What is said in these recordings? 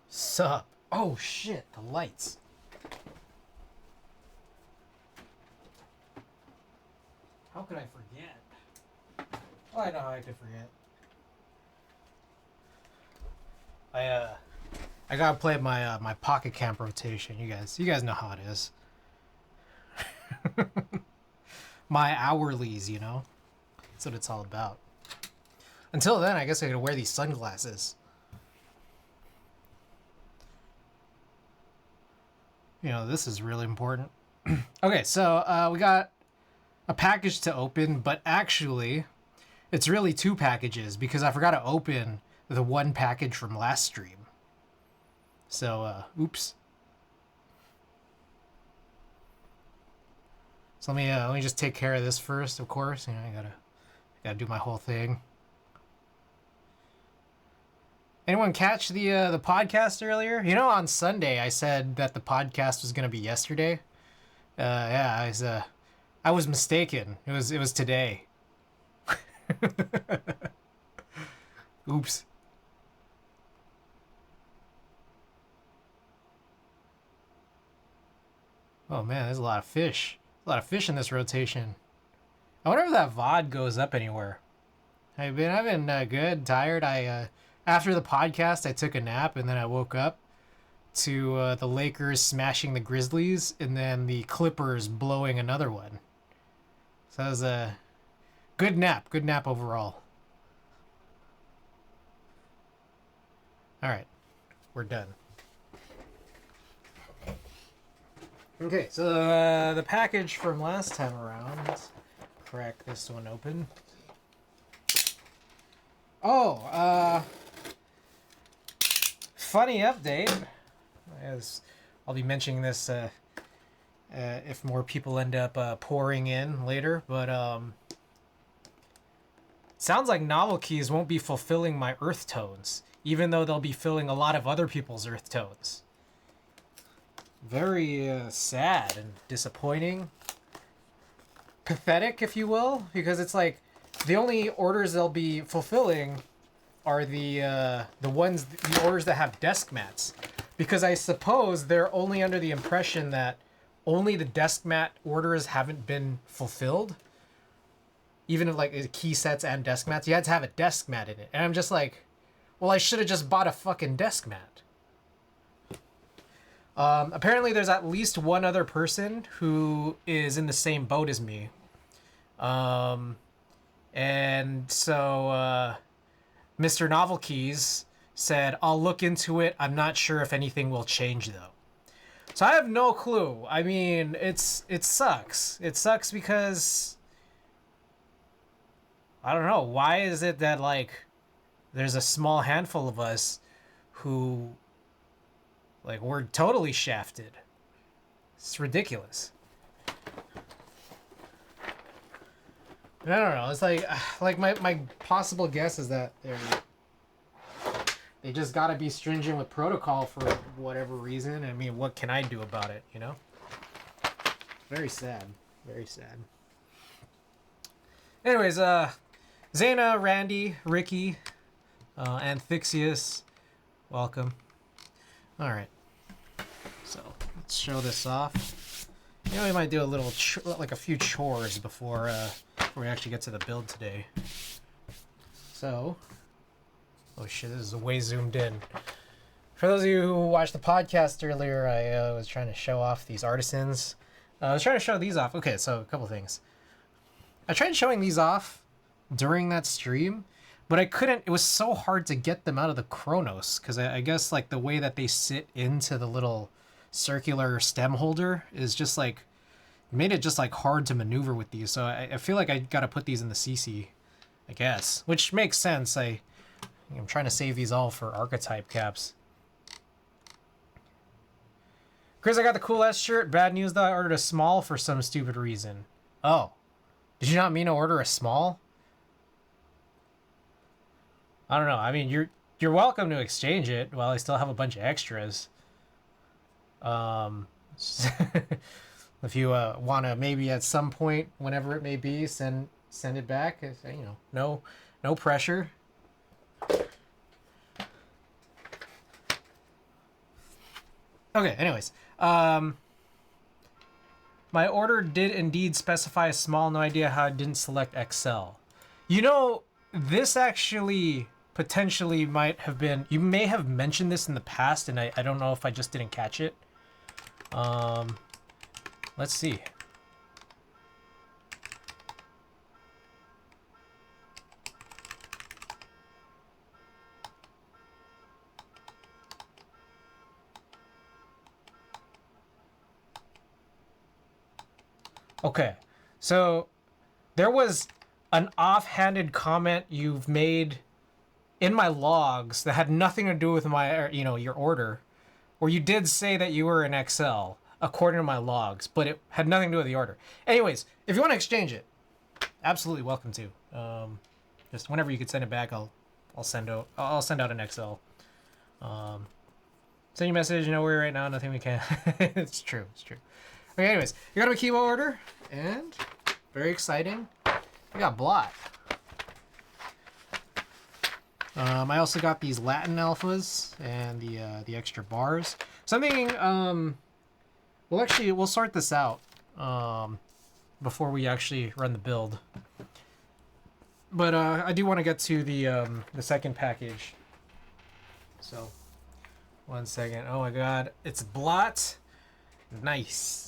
Sup? Oh shit, the lights. How could I forget? Oh, I know how I could forget. I gotta play my pocket camp rotation. You guys know how it is. My hourlies, you know? That's what it's all about. Until then, I guess I gotta wear these sunglasses. You know, this is really important. Okay, so we got a package to open, but actually, it's really two packages because I forgot to open the one package from last stream. So, oops. So let me just take care of this first, of course. You know, I gotta do my whole thing. Anyone catch the podcast earlier? You know, on Sunday I said that the podcast was gonna be yesterday. Yeah, I was mistaken. It was today. Oops. Oh man, there's a lot of fish. A lot of fish in this rotation. I wonder if that VOD goes up anywhere. I've been good, tired. After the podcast, I took a nap and then I woke up to the Lakers smashing the Grizzlies and then the Clippers blowing another one. So that was a good nap overall. All right, we're done. Okay, so the package from last time around. Let's crack this one open. Oh, funny update. As I'll be mentioning this if more people end up pouring in later, but sounds like novel keys won't be fulfilling my earth tones, even though they'll be filling a lot of other people's earth tones. Very sad and disappointing. Pathetic, if you will, because it's like the only orders they'll be fulfilling are the orders that have desk mats, because I suppose they're only under the impression that only the desk mat orders haven't been fulfilled. Even if like key sets and desk mats, you had to have a desk mat in it, and I'm just like, well, I should have just bought a fucking desk mat. Apparently there's at least one other person who is in the same boat as me. And so Mr. Novel Keys said, I'll look into it. I'm not sure if anything will change though. So I have no clue. I mean, it sucks. It sucks because I don't know. Why is it that like there's a small handful of us who like we're totally shafted? It's ridiculous. I don't know. It's like my possible guess is that they just gotta be stringent with protocol for whatever reason. I mean, what can I do about it? You know. Very sad. Very sad. Anyways, Zaina, Randy, Ricky, Anthixius, welcome. All right. So let's show this off. You know, we might do a little like a few chores before we actually get to the build today. So, oh shit, this is way zoomed in. For those of you who watched the podcast earlier, I was trying to show off these artisans. I was trying to show these off. Okay, so a couple things. I tried showing these off during that stream, but I couldn't. It was so hard to get them out of the Chronos because I guess like the way that they sit into the little circular stem holder is just like made it just like hard to maneuver with these. So I feel like I got to put these in the CC, I guess, which makes sense. I'm trying to save these all for archetype caps. Chris, I got the cool ass shirt. Bad news though, I ordered a small for some stupid reason. Oh, did you not mean to order a small? I don't know. I mean, you're welcome to exchange it while I still have a bunch of extras. If you want to maybe at some point, whenever it may be, send it back. You know, no pressure. Okay, anyways. My order did indeed specify a small, no idea how I didn't select XL. You know, this actually potentially might have been, you may have mentioned this in the past, and I don't know if I just didn't catch it. Let's see. Okay, so there was an offhanded comment you've made in my logs that had nothing to do with my, your order, where you did say that you were in XL according to my logs, but it had nothing to do with the order. Anyways, if you want to exchange it, absolutely welcome to. Just whenever you could send it back, I'll send out an XL. Send you a message. You know where right now, nothing we can. It's true. Okay, anyways, you got a Kibo order, and very exciting. We got Blot. I also got these Latin alphas and the extra bars. Something we'll sort this out before we actually run the build. But I do want to get to the second package. So 1 second. Oh my god, it's Blot. Nice.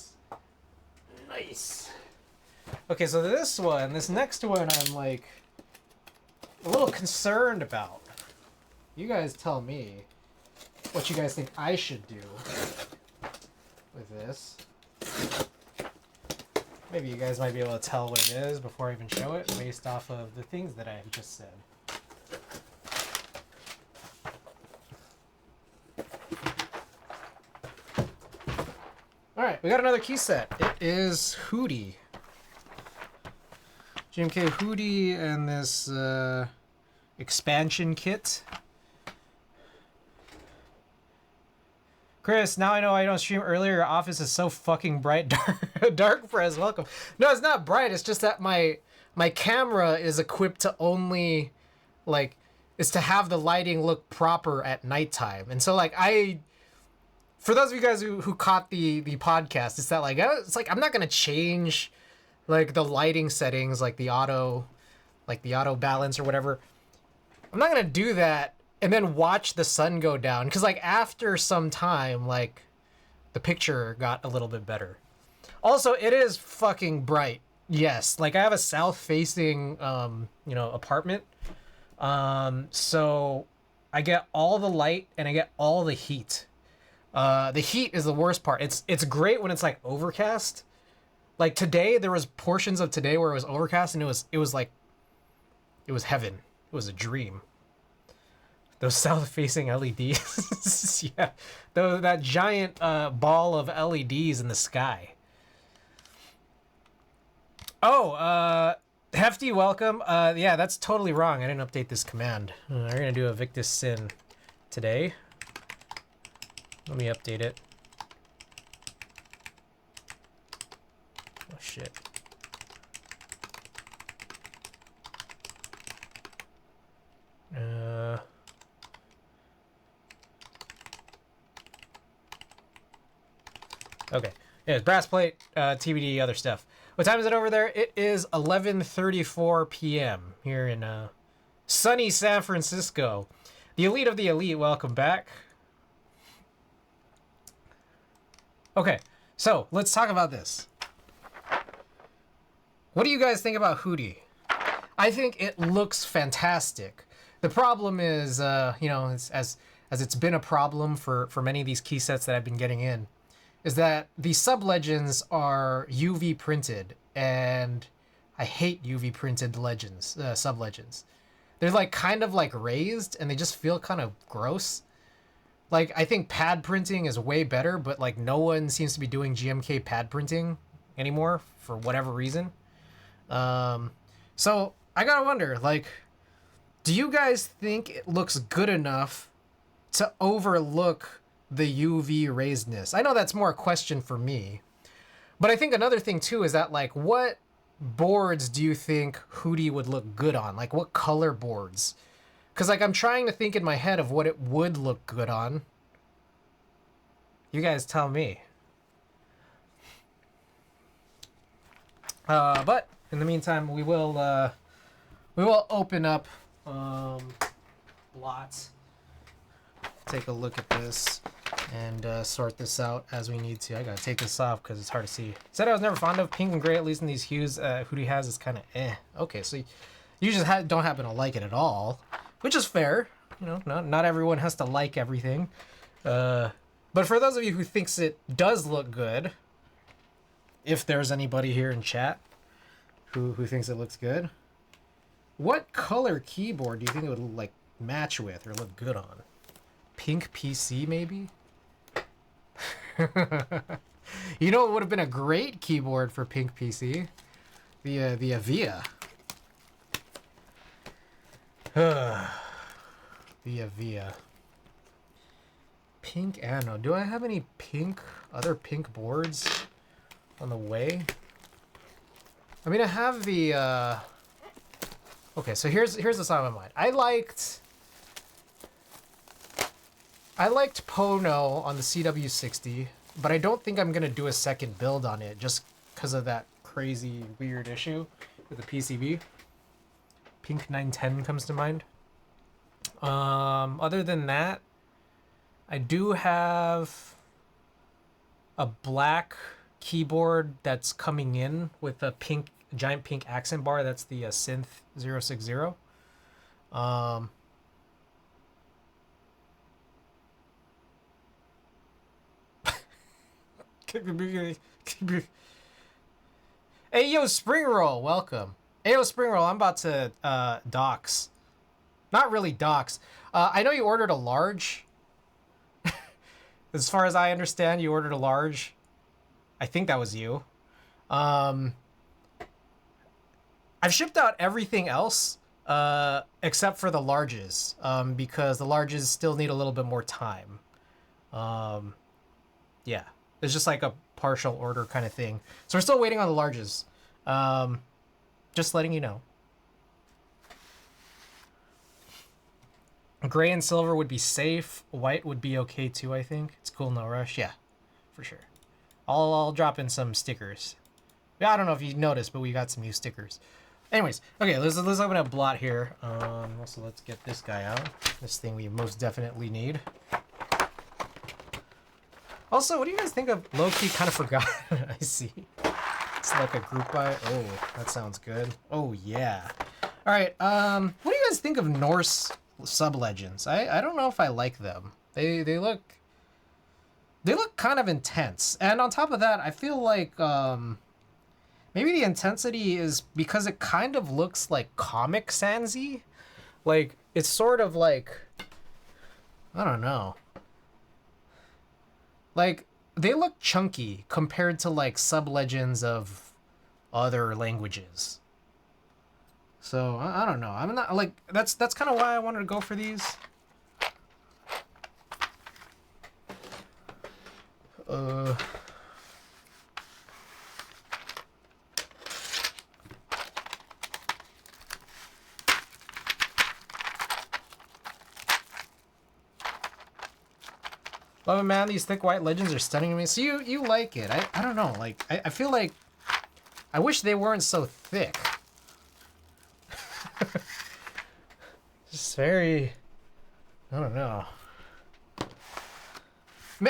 Okay, so this next one, I'm like a little concerned about. You guys tell me what you guys think I should do with this. Maybe you guys might be able to tell what it is before I even show it based off of the things that I just said. Alright, we got another key set. It is Hootie. GMK Hootie and this expansion kit. Chris, now I know I don't stream earlier. Your office is so fucking bright. Dark Press, welcome. No, it's not bright. It's just that my camera is equipped to only, like, is to have the lighting look proper at nighttime. And so, like, for those of you guys who caught the podcast, it's like I'm not gonna change like the lighting settings, like the auto balance or whatever. I'm not gonna do that and then watch the sun go down, because like after some time, like the picture got a little bit better. Also, it is fucking bright. Yes, like I have a south facing apartment, so I get all the light and I get all the heat. The heat is the worst part. It's great when it's like overcast. Like today, there was portions of today where it was overcast, and it was heaven. It was a dream. Those south-facing LEDs, yeah, that giant ball of LEDs in the sky. Oh, Hefty, welcome. Yeah, that's totally wrong. I didn't update this command. We're gonna do a Victus Sin today. Let me update it. Oh shit. Okay. Yeah, it's brass plate, TBD, other stuff. What time is it over there? It is 11:34 p.m. here in sunny San Francisco. The elite of the elite, welcome back. Okay, so let's talk about this. What do you guys think about Hootie? I think it looks fantastic. The problem is, as it's been a problem for many of these key sets that I've been getting in, is that the sub-legends are UV printed, and I hate UV printed legends, sub-legends. They're like kind of like raised, and they just feel kind of gross. Like, I think pad printing is way better, but like no one seems to be doing GMK pad printing anymore for whatever reason. So I gotta wonder, like, do you guys think it looks good enough to overlook the UV raisedness? I know that's more a question for me, but I think another thing too is that, like, what boards do you think Hootie would look good on? Like, what color boards? Because, like, I'm trying to think in my head of what it would look good on. You guys tell me. But in the meantime, we will open up lots. Take a look at this and sort this out as we need to. I gotta take this off because it's hard to see. Said I was never fond of pink and gray, at least in these hues. Hootie has is kind of eh. Okay, so you just don't happen to like it at all, which is fair. You know, not everyone has to like everything. But for those of you who thinks it does look good, if there's anybody here in chat who thinks it looks good, what color keyboard do you think it would like match with or look good on? Pink PC maybe? You know, it would have been a great keyboard for pink PC. The Avia. The Avia. Pink anode. Do I have any other pink boards on the way? I mean, I have the okay, so here's the song of my mind. I liked Pono on the CW60, but I don't think I'm gonna do a second build on it just because of that crazy weird issue with the PCB. Pink 910 comes to mind. Other than that, I do have a black keyboard that's coming in with a giant pink accent bar. That's the Synth 060. Hey, yo, Spring Roll, welcome. Hey, yo, Spring Roll, I'm about to dox. Not really dox. I know you ordered a large. As far as I understand, you ordered a large. I think that was you. I've shipped out everything else except for the larges because the larges still need a little bit more time. Yeah, it's just like a partial order kind of thing. So we're still waiting on the larges. Just letting you know. Gray and silver would be safe. White would be okay too, I think. It's cool, no rush. Yeah, for sure. I'll drop in some stickers. Yeah, I don't know if you noticed, but we got some new stickers. Anyways, okay, let's open up Blot here. Also, let's get this guy out. This thing we most definitely need. Also, what do you guys think of low-key kind of forgot? I see. It's like a group buy. Oh, that sounds good. Oh, yeah. All right, what do you guys think of Norse sub-legends? I don't know if I like them. They look kind of intense. And on top of that, I feel like maybe the intensity is because it kind of looks like Comic Sans-y. Like, it's sort of like, I don't know. Like, they look chunky compared to like sub-legends of other languages. So I don't know. I'm not like that's kind of why I wanted to go for these. Love it, man. These thick white legends are stunning to me. So you like it. I don't know. Like, I feel like I wish they weren't so thick. Just very, I don't know.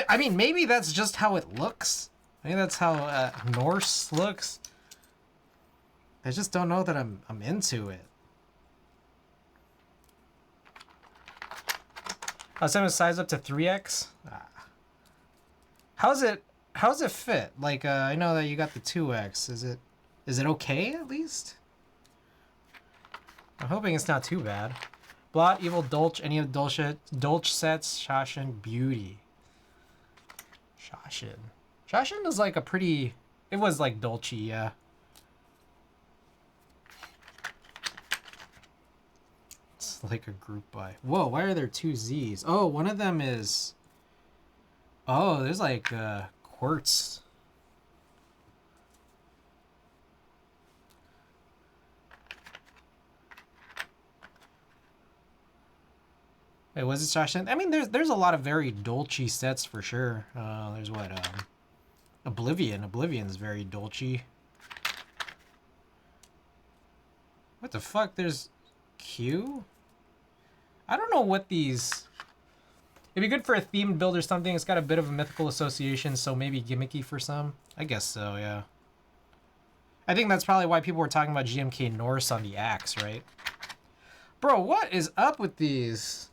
I mean, maybe that's just how it looks. Maybe that's how Norse looks. I just don't know that I'm into it. I'll send a size up to 3X. How's it fit? Like, I know that you got the 2X. Is it okay at least? I'm hoping it's not too bad. Blot, Evil, Dolch, any of the Dolch sets, Shashin, Beauty. Shashin is like a pretty, it was like Dolce, yeah. It's like a group buy. Whoa, why are there two Z's? Oh, one of them is, oh, there's like quartz. Wait, was it Josh? I mean, there's a lot of very dolce sets for sure. There's what Oblivion. Oblivion's very dolce. What the fuck? There's Q? I don't know what these... It'd be good for a themed build or something. It's got a bit of a mythical association, so maybe gimmicky for some. I guess so, yeah. I think that's probably why people were talking about GMK Norse on the axe, right? Bro, what is up with these?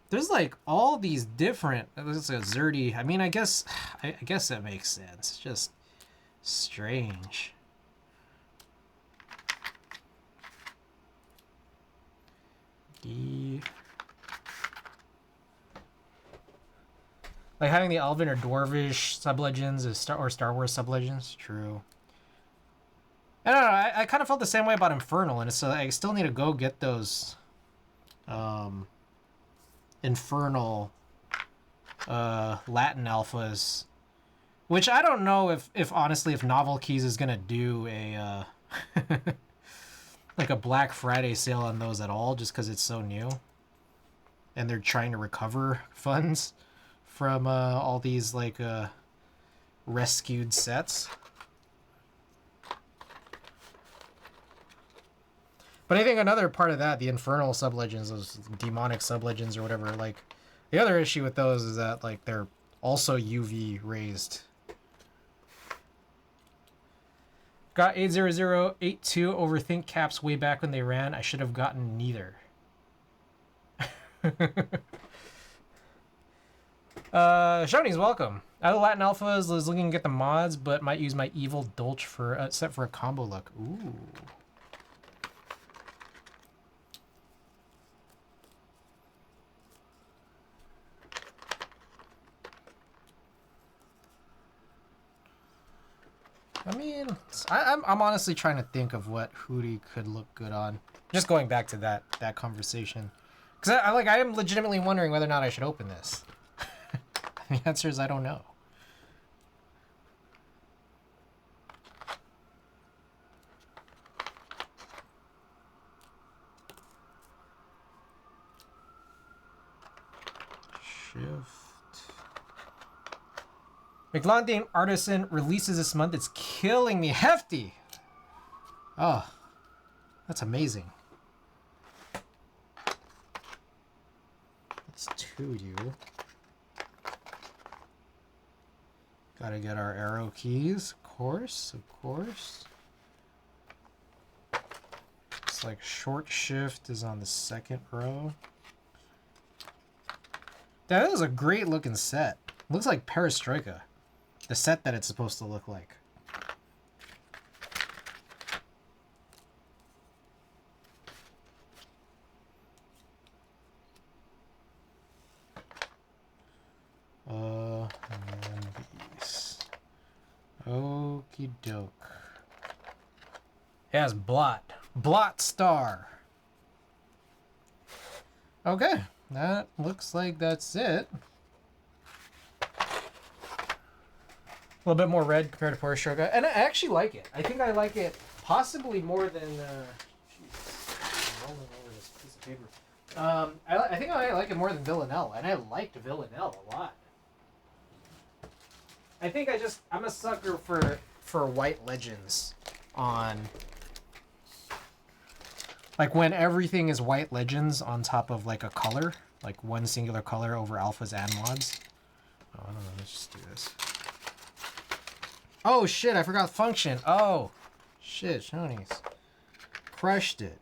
There's like all these different... This is a Zerdy. I mean, I guess that makes sense. It's just strange. Like having the Elven or Dwarvish sublegends or Star Wars sublegends. True. I don't know. I kind of felt the same way about Infernal, and so I still need to go get those Infernal Latin alphas, which I don't know if honestly if Novel Keys is gonna do a like a Black Friday sale on those at all, just because it's so new, and they're trying to recover funds from all these like rescued sets. But I think another part of that, the Infernal sublegends, those demonic sublegends or whatever, like the other issue with those is that like they're also UV raised. Got 80082 overthink caps way back when they ran. I should have gotten neither. Shoney's welcome. Other Latin Alphas is looking to get the mods, but might use my Evil Dolch for set for a combo look. Ooh. I mean, I'm honestly trying to think of what Hootie could look good on. Just going back to that conversation, because I am legitimately wondering whether or not I should open this. The answer is I don't know. Shift. McLondine Artisan releases this month. It's killing me. Hefty. Oh, that's amazing. That's 2U. Gotta get our arrow keys, of course. It's like short shift is on the second row. That is a great looking set. Looks like Perestroika. The set that it's supposed to look like. And these. Okie doke. It has Blot. Blot Star. Okay. That looks like that's it. A little bit more red compared to Perestroika, and I actually like it. I think I like it possibly more than. Jeez, rolling over this piece of paper. I think I like it more than Villanelle, and I liked Villanelle a lot. I think I'm a sucker for white legends on. Like when everything is white legends on top of like a color, like one singular color over alphas and mods. Oh, I don't know. Let's just do this. Oh shit, I forgot function. Oh shit, Shoney's. Crushed it.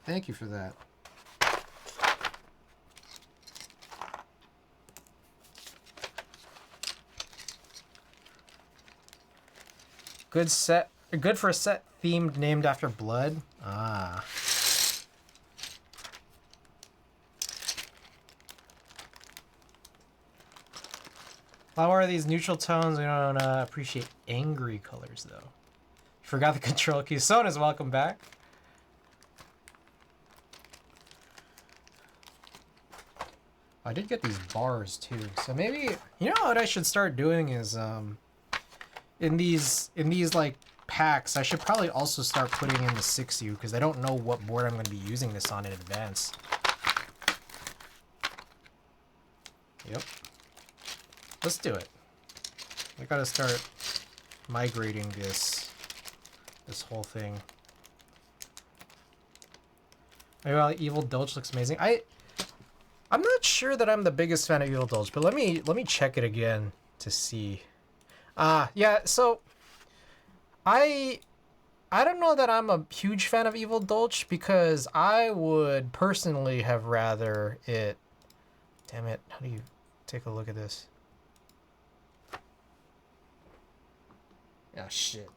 Thank you for that. Good for a set themed named after blood. Ah. How are these neutral tones? We don't appreciate angry colors, though. Forgot the control key. Sona's welcome back. I did get these bars, too. So maybe... You know what I should start doing is... In these like, packs, I should probably also start putting in the 6U, because I don't know what board I'm going to be using this on in advance. Yep. Let's do it. I gotta start migrating this whole thing. Well, Evil Dolch looks amazing. I'm not sure that I'm the biggest fan of Evil Dolch, but let me check it again to see. Yeah, so I don't know that I'm a huge fan of Evil Dolch because I would personally have rather it. Damn it! How do you take a look at this? Ah, shit.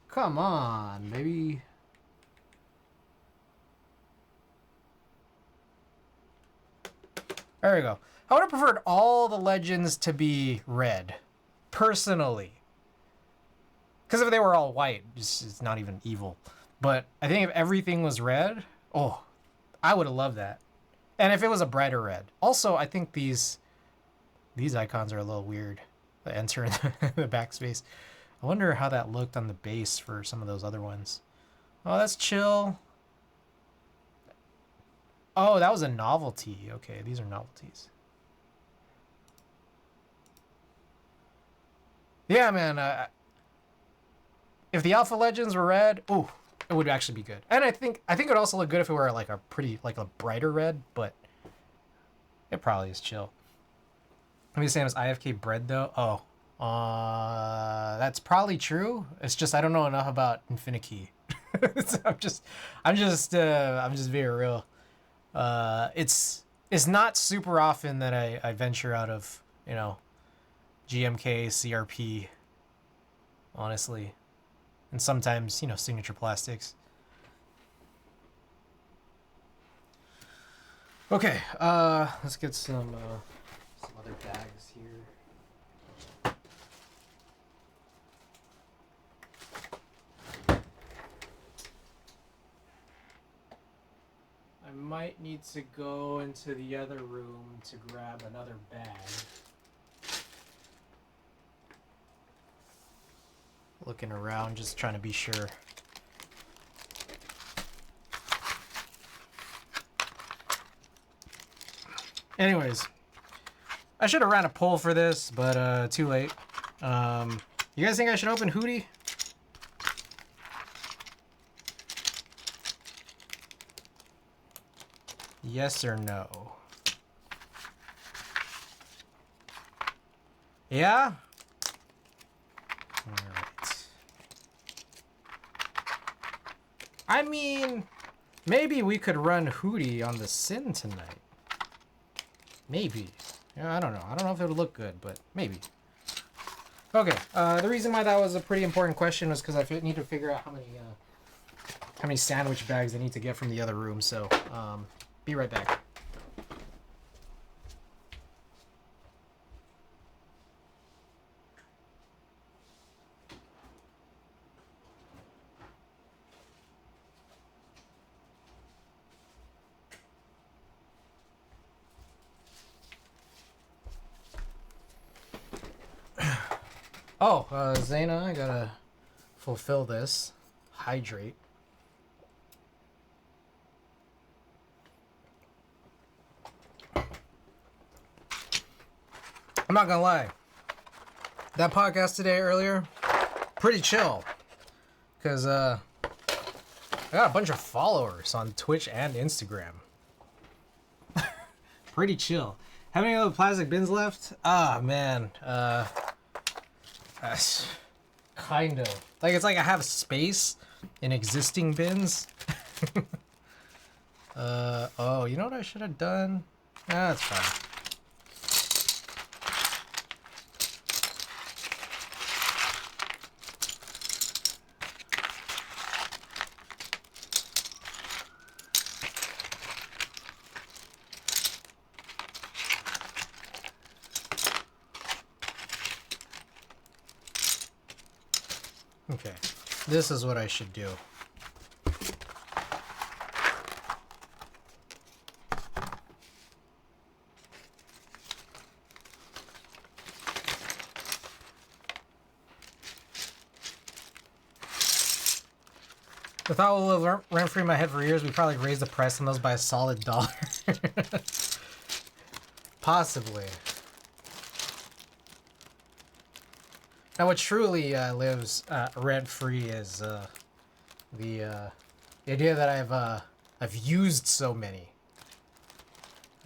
Come on, baby. There we go. I would have preferred all the legends to be red, personally. Because if they were all white, it's not even evil. But I think if everything was red, oh, I would have loved that. And if it was a brighter red. Also, I think these icons are a little weird. The enter in the backspace. I wonder how that looked on the base for some of those other ones. Oh, that's chill. Oh, that was a novelty. Okay, these are novelties. Yeah, man. If the Alpha Legends were red, ooh, it would actually be good. And I think it would also look good if it were like a brighter red, but it probably is chill. Let me say it was IFK bread though. Oh, that's probably true. It's just I don't know enough about Infinikey. So I'm just very real. It's not super often that I venture out of, GMK, CRP, honestly. And sometimes, Signature Plastics. Okay, let's get some other bags here. I might need to go into the other room to grab another bag. Looking around, just trying to be sure. Anyways, I should have ran a poll for this, but too late. You guys think I should open Hootie? Yes or no? Yeah? Alright. I mean, maybe we could run Hootie on the Sin tonight. Maybe. Yeah, I don't know. I don't know if it would look good, but maybe. Okay. The reason why that was a pretty important question was because I need to figure out how many sandwich bags I need to get from the other room. So, be right back. Oh, Zaina, I gotta fulfill this. Hydrate. I'm not gonna lie. That podcast today earlier, pretty chill. Because, I got a bunch of followers on Twitch and Instagram. Pretty chill. How many other plastic bins left? Ah, man. Kind of. Like, it's like I have space in existing bins. Oh, you know what I should have done? That's fine. Okay, this is what I should do. With all the rent free in my head for years, we probably raised the price on those by a solid dollar. Possibly. Now, what truly lives rent free is the idea that I've used so many.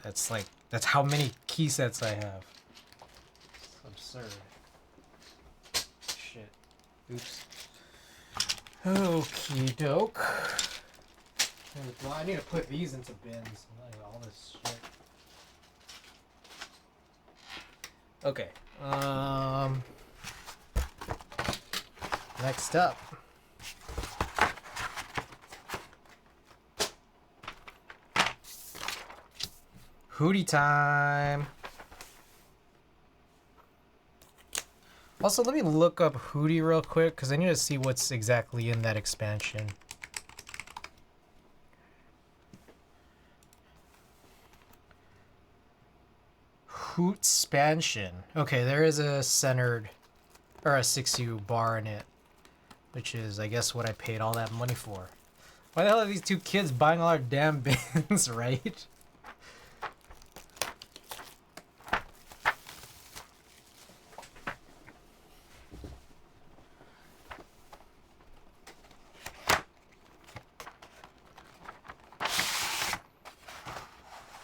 That's how many key sets I have. It's absurd. Shit. Oops. Okie doke. Well, I need to put these into bins. All this shit. Okay. Next up. Hootie time. Also, let me look up Hootie real quick because I need to see what's exactly in that expansion. Hootspansion. Okay, there is a centered or a 6U bar in it, which is, I guess, what I paid all that money for. Why the hell are these two kids buying all our damn bins, right?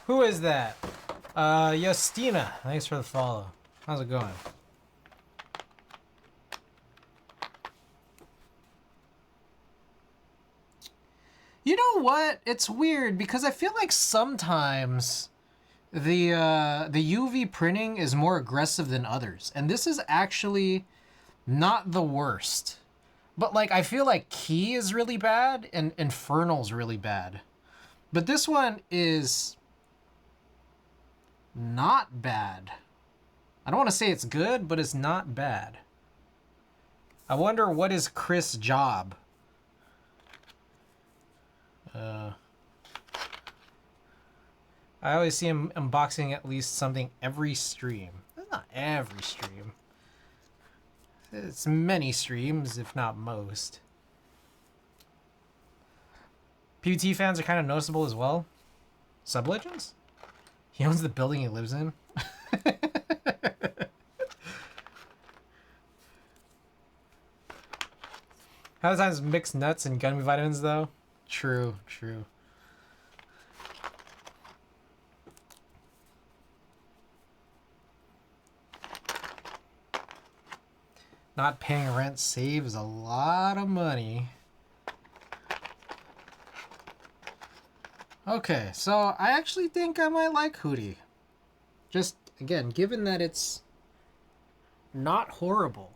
Who is that? Justina. Thanks for the follow. How's it going? You know what? It's weird because I feel like sometimes the UV printing is more aggressive than others, and this is actually not the worst. But like I feel like Key is really bad and Infernal's really bad. But this one is not bad. I don't want to say it's good, but it's not bad. I wonder what is Chris' job? I always see him unboxing at least something every stream. That's not every stream. It's many streams, if not most. PvT fans are kind of noticeable as well. Sublegends? He owns the building he lives in. How many times mixed nuts and gummy vitamins though? True, true. Not paying rent saves a lot of money. Okay, so I actually think I might like Hootie. Just, again, given that it's not horrible.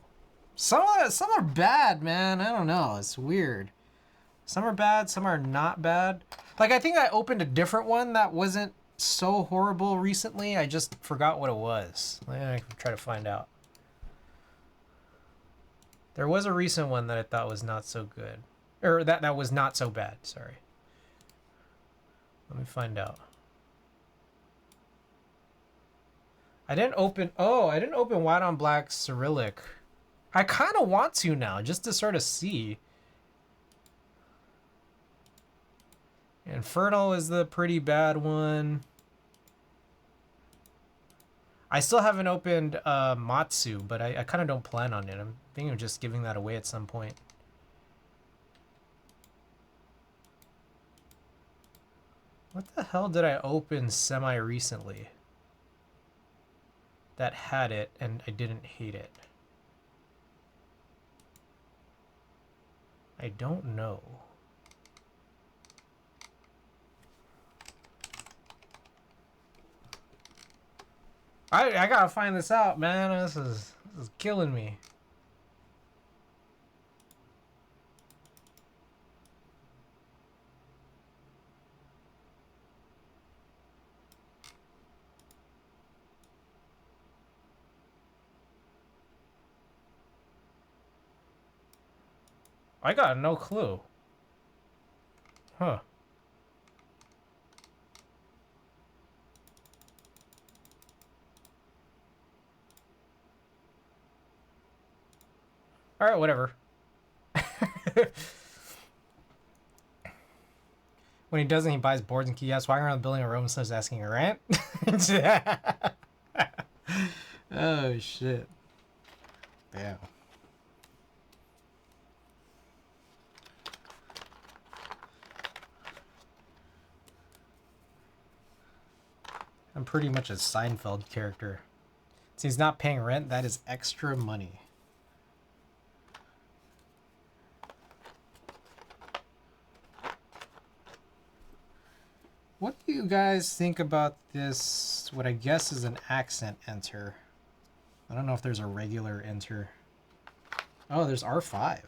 Some are bad, man. I don't know. It's weird. Some are bad, some are not bad. Like, I think I opened a different one that wasn't so horrible recently. I just forgot what it was. I can try to find out. There was a recent one that I thought was not so good. Or that was not so bad, sorry. Let me find out. I didn't open White on Black Cyrillic. I kind of want to now, just to sort of see. Infernal is the pretty bad one. I still haven't opened Matsu, but I kind of don't plan on it. I'm thinking of just giving that away at some point. What the hell did I open semi-recently that had it and I didn't hate it? I don't know. I gotta find this out, man. This is killing me. I got no clue. Huh. All right, whatever. When he doesn't, he buys boards and kiosks, walking around the building, a room starts asking a rent. Oh shit! Damn. I'm pretty much a Seinfeld character. Since he's not paying rent, that is extra money. What do you guys think about this, what I guess is an accent enter? I don't know if there's a regular enter. Oh, there's R5.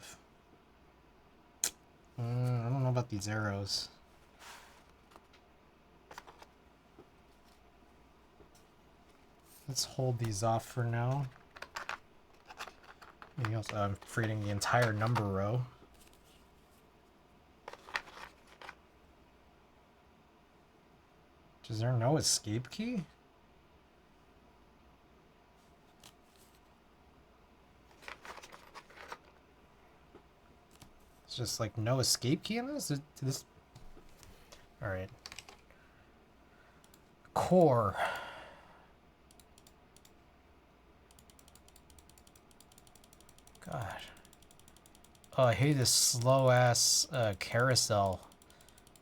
I don't know about these arrows. Let's hold these off for now. I'm creating the entire number row. Is there no escape key? It's just like no escape key in this? Alright. Core. God. Oh, I hate this slow ass carousel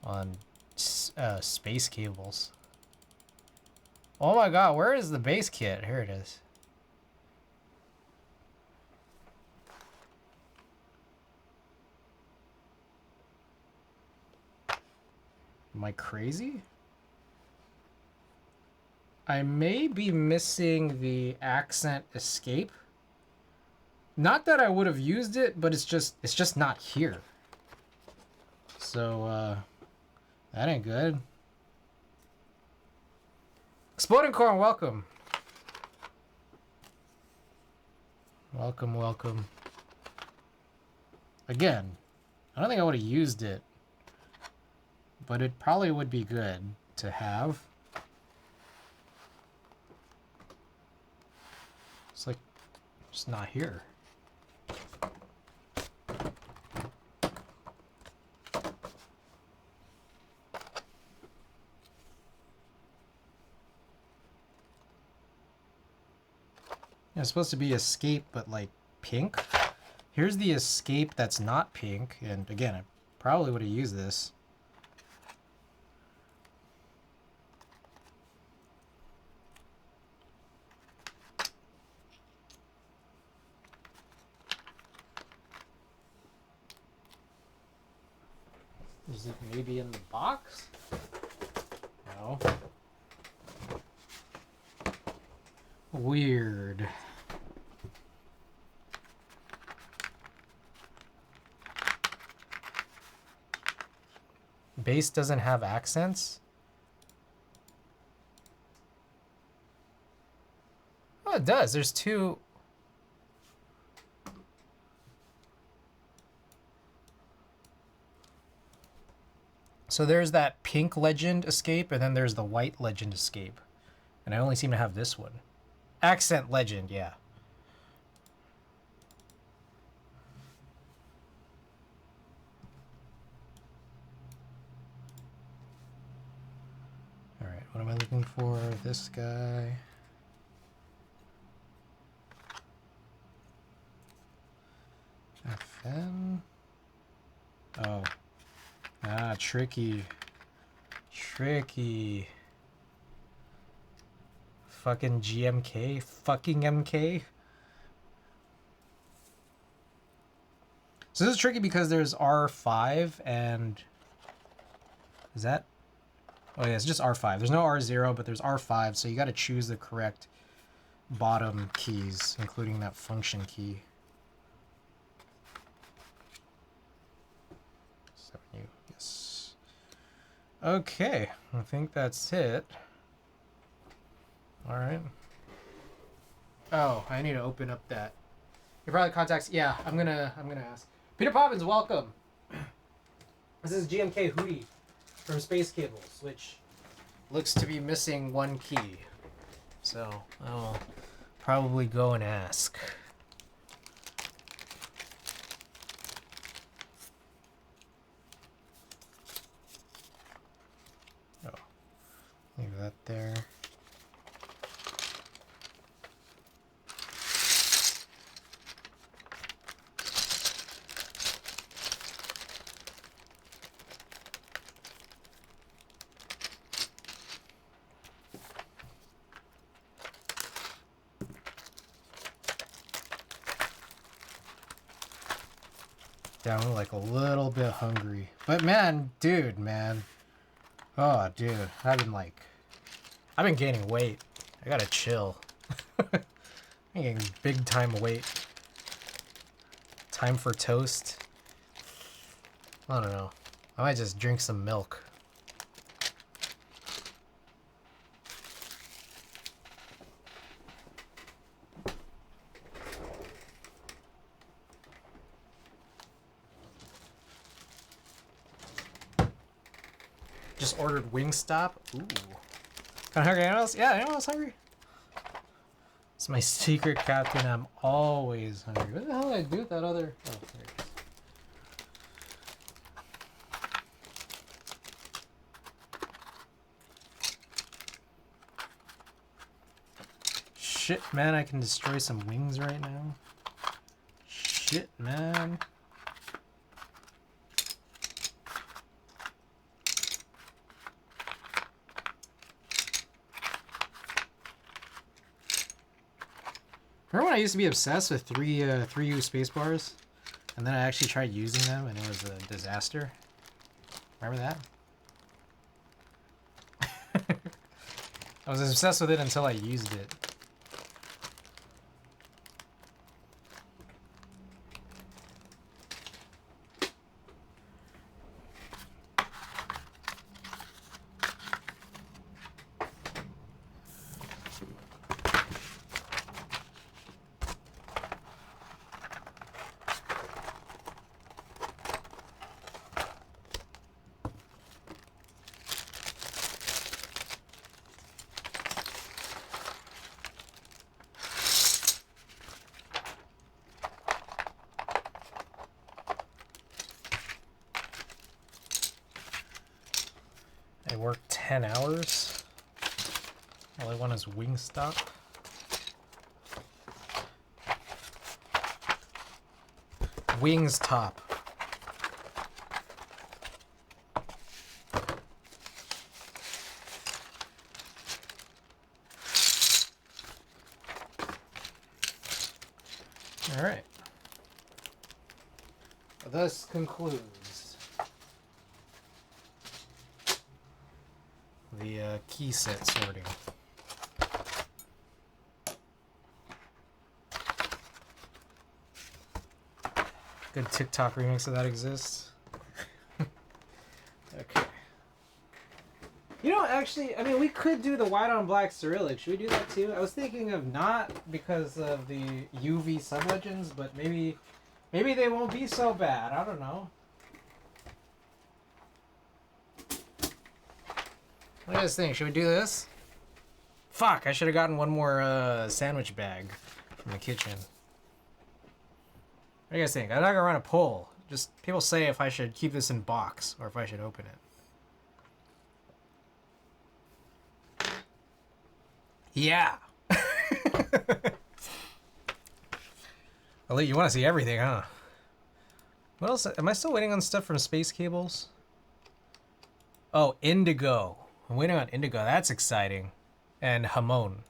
on space cables. Oh my god, where is the base kit? Here it is. Am I crazy? I may be missing the accent escape. Not that I would have used it, but it's just not here. So that ain't good. Exploding Corn, welcome. Welcome, welcome. Again, I don't think I would have used it, but it probably would be good to have. It's like, it's not here. It's supposed to be escape, but like pink. Here's the escape that's not pink, and again, I probably would have used this. Is it maybe in the box? No. Weird. Base doesn't have accents? Oh, it does. There's two. So there's that pink legend escape, and then there's the white legend escape. And I only seem to have this one. Accent legend, yeah. Alright, what am I looking for? This guy. FN. Oh. Ah, tricky. Tricky. Fucking GMK. Fucking MK. So this is tricky because there's R5 and... Is that... Oh yeah, it's just R5. There's no R0, but there's R5, so you gotta choose the correct bottom keys, including that function key. 7U, yes. Okay, I think that's it. Alright. Oh, I need to open up that. Your probably contacts, yeah, I'm gonna ask. Peter Poppins, welcome! This is GMK Hootie from Space Cables, which looks to be missing one key. So, I'll probably go and ask. Leave that there. Yeah, I'm like a little bit hungry. But man, dude, man. Oh, dude. I've been gaining weight. I gotta chill. I'm gaining big time weight. Time for toast. I don't know. I might just drink some milk. Just ordered Wingstop. Ooh. Kind of hungry? Anyone else? Yeah, anyone else hungry? It's my secret, Captain. I'm always hungry. What the hell did I do with that other? Oh, there it is. Shit, man, I can destroy some wings right now. Shit, man. Remember when I used to be obsessed with three U spacebars, and then I actually tried using them, and it was a disaster? Remember that? I was obsessed with it until I used it. I worked 10 hours. All I want is Wingstop. Wings top. All right. Thus concludes the key set sorting. Good TikTok remix of that exists. Okay. You know, actually, I mean, we could do the white on black Cyrillic. Should we do that too? I was thinking of not because of the UV sublegends, but maybe they won't be so bad. I don't know. What do you guys think? Should we do this? Fuck, I should have gotten one more sandwich bag from the kitchen. What do you guys think? I'm not gonna run a poll. Just people say if I should keep this in box or if I should open it. Yeah. Elite, you want to see everything, huh? What else? Am I still waiting on stuff from Space Cables? Oh, Indigo. I'm waiting on Indigo. That's exciting. And Hamon.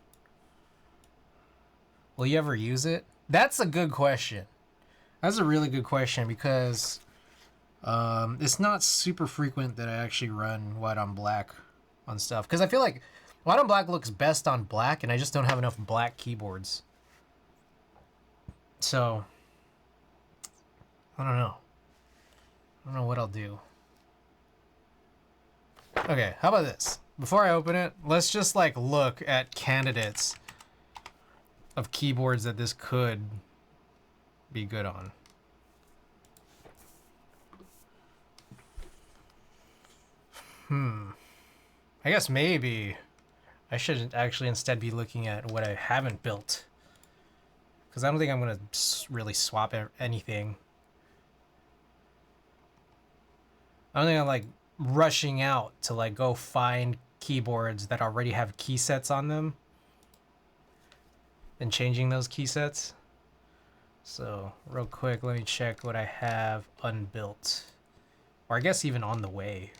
Will you ever use it? That's a good question. That's a really good question because it's not super frequent that I actually run white on black on stuff. Because I feel like white on black looks best on black, and I just don't have enough black keyboards. So, I don't know. I don't know what I'll do. Okay, how about this? Before I open it, let's just like look at candidates of keyboards that this could be good on. I guess maybe I should actually instead be looking at what I haven't built. Because I don't think I'm going to really swap anything. I don't think I'm like rushing out to like go find keyboards that already have key sets on them and changing those key sets. So real quick, let me check what I have unbuilt, or I guess even on the way.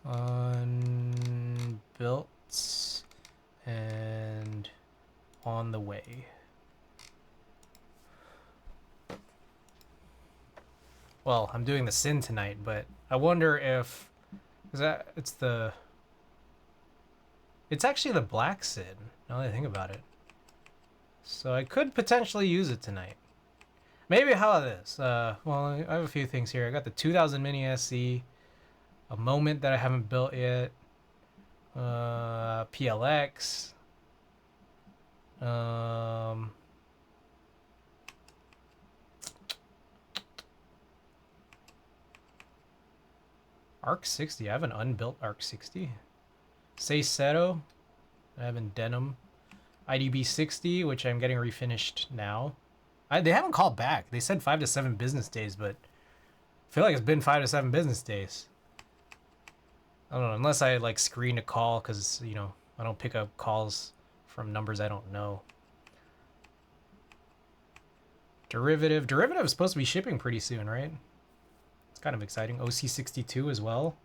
Unbuilt and on the way. Well, I'm doing the Sin tonight, but I wonder if it's actually the black Sin, now that I think about it. So I could potentially use it tonight. Maybe. How about this? Well, I have a few things here. I got the 2000 Mini SC, a Moment that I haven't built yet, PLX, Arc 60. I have an unbuilt Arc 60. Seisero. I have in Denim. IDB 60, which I'm getting refinished now. They haven't called back. They said 5 to 7 business days, but I feel like it's been 5 to 7 business days. I don't know, unless I like screen a call, because, you know, I don't pick up calls from numbers I don't know. Derivative is supposed to be shipping pretty soon, right? It's kind of exciting. OC62 as well.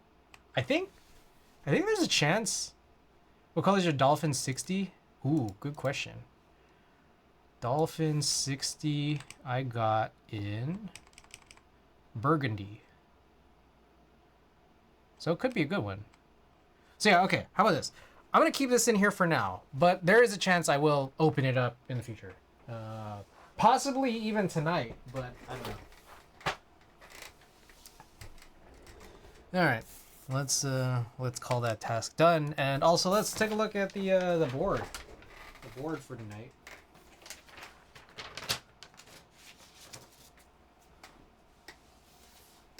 I think there's a chance. What color is your Dolphin 60? Ooh, good question. Dolphin 60 I got in burgundy. So it could be a good one. So yeah, okay, how about this? I'm gonna keep this in here for now, but there is a chance I will open it up in the future. Possibly even tonight, but I don't know. All right, let's call that task done, and also let's take a look at the board. The board for tonight.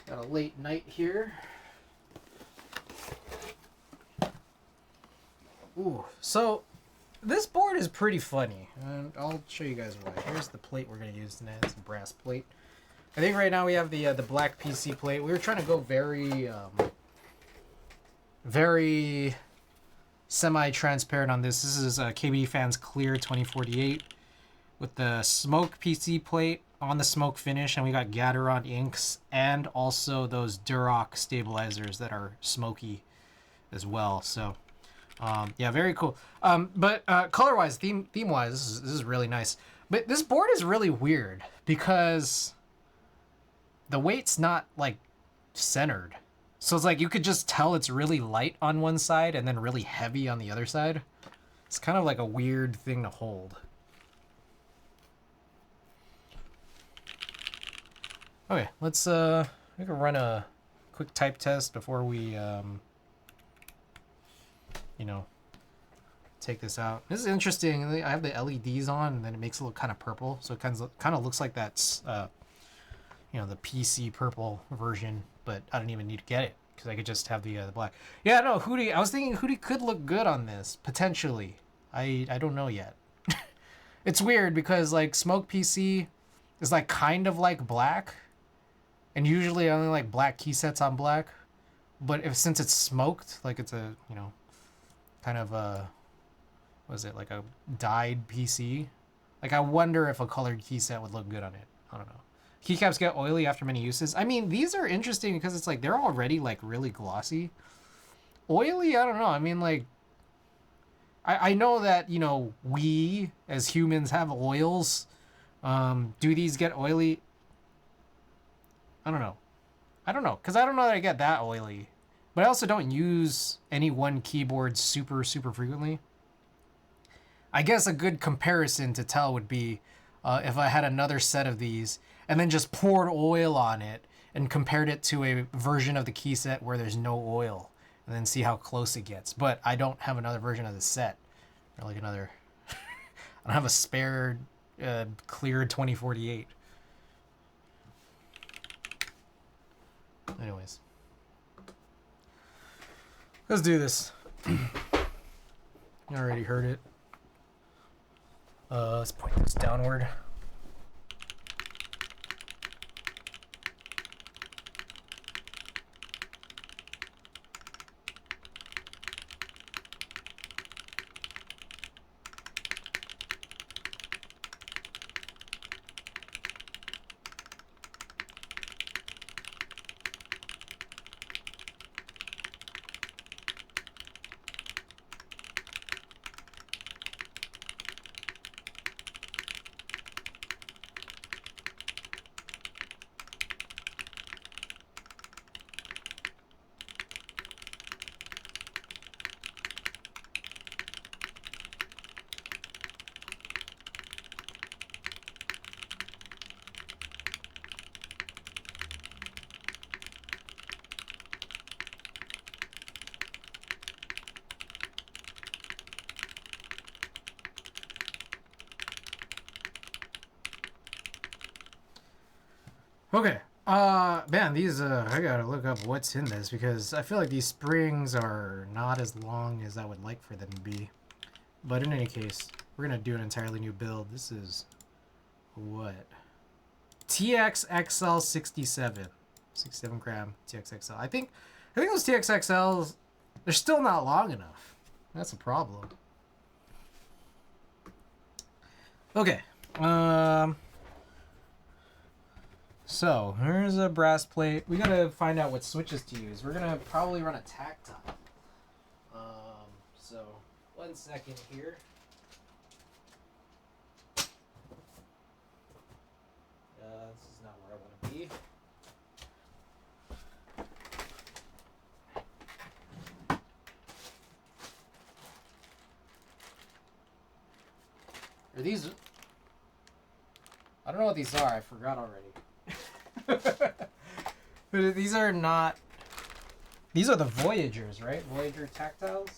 Got a late night here. Ooh, so this board is pretty funny, and I'll show you guys why. Here's the plate we're gonna use tonight. It's a brass plate. I think right now we have the black PC plate. We were trying to go very semi-transparent on this. This is KBD Fans Clear 2048 with the smoke PC plate on the smoke finish, and we got Gateron inks and also those Duroc stabilizers that are smoky as well. So yeah, very cool. But color-wise, theme-wise, this is really nice. But this board is really weird because the weight's not like centered. So it's like you could just tell it's really light on one side and then really heavy on the other side. It's kind of like a weird thing to hold. Okay, let's we can run a quick type test before we you know, take this out. This is interesting. I have the LEDs on, and then it makes it look kind of purple, so it kind of looks like that's you know, the PC purple version, but I don't even need to get it because I could just have the black. Yeah, no, Hootie. I was thinking Hootie could look good on this potentially. I don't know yet. It's weird because like smoke PC is like kind of like black, and usually I only like black key sets on black, but since it's smoked, like it's a, you know, kind of a, what is it, like a dyed PC? Like I wonder if a colored key set would look good on it. I don't know. Keycaps get oily after many uses. I mean, these are interesting because it's like they're already like really glossy. Oily, I don't know. I mean, like, I know that, you know, we as humans have oils. Do these get oily? I don't know. Because I don't know that I get that oily. But I also don't use any one keyboard super frequently. I guess a good comparison to tell would be if I had another set of these and then just poured oil on it and compared it to a version of the key set where there's no oil, and then see how close it gets. But I don't have another version of the set, or like another I don't have a spare clear 2048. Anyways, let's do this. You already heard it. Let's point this downward. Okay. Man, these I gotta look up what's in this because I feel like these springs are not as long as I would like for them to be. But in any case, we're gonna do an entirely new build. This is what? TXXL 67. 67 gram TXXL. I think those TXXLs, they're still not long enough. That's a problem. Okay. So here's a brass plate. We gotta find out what switches to use. We're gonna probably run a tactile. So 1 second here. This is not where I want to be. Are these? I don't know what these are. I forgot already. But these are not. These are the Voyagers, right? Voyager tactiles.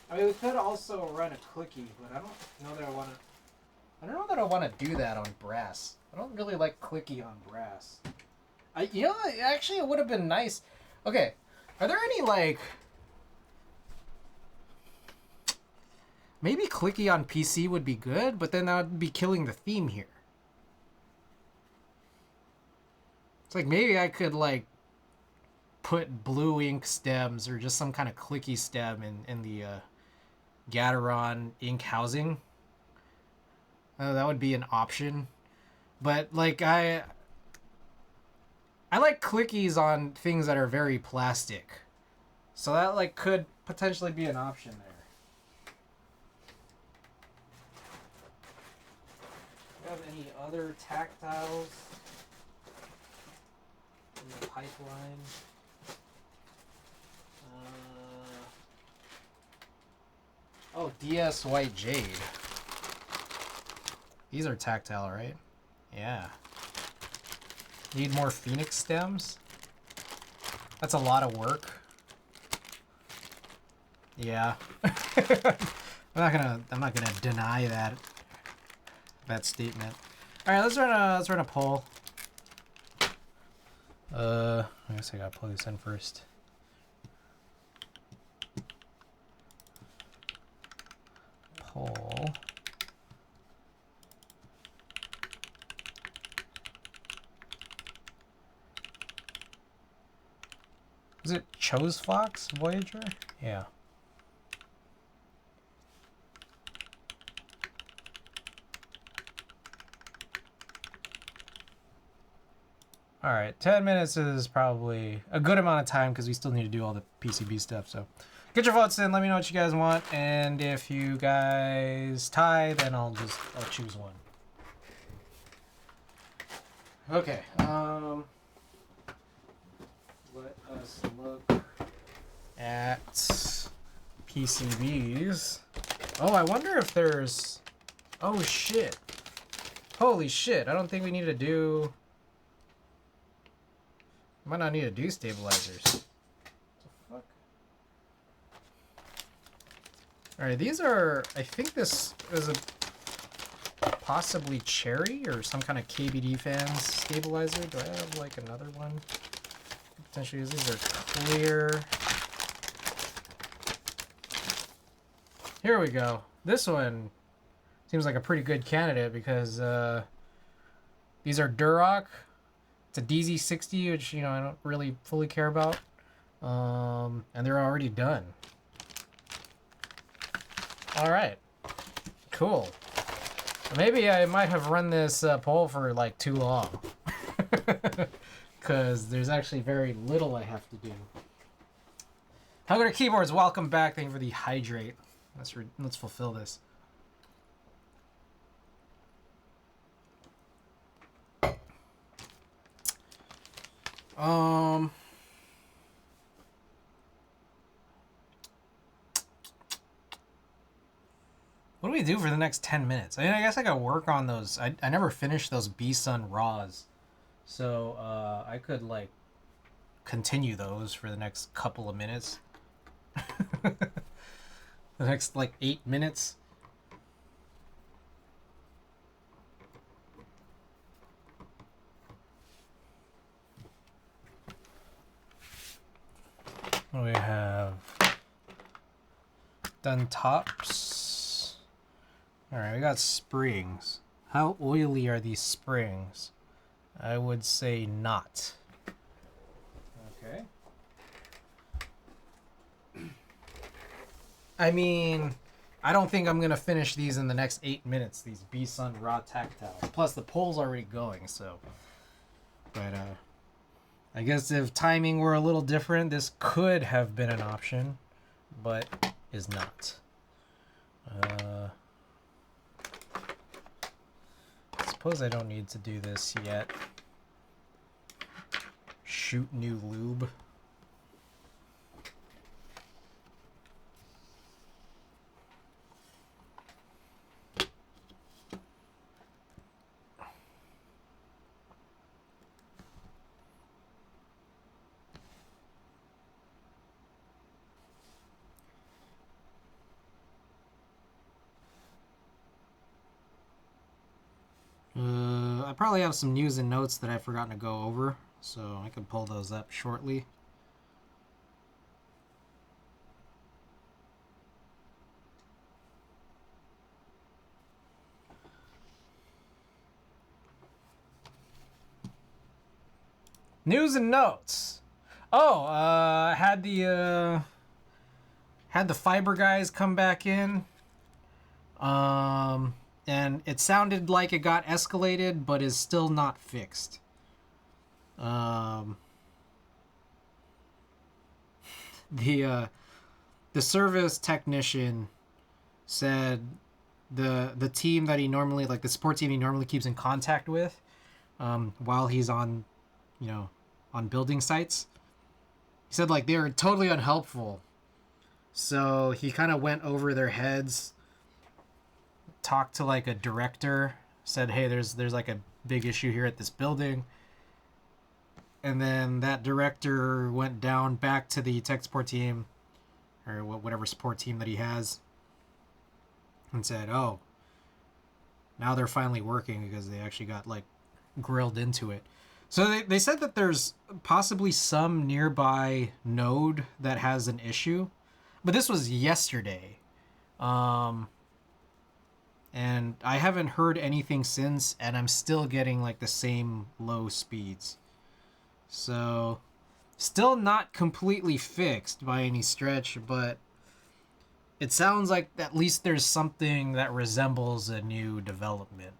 I mean, we could also run a clicky, but I don't know that I want to. I don't know that I want to do that on brass. I don't really like clicky on brass. Actually, it would have been nice. Okay, are there any like? Maybe clicky on PC would be good, but then that would be killing the theme here. It's like maybe I could like put blue ink stems or just some kind of clicky stem in the Gateron ink housing. That would be an option. But like I like clickies on things that are very plastic. So that like could potentially be an option there. Do you have any other tactiles in the pipeline? Oh, DS White Jade. These are tactile, right? Yeah. Need more Phoenix stems? That's a lot of work. Yeah. I'm not gonna deny that statement. Alright, let's run a poll. I guess I gotta plug this in first. Poll. Is it Chose Fox Voyager? Yeah. Alright, 10 minutes is probably a good amount of time because we still need to do all the PCB stuff, so get your votes in, let me know what you guys want, and if you guys tie, then I'll choose one. Okay, let us look at PCBs. Oh, I wonder if there's... Oh, shit. Holy shit, I don't think we need to do... Might not need to do stabilizers. What the fuck? Alright, these are... I think this is a... possibly cherry or some kind of KBD fans stabilizer. Do I have like another one? Potentially, these are clear. Here we go. This one seems like a pretty good candidate because these are Duroc. It's a DZ60, which I don't really fully care about, and they're already done. All right, cool. Maybe I might have run this poll for like too long, because there's actually very little I have to do. Hungry Keyboards, welcome back. Thank you for the hydrate. Let's fulfill this. What do we do for the next 10 minutes? I mean, I guess I gotta work on those. I never finished those B-Sun Raws. So, I could, like, continue those for the next couple of minutes. The next, like, 8 minutes. We have done tops. Alright, we got springs. How oily are these springs? I would say not. Okay. I mean, I don't think I'm going to finish these in the next 8 minutes, these B-Sun raw tactiles. Plus, the poll's already going, so. But, I guess if timing were a little different, this could have been an option, but is not. I suppose I don't need to do this yet. Shoot new lube. I probably have some news and notes that I've forgotten to go over, so I can pull those up shortly. News and notes. Oh, had the fiber guys come back in. And it sounded like it got escalated, but is still not fixed. The service technician said the team that he normally, like the support team he normally keeps in contact with, while he's on, on building sites, he said like they were totally unhelpful. So he kind of went over their heads, talked to like a director, said, hey, there's like a big issue here at this building. And then that director went down back to the tech support team, or whatever support team that he has, and said, oh, now they're finally working because they actually got like grilled into it. So they said that there's possibly some nearby node that has an issue, but this was yesterday. And I haven't heard anything since, and I'm still getting like the same low speeds. So, still not completely fixed by any stretch, but it sounds like at least there's something that resembles a new development.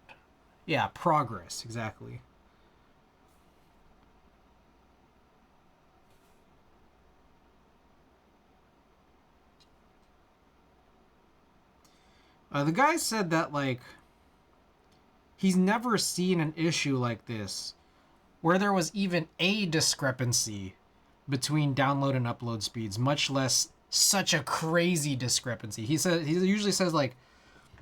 Yeah, progress, exactly. The guy said that, like, he's never seen an issue like this where there was even a discrepancy between download and upload speeds, much less such a crazy discrepancy. He usually says, like,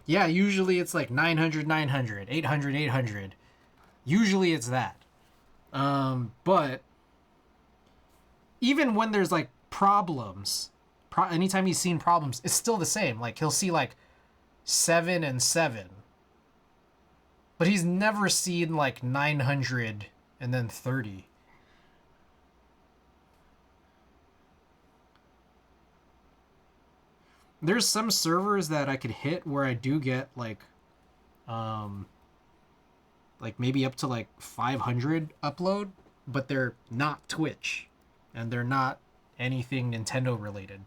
yeah, usually it's like 900, 900, 800, 800. Usually it's that. But even when there's, like, problems, anytime he's seen problems, it's still the same. Like, he'll see, like, 7 and 7, but he's never seen like 900 and then 30. There's some servers that I could hit where I do get like maybe up to like 500 upload, but they're not Twitch and they're not anything Nintendo related.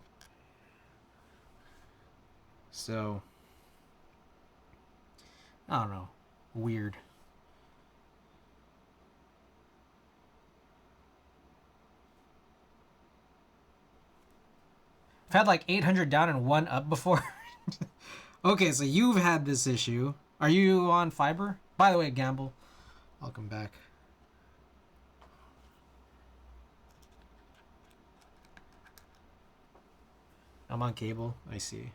So I don't know. Weird. I've had like 800 down and 1 up before. Okay, so you've had this issue. Are you on fiber? By the way, Gamble, welcome back. I'm on cable. I see.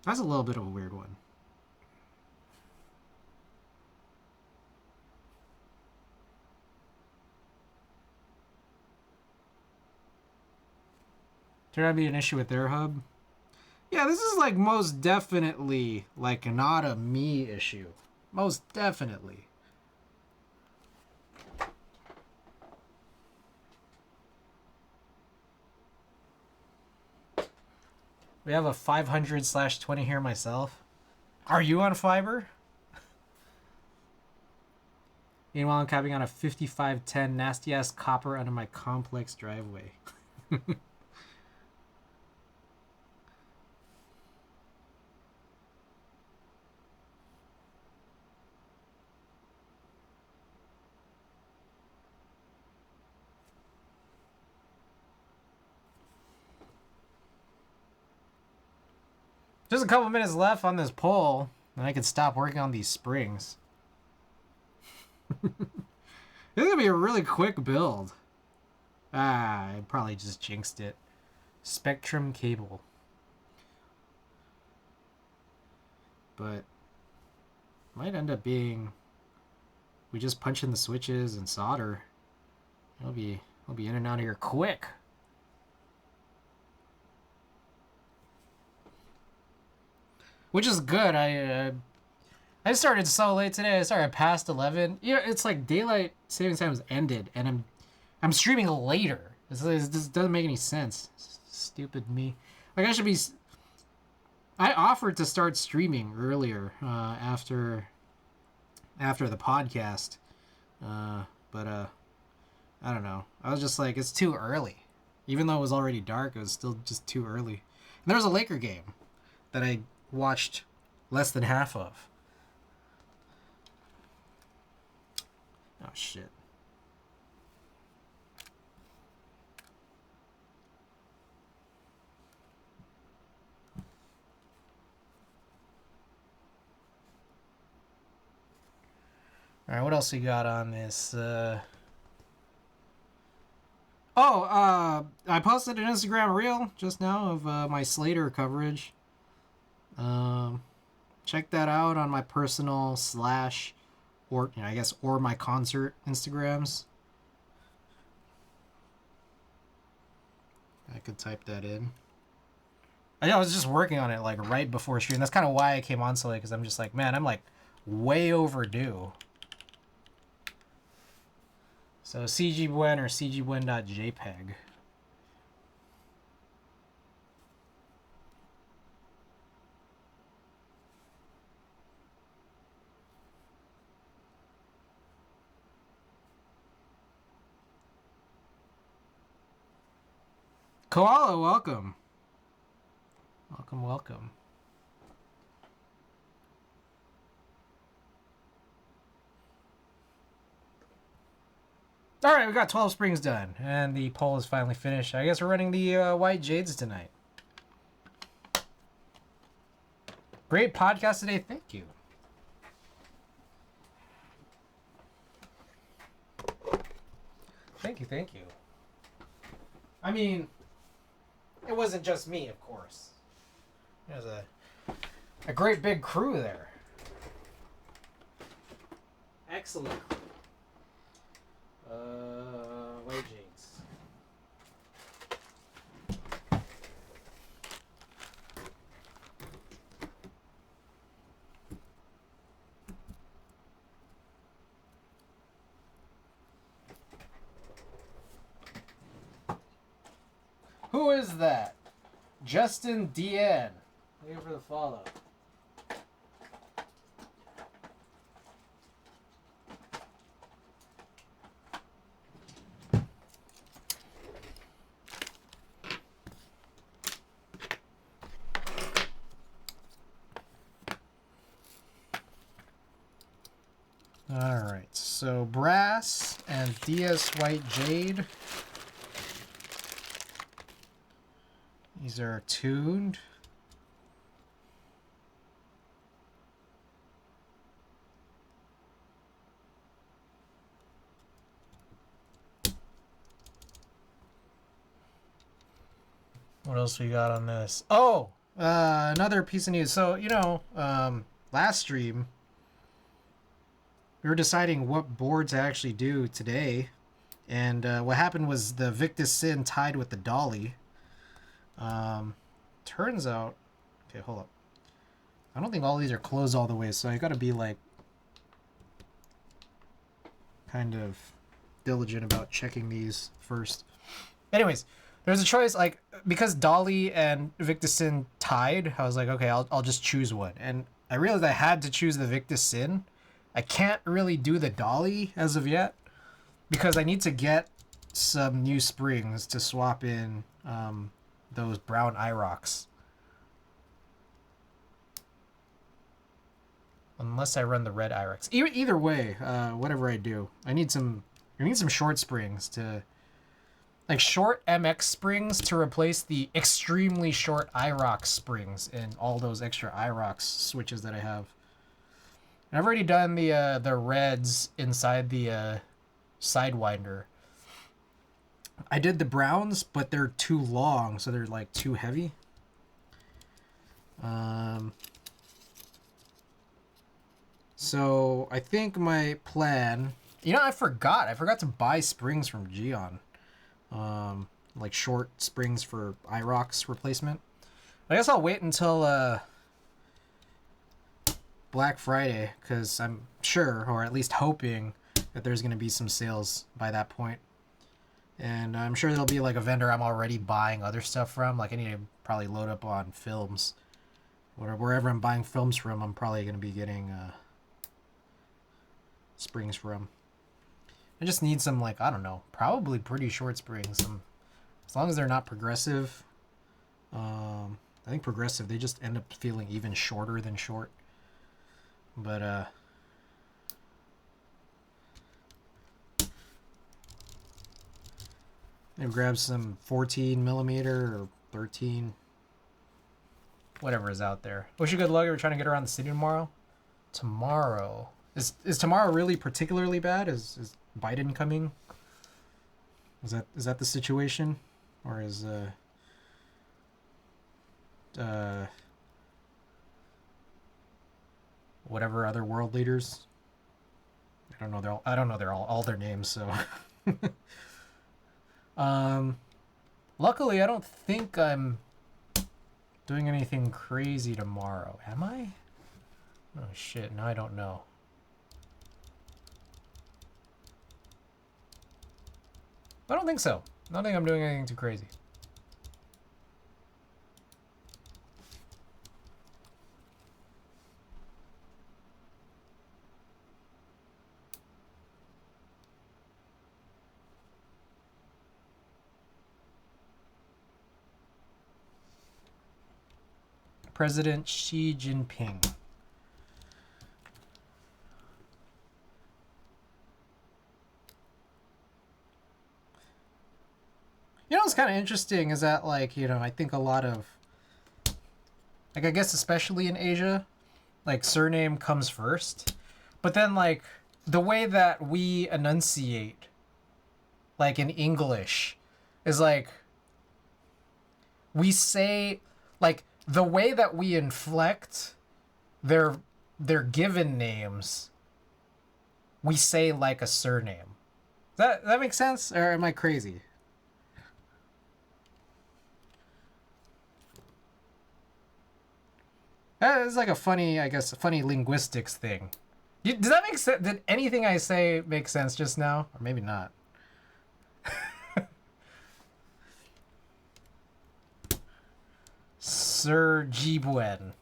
That's a little bit of a weird one. There might be an issue with their hub. Yeah, this is like most definitely like not a me issue. Most definitely. We have a 500/20 here myself. Are you on fiber? Meanwhile, I'm capping on a 5510 nasty ass copper under my complex driveway. Just a couple minutes left on this pole, and I can stop working on these springs. This is gonna be a really quick build. I probably just jinxed it. Spectrum cable. But might end up being we just punch in the switches and solder. I'll be in and out of here quick. Which is good. I started so late today. I started past 11. Yeah, it's like daylight savings time has ended, and I'm streaming later. This doesn't make any sense. Stupid me. Like I offered to start streaming earlier after the podcast, but I don't know. I was just like, it's too early. Even though it was already dark, it was still just too early. And there was a Laker game that I watched less than half of. Oh shit. Alright, what else we got on this? I posted an Instagram reel just now of my Slater coverage. Check that out on my personal / or my concert Instagrams. I could type that in. I was just working on it like right before stream. That's kind of why I came on so late, because I'm just like, man, I'm like way overdue. So cgbuen or cgbuen.jpg. Koala, welcome. Welcome. Alright, we got 12 springs done, and the pole is finally finished. I guess we're running the white jades tonight. Great podcast today, thank you. Thank you. I mean, it wasn't just me, of course. There's a great big crew there. Excellent crew. White jades. Who is that? Justin DN. Thank you for the follow. Alright, so brass and DS white jade. These are tuned. What else we got on this? Oh, another piece of news. So, last stream, we were deciding what board to actually do today. And what happened was the Victus Sin tied with the Dolly. Turns out... Okay, hold up. I don't think all these are closed all the way, so I gotta be, like, kind of diligent about checking these first. Anyways, there's a choice, like, because Dolly and Victus Sin tied, I was like, okay, I'll just choose one. And I realized I had to choose the Victus Sin. I can't really do the dolly as of yet because I need to get some new springs to swap in those brown IROCs. Unless I run the red IROCs. Either way, whatever I do, I need some short springs to, like, short MX springs to replace the extremely short IROC springs and all those extra IROC switches that I have. And I've already done the reds inside the Sidewinder. I did the browns, but they're too long, so they're like too heavy. So I think my plan, I forgot to buy springs from Gion. Like short springs for IROC's replacement. I guess I'll wait until Black Friday, because I'm sure, or at least hoping, that there's going to be some sales by that point. And I'm sure there'll be like a vendor I'm already buying other stuff from. Like I need to probably load up on films. Wherever I'm buying films from, I'm probably going to be getting springs from. I just need some, like, I don't know, probably pretty short springs. As long as they're not progressive. I think progressive, they just end up feeling even shorter than short. But maybe grab some 14 millimeter or 13, whatever is out there. Wish you good luck. We're trying to get around the city tomorrow. Tomorrow is tomorrow really particularly bad? Is Biden coming? Is that the situation, or is whatever other world leaders? I don't know all their names, so. Luckily I don't think I'm doing anything crazy tomorrow. Am I? Oh shit, now I don't know. I don't think so. I don't think I'm doing anything too crazy. President Xi Jinping. What's kind of interesting is that, like, I think a lot of, like, I guess especially in Asia, like, surname comes first. But then, like, the way that we enunciate, like, in English, is, like, we say, like, the way that we inflect their given names, we say like a surname. That makes sense? Or am I crazy? It's like a funny linguistics thing. Does that make sense? Did anything I say make sense just now? Or maybe not. Sir Jibwen.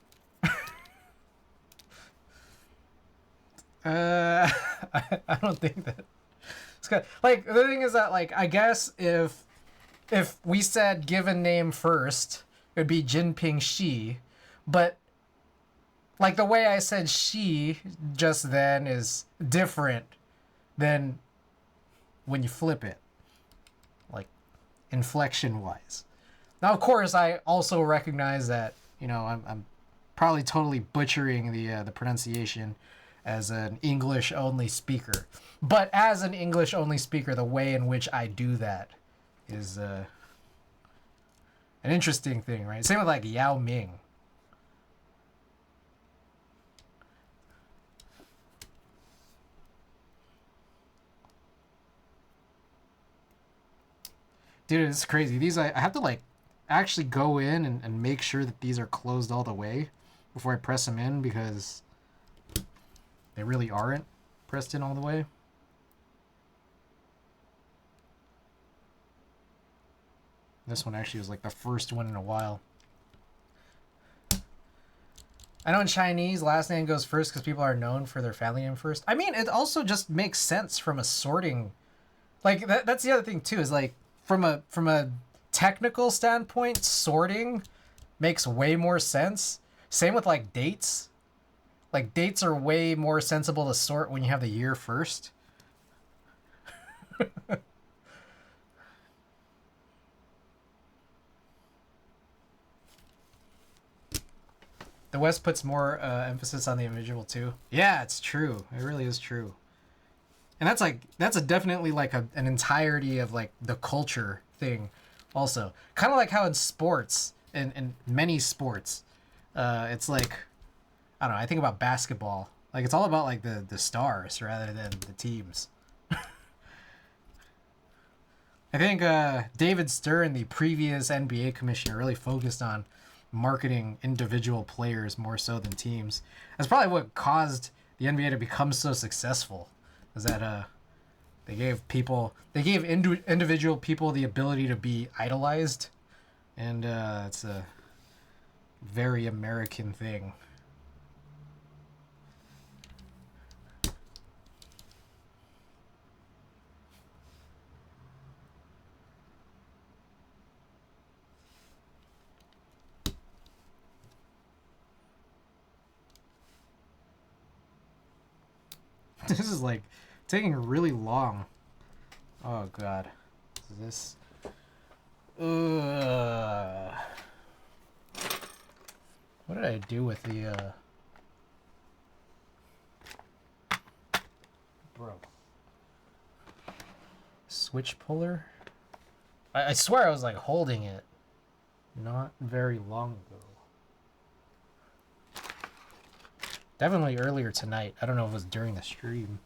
I don't think that. It's good. Like, the thing is that, like, I guess if we said given name first, it would be Jinping Xi, but, like, the way I said Xi just then is different than when you flip it, like, inflection-wise. Now, of course, I also recognize that, I'm probably totally butchering the pronunciation as an English-only speaker. But as an English-only speaker, the way in which I do that is an interesting thing, right? Same with, like, Yao Ming. Dude, it's crazy. These, I have to, like, actually go in and make sure that these are closed all the way before I press them in, because they really aren't pressed in all the way. This one actually was like the first one in a while. I know in Chinese, last name goes first because people are known for their family name first. I mean, it also just makes sense from a sorting. Like that's the other thing too. Is like from a technical standpoint, sorting makes way more sense. Same with like dates. Like dates are way more sensible to sort when you have the year first. The West puts more emphasis on the individual too. Yeah, it's true. It really is true. And that's a definitely like an entirety of like the culture thing also. Kind of like how in sports, in many sports, it's like, I don't know, I think about basketball. Like it's all about like the stars rather than the teams. I think David Stern, the previous NBA commissioner, really focused on marketing individual players more so than teams. That's probably what caused the NBA to become so successful. Is that they gave individual people the ability to be idolized, and it's a very American thing. This is like taking really long. Oh god. Is this what did I do with the bro? Switch puller? I swear I was like holding it not very long ago. Definitely earlier tonight. I don't know if it was during the stream.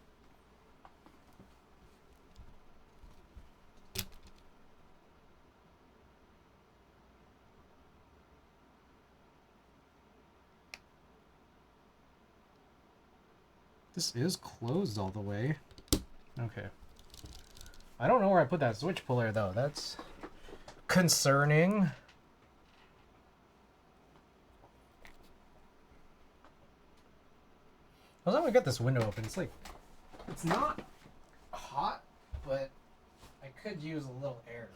This is closed all the way. Okay. I don't know where I put that switch puller though. That's concerning. I was going to get this window open. It's like, it's not hot, but I could use a little air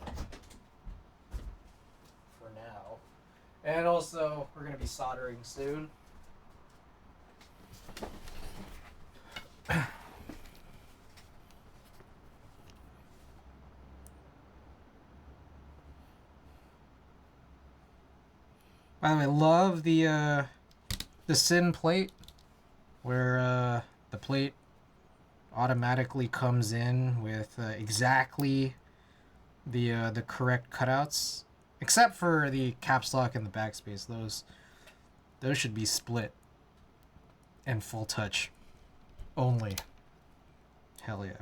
for now. And also, we're going to be soldering soon. By the way, I love the sinne plate, where the plate automatically comes in with exactly the correct cutouts, except for the caps lock and the backspace. Those should be split and full touch only. Hell yeah.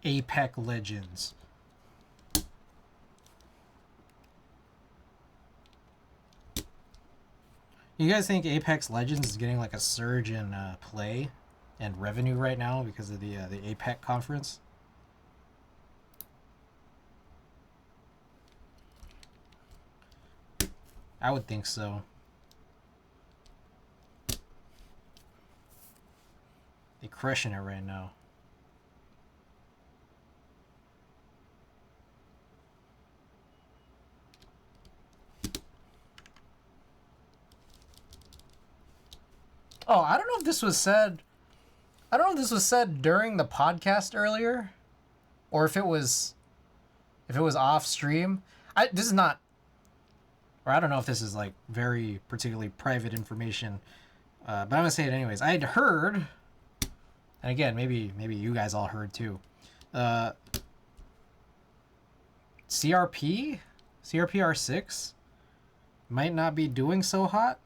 APEC Legends. You guys think Apex Legends is getting like a surge in play and revenue right now because of the APEC conference? I would think so. They're crushing it right now. Oh, I don't know if this was said. I don't know if this was said during the podcast earlier, or if it was if it was off stream, this is not, or I don't know if this is like very particularly private information, but I'm gonna say it anyways. I had heard, and again, maybe you guys all heard too. CRPR6 might not be doing so hot,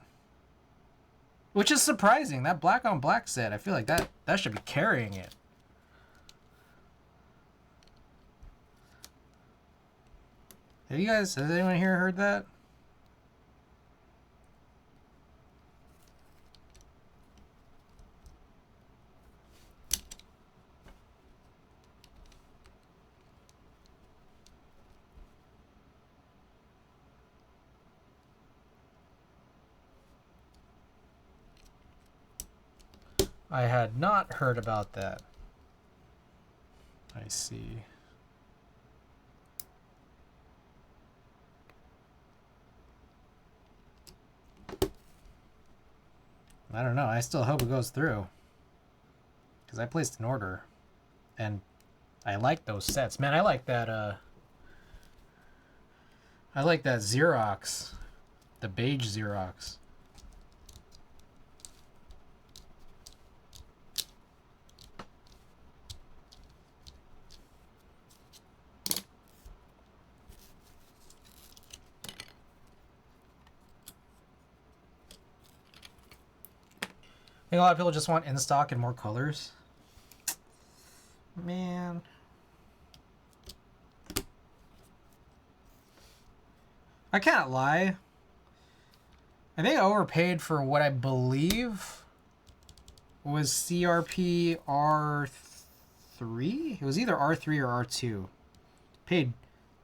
which is surprising. That black on black set, I feel like that should be carrying it. Has anyone here heard that? I had not heard about that. I see. I don't know. I still hope it goes through. Because I placed an order. And I like those sets. Man, I like that Xerox. The beige Xerox. I think a lot of people just want in stock and more colors. Man. I can't lie. I think I overpaid for what I believe was CRP R3? It was either R3 or R2. Paid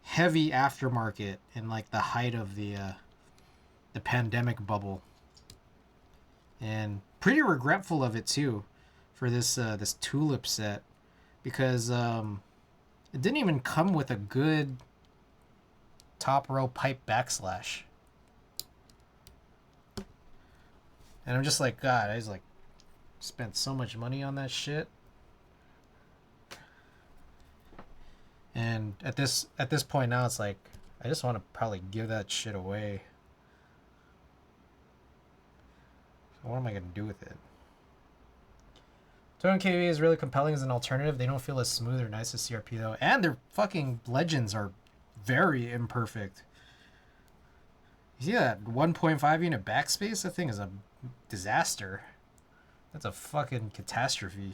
heavy aftermarket in like the height of the pandemic bubble. And pretty regretful of it too for this this tulip set, because it didn't even come with a good top row pipe backslash. And I'm just like, God, I just like spent so much money on that shit. And at this point now, it's like I just want to probably give that shit away. So what am I gonna do with it? 200 kV is really compelling as an alternative. They don't feel as smooth or nice as CRP though, and their fucking legends are very imperfect. You see that 1.5 unit backspace? That thing is a disaster. That's a fucking catastrophe.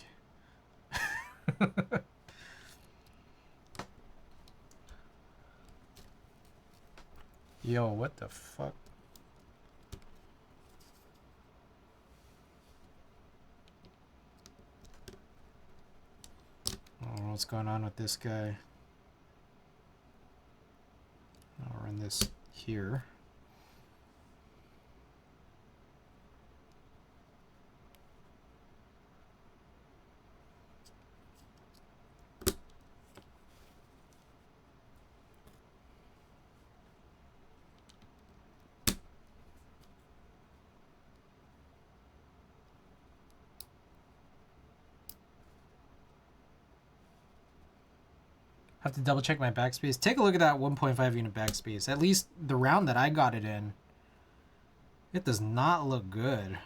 Yo, what the fuck? I don't know what's going on with this guy. I'll run this here. Have to double check my backspace. Take a look at that 1.5 unit backspace. At least the round that I got it in, it does not look good.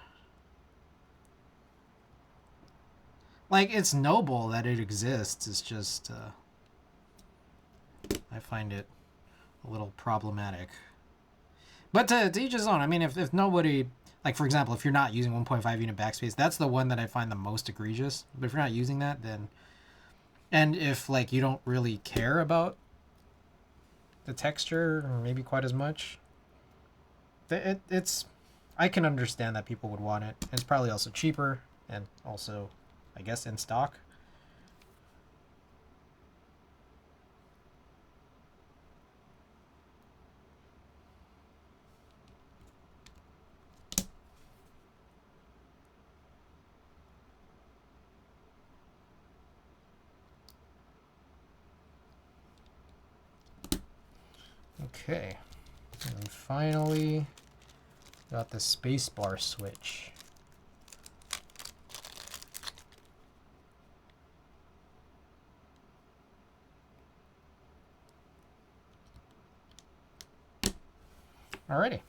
Like, it's noble that it exists. It's just, I find it a little problematic. But to each his own. I mean, if nobody, like, for example, if you're not using 1.5 unit backspace, that's the one that I find the most egregious. But if you're not using that, then... And if, like, you don't really care about the texture, or maybe quite as much, it's... I can understand that people would want it. It's probably also cheaper, and also, I guess, in stock. Okay, and finally got the spacebar switch. Alrighty.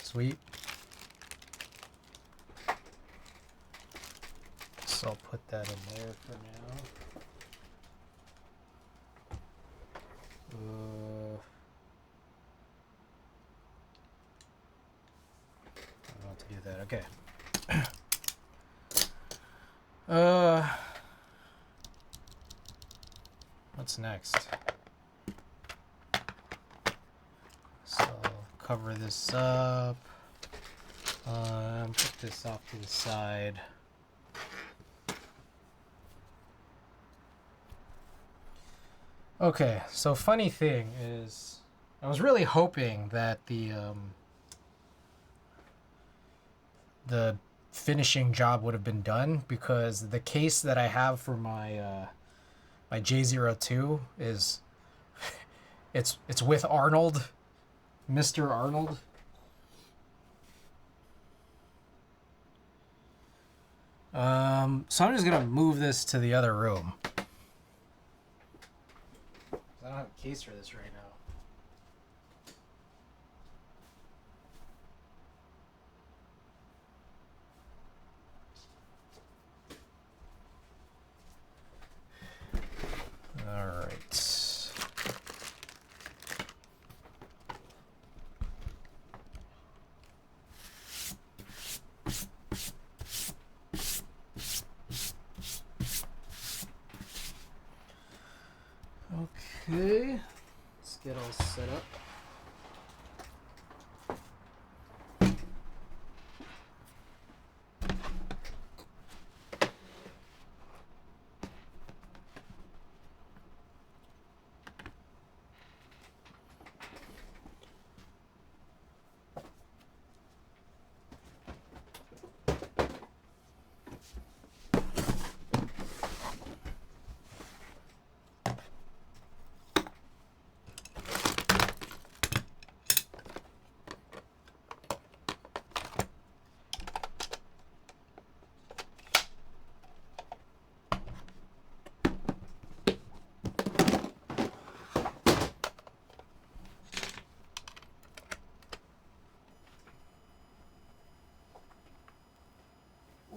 Sweet. So I'll put that in there for now. I don't know how to do that. Okay. What's next? So I'll cover this up. Put this off to the side. Okay, so funny thing is, I was really hoping that the finishing job would have been done, because the case that I have for my my J02 is it's with Arnold, Mr. Arnold. So I'm just gonna move this to the other room. I don't have a case for this right now. All right. Okay. Let's get all set up.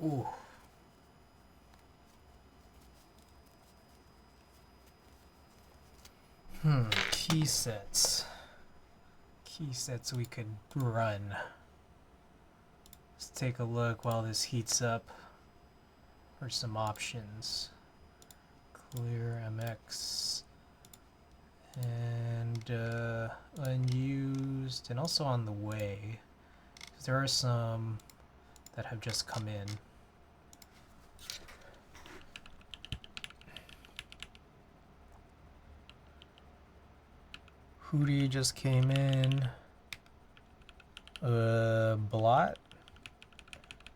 Ooh. Key sets. Key sets we could run. Let's take a look while this heats up for some options. Clear MX and unused, and also on the way. There are some that have just come in. Hootie just came in. Blot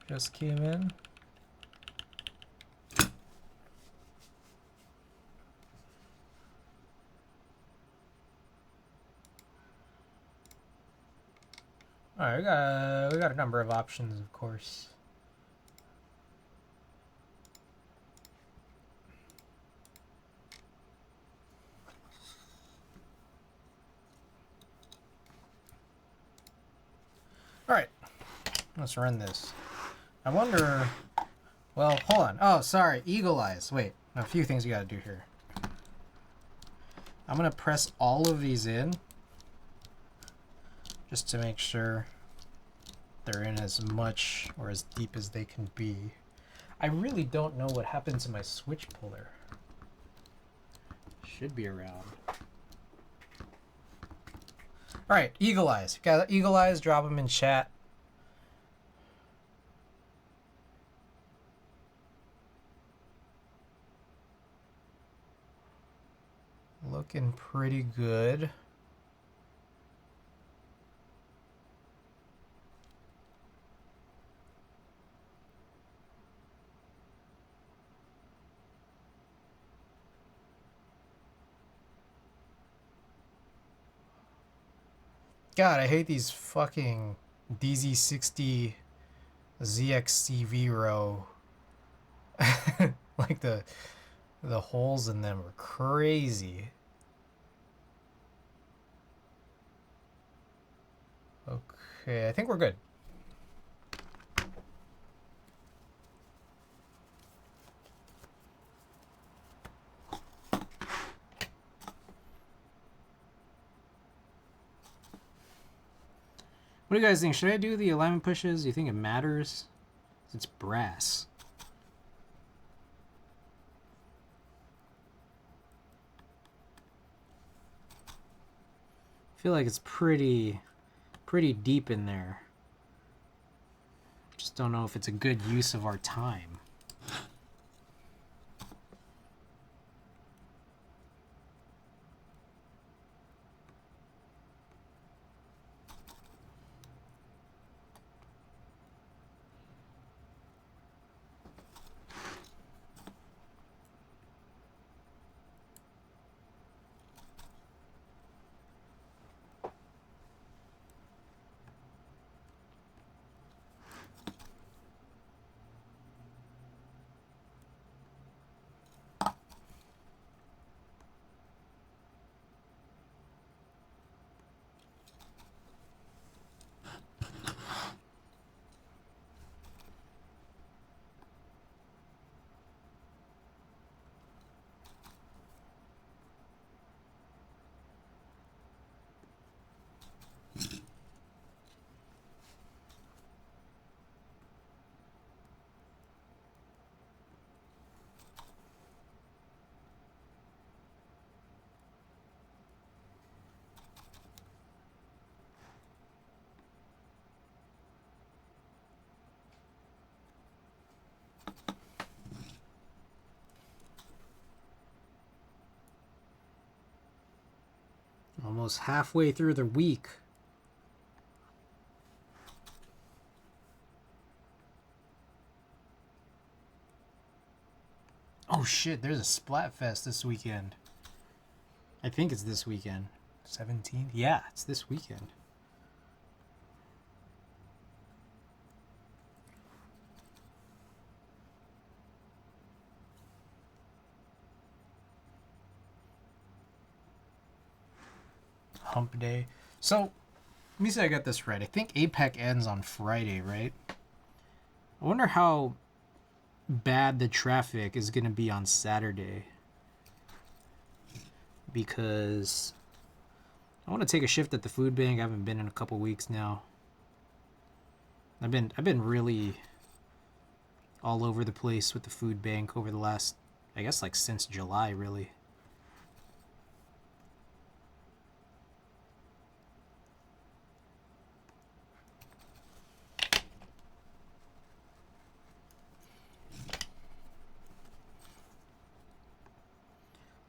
just came in. All right, we got a number of options, of course. All right, let's run this. I wonder. Well, hold on. Oh, sorry, Eagle Eyes. Wait, a few things you gotta do here. I'm gonna press all of these in, just to make sure they're in as much or as deep as they can be. I really don't know what happened to my switch puller. Should be around. All right, Eagle Eyes. Got Eagle Eyes? Drop them in chat. Looking pretty good. God, I hate these fucking DZ60 ZXCV row. Like the holes in them are crazy. Okay, I think we're good. What do you guys think? Should I do the alignment pushes? Do you think it matters? It's brass. I feel like it's pretty deep in there. Just don't know if it's a good use of our time. Almost halfway through the week. Oh shit, there's a Splatfest this weekend. I think it's this weekend. 17th? Yeah, it's this weekend. Hump day. So, let me see if I got this right. I think APEC ends on Friday, right? I wonder how bad the traffic is going to be on Saturday. Because I want to take a shift at the food bank. I haven't been in a couple weeks now. I've been really all over the place with the food bank over the last, I guess, like since July, really.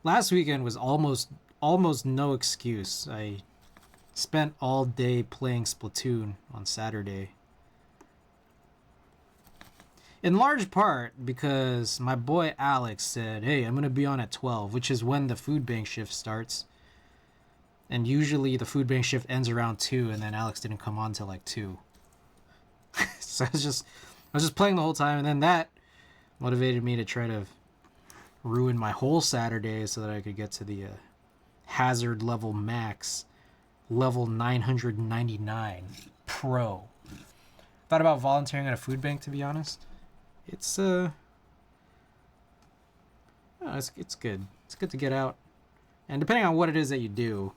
Last weekend was almost no excuse. I spent all day playing Splatoon on Saturday. In large part because my boy Alex said, hey, I'm going to be on at 12, which is when the food bank shift starts. And usually the food bank shift ends around 2, and then Alex didn't come on till like 2. So I was just playing the whole time, and then that motivated me to try to ruin my whole Saturday so that I could get to the hazard level max, level 999 pro. Thought about volunteering at a food bank, to be honest. It's it's good. It's good to get out, and depending on what it is that you do,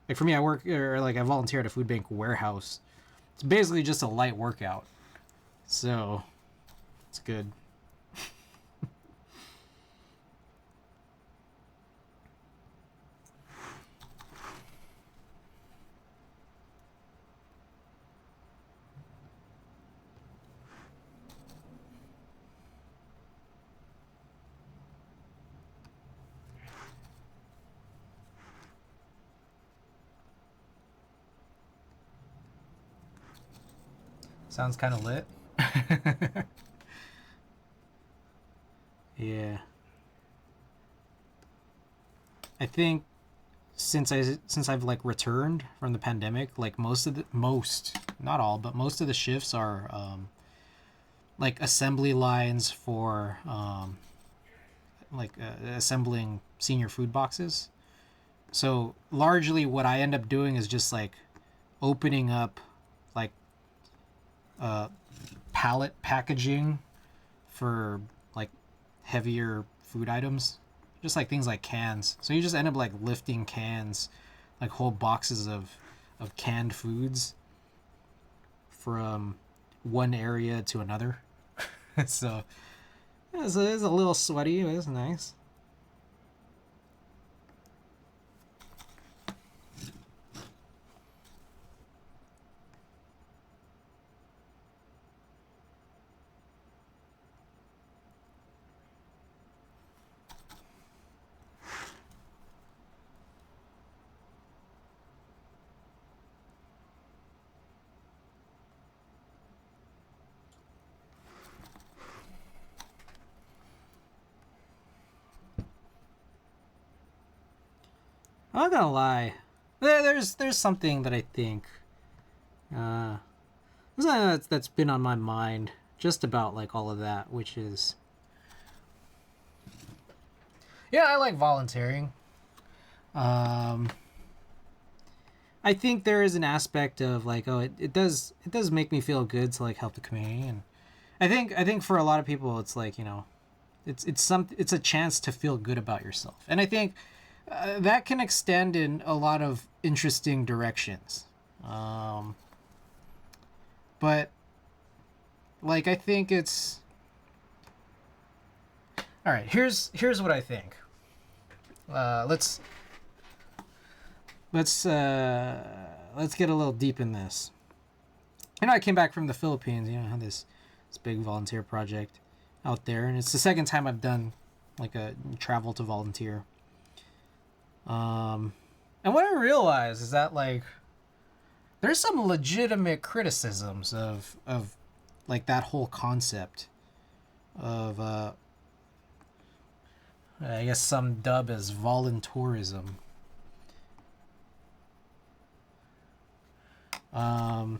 like for me, I volunteer at a food bank warehouse. It's basically just a light workout, so it's good. Sounds kind of lit. Yeah. I think since I've like returned from the pandemic, like most, not all, but most of the shifts are like assembly lines for assembling senior food boxes. So largely what I end up doing is just like opening up like pallet packaging for like heavier food items, just like things like cans. So you just end up like lifting cans, like whole boxes of canned foods from one area to another. So it's a little sweaty, but it's nice. I'm not gonna lie. There's something that I think there's something that's been on my mind just about like all of that, which is, yeah, I like volunteering. I think there is an aspect of like, oh, it does make me feel good to like help the community, and I think for a lot of people it's like, you know, it's a chance to feel good about yourself, and I think that can extend in a lot of interesting directions. But like, I think it's all right. Here's what I think. Let's get a little deep in this. You know, I came back from the Philippines. You know, I had this big volunteer project out there, and it's the second time I've done like a travel to volunteer. And what I realized is that like there's some legitimate criticisms of like that whole concept of I guess some dub as voluntourism. Some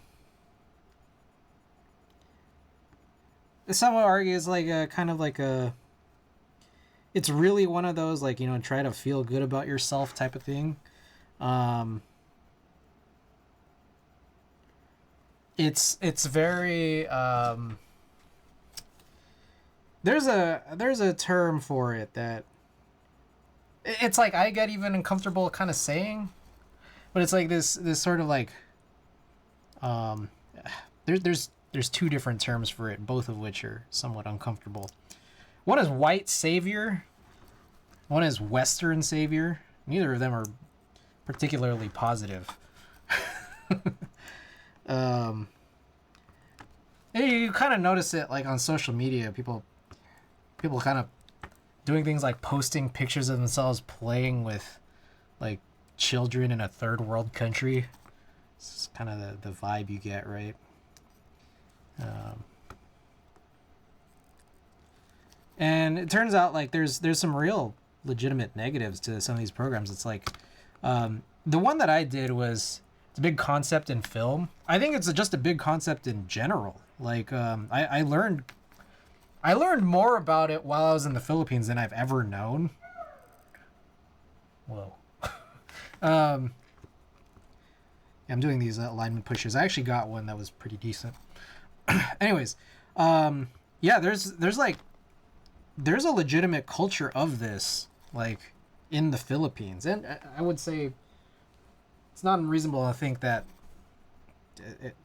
would argue it's like a kind of like a, it's really one of those like, you know, try to feel good about yourself type of thing. It's very there's a term for it that it's like I get even uncomfortable kind of saying, but it's like this sort of like there's two different terms for it, both of which are somewhat uncomfortable. One is white savior, one is Western savior. Neither of them are particularly positive. You kind of notice it like on social media, people kind of doing things like posting pictures of themselves playing with like children in a third world country. It's kind of the vibe you get, right? And it turns out like there's some real legitimate negatives to some of these programs. It's like the one that I did was, it's a big concept in film. I think it's just a big concept in general. Like I learned more about it while I was in the Philippines than I've ever known. Whoa. I'm doing these alignment pushes. I actually got one that was pretty decent. Anyways, yeah, there's a legitimate culture of this, like in the Philippines, and I would say it's not unreasonable to think that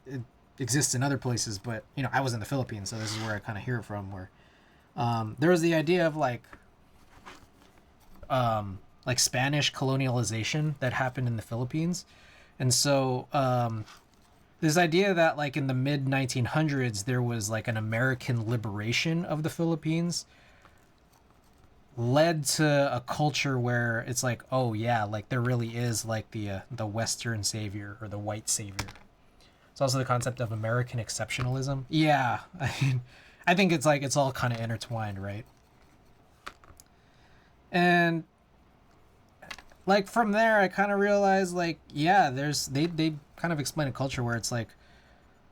it exists in other places. But you know, I was in the Philippines, so this is where I kind of hear it from. Where there was the idea of like Spanish colonialization that happened in the Philippines, and so this idea that like in the mid 1900s there was like an American liberation of the Philippines led to a culture where it's like, oh yeah, like there really is like the Western savior or the white savior. It's also the concept of American exceptionalism. Yeah, I mean, I think it's like it's all kind of intertwined, right? And like from there, I kind of realized like, yeah, they kind of explain a culture where it's like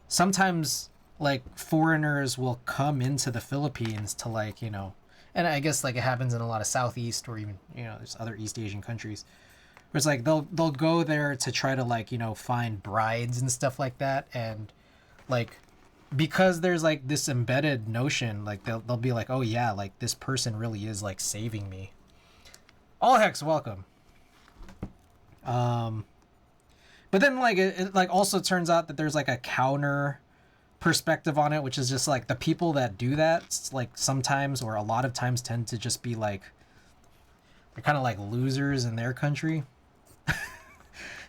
sometimes like foreigners will come into the Philippines to like, you know, and I guess like it happens in a lot of Southeast or even, you know, there's other East Asian countries Where it's like they'll go there to try to like, you know, find brides and stuff like that, and like because there's like this embedded notion, like they'll be like, oh yeah, like this person really is like saving me. All heck's welcome. But then like it like also turns out that there's like a counter perspective on it, which is just like the people that do that like sometimes or a lot of times tend to just be like they're kind of like losers in their country.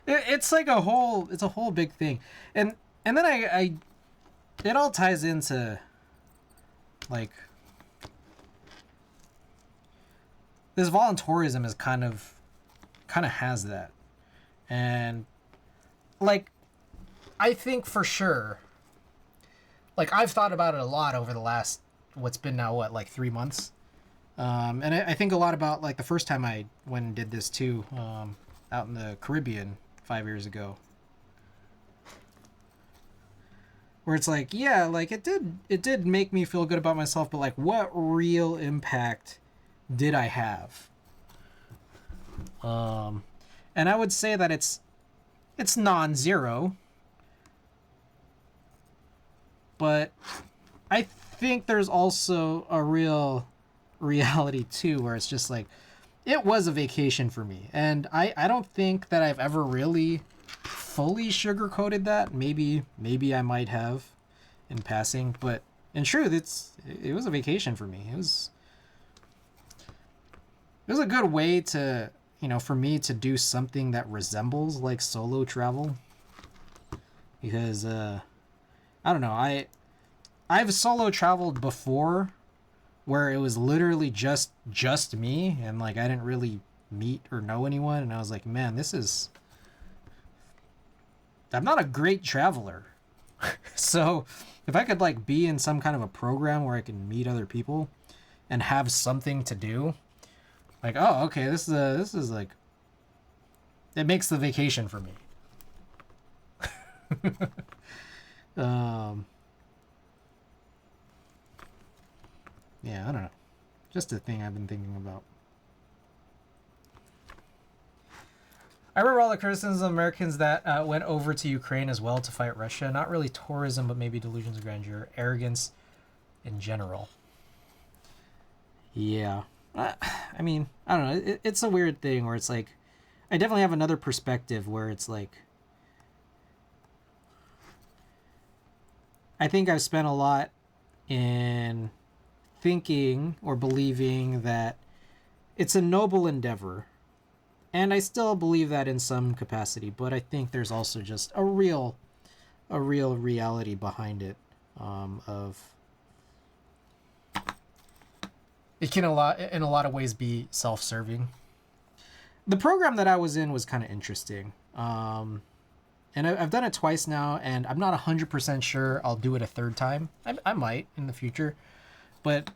It's like a whole big thing, and then I it all ties into like this voluntarism is kind of has that, and like I think for sure, like I've thought about it a lot over the last what's been now what like 3 months, and I think a lot about like the first time I went and did this too, out in the Caribbean 5 years ago, where it's like, yeah, like it did make me feel good about myself, but like what real impact did I have? And I would say that it's non-zero, but I think there's also a real reality too, where it's just like it was a vacation for me, and I don't think that I've ever really fully sugarcoated that. Maybe I might have in passing, but in truth it was a vacation for me. It was a good way to, you know, for me to do something that resembles like solo travel, because I don't know, I've solo traveled before where it was literally just me, and like I didn't really meet or know anyone, and I was like, man, I'm not a great traveler. So if I could like be in some kind of a program where I can meet other people and have something to do, like, oh, okay, this is like, it makes the vacation for me. Yeah, I don't know. Just a thing I've been thinking about. I remember all the criticisms of Americans that went over to Ukraine as well to fight Russia. Not really tourism, but maybe delusions of grandeur, arrogance in general. Yeah. I mean, I don't know. It's a weird thing where it's like, I definitely have another perspective where it's like, I think I've spent a lot in thinking or believing that it's a noble endeavor, and I still believe that in some capacity, but I think there's also just a real reality behind it, of it can in a lot of ways be self-serving. The program that I was in was kind of interesting, and I've done it twice now, and I'm not 100% sure I'll do it a third time. I might in the future, but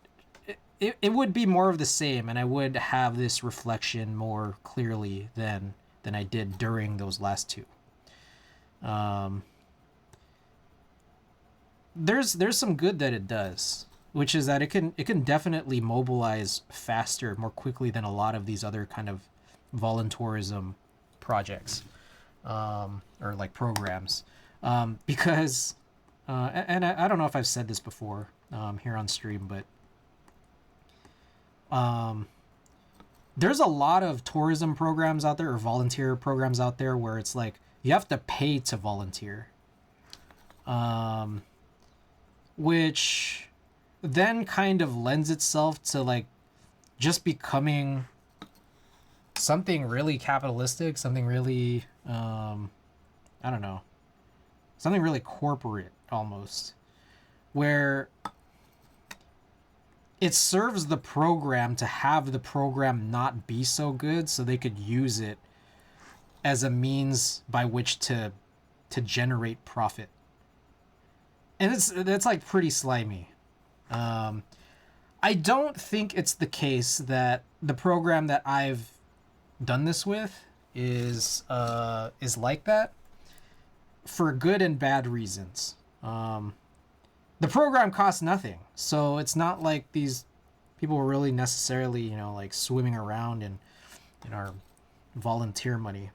it would be more of the same, and I would have this reflection more clearly than I did during those last two. There's some good that it does, which is that it can definitely mobilize faster, more quickly than a lot of these other kind of voluntarism projects, or like programs, because and I don't know if I've said this before here on stream, but there's a lot of tourism programs out there or volunteer programs out there where it's like you have to pay to volunteer, which then kind of lends itself to like just becoming something really capitalistic, something really I don't know, something really corporate almost, where it serves the program to have the program not be so good so they could use it as a means by which to generate profit. And that's like pretty slimy. I don't think it's the case that the program that I've done this with is like that, for good and bad reasons. The program costs nothing, so it's not like these people were really necessarily, you know, like swimming around in our volunteer money.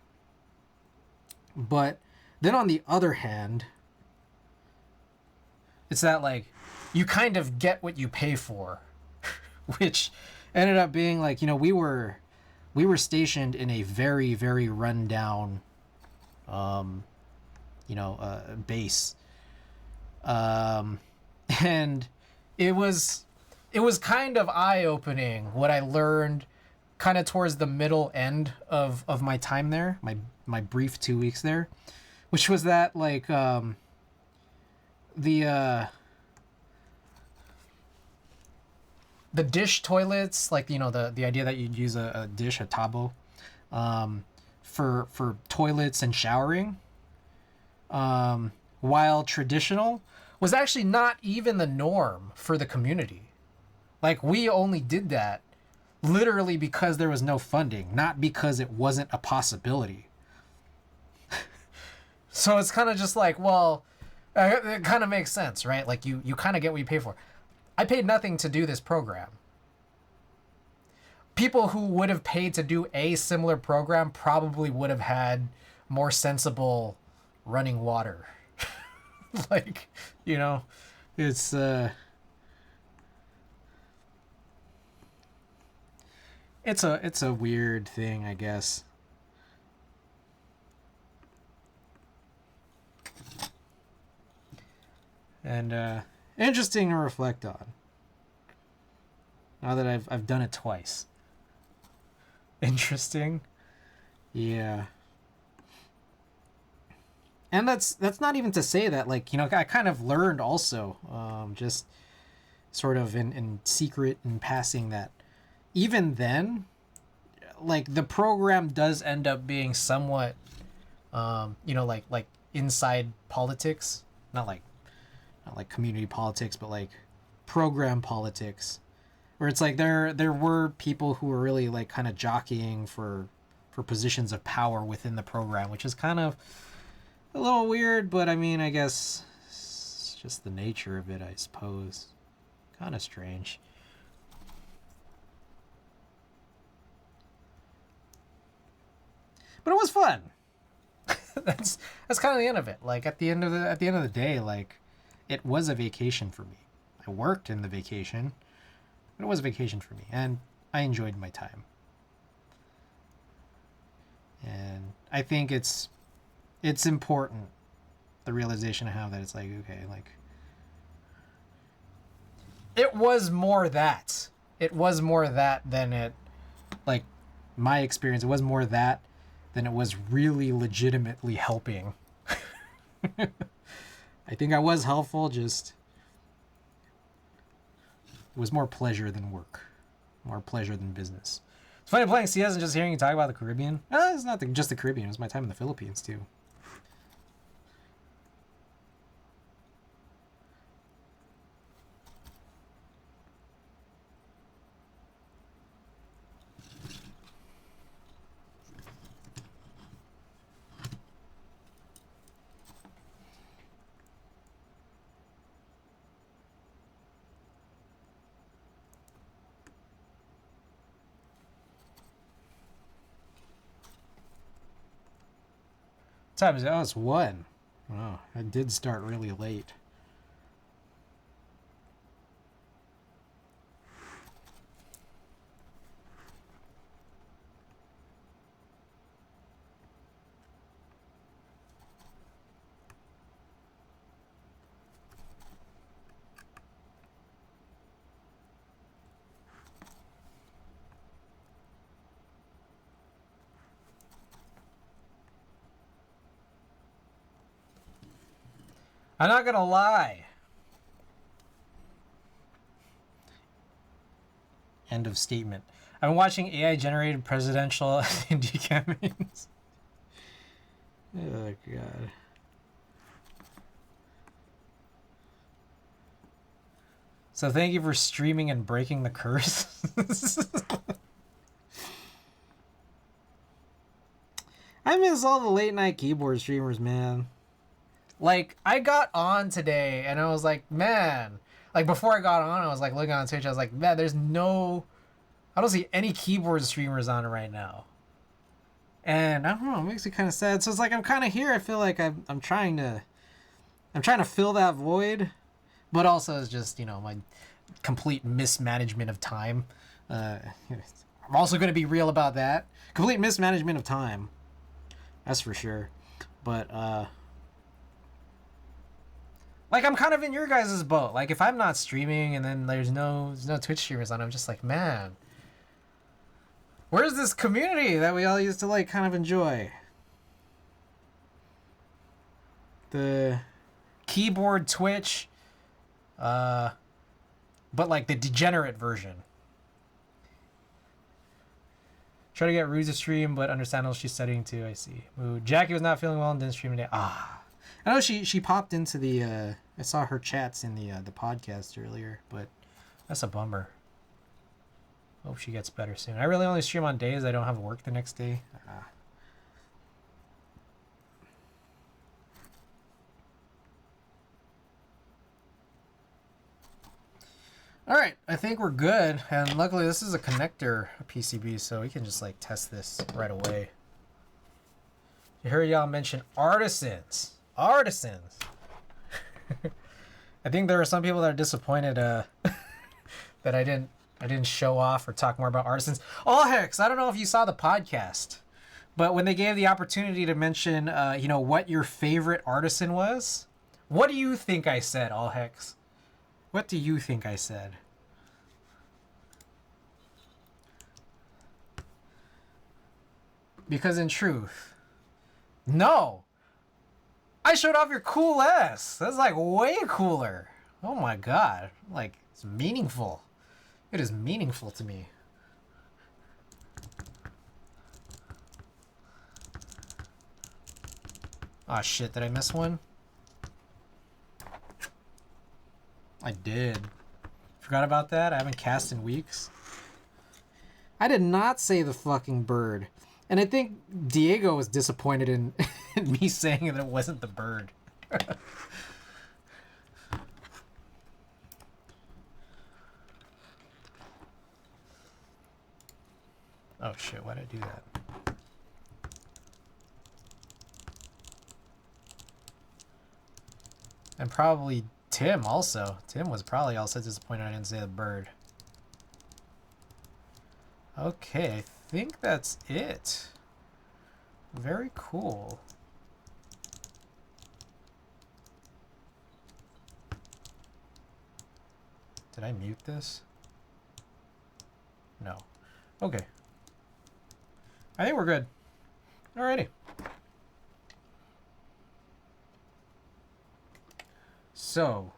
But then on the other hand, it's that like you kind of get what you pay for, which ended up being like, you know, we were stationed in a very, very rundown base. And it was kind of eye-opening what I learned kind of towards the middle end of my time there, my brief 2 weeks there, which was that like the dish toilets, like, you know, the idea that you'd use a dish, a tabo, for toilets and showering, while traditional, was actually not even the norm for the community. Like, we only did that literally because there was no funding, not because it wasn't a possibility. So it's kind of just like, well, it kind of makes sense, right? Like, you kind of get what you pay for. I paid nothing to do this program. People who would have paid to do a similar program probably would have had more sensible running water. Like, you know, it's a weird thing, I guess. And interesting to reflect on. Now that I've done it twice. Interesting. Yeah. And that's not even to say that, like, you know, I kind of learned also, just sort of in secret and passing, that even then, like, the program does end up being somewhat, you know, like inside politics, not like community politics, but like program politics, where it's like there were people who were really like kind of jockeying for positions of power within the program, which is kind of a little weird, but I mean, I guess it's just the nature of it, I suppose. Kind of strange. But it was fun. that's kind of the end of it. Like, at the end of the day, like, it was a vacation for me. I worked in the vacation, but it was a vacation for me, and I enjoyed my time. And I think it's important, the realization I have, that it's like, okay, like, it was more that. It was more that than it, like, my experience, it was more that than it was really legitimately helping. I think I was helpful, just it was more pleasure than work. More pleasure than business. It's funny playing CS and just hearing you talk about the Caribbean. It's not just the Caribbean, it was my time in the Philippines too. What time is it? Oh, it's 1. Oh, I did start really late. I'm not gonna lie. End of statement. I've been watching AI-generated presidential India campaigns. Oh, God. So thank you for streaming and breaking the curse. I miss all the late-night keyboard streamers, man. Like, I got on today, and I was like, man. Like, before I got on, I was, like, looking on Twitch. I was like, man, I don't see any keyboard streamers on right now. And I don't know, it makes me kind of sad. So it's like I'm kind of here. I feel like I'm trying to fill that void, but also it's just, you know, my complete mismanagement of time. I'm also going to be real about that. Complete mismanagement of time. That's for sure. But like I'm kind of in your guys' boat. Like if I'm not streaming and then there's no Twitch streamers on, I'm just like, man, where's this community that we all used to like kind of enjoy? The keyboard Twitch, but like the degenerate version. Try to get Ruse to stream, but understandable she's studying too. I see. Ooh, Jackie was not feeling well and didn't stream today. I know she popped into the. I saw her chats in the podcast earlier, but that's a bummer. Hope she gets better soon. I really only stream on days I don't have work the next day. All right, I think we're good. And luckily this is a connector PCB, so we can just like test this right away. You heard y'all mention artisans. Artisans. I think there are some people that are disappointed that I didn't show off or talk more about artisans. Oh, Hex, I don't know if you saw the podcast, but when they gave the opportunity to mention, you know, what your favorite artisan was, what do you think I said, All Hex? What do you think I said? Because in truth, no. I showed off your cool ass. That's like way cooler. Oh my god. Like, it's meaningful. It is meaningful to me. Aw, shit. Did I miss one? I did. Forgot about that. I haven't cast in weeks. I did not say the fucking bird. And I think Diego was disappointed in, in me saying that it wasn't the bird. Oh shit, why did I do that? And probably Tim also. Tim was probably also disappointed I didn't say the bird. Okay, I think that's it. Very cool. Did I mute this? No. Okay. I think we're good. Alrighty. So,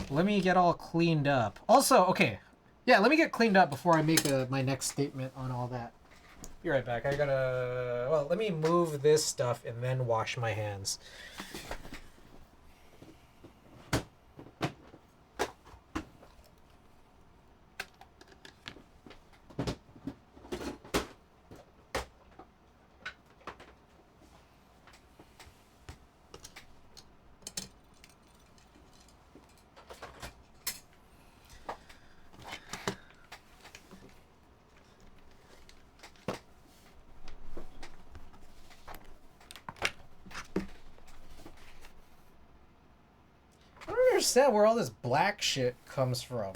let me get all cleaned up. Also, okay. Yeah, let me get cleaned up before I make my next statement on all that. Be right back. I gotta... Well, let me move this stuff and then wash my hands. Understand where all this black shit comes from.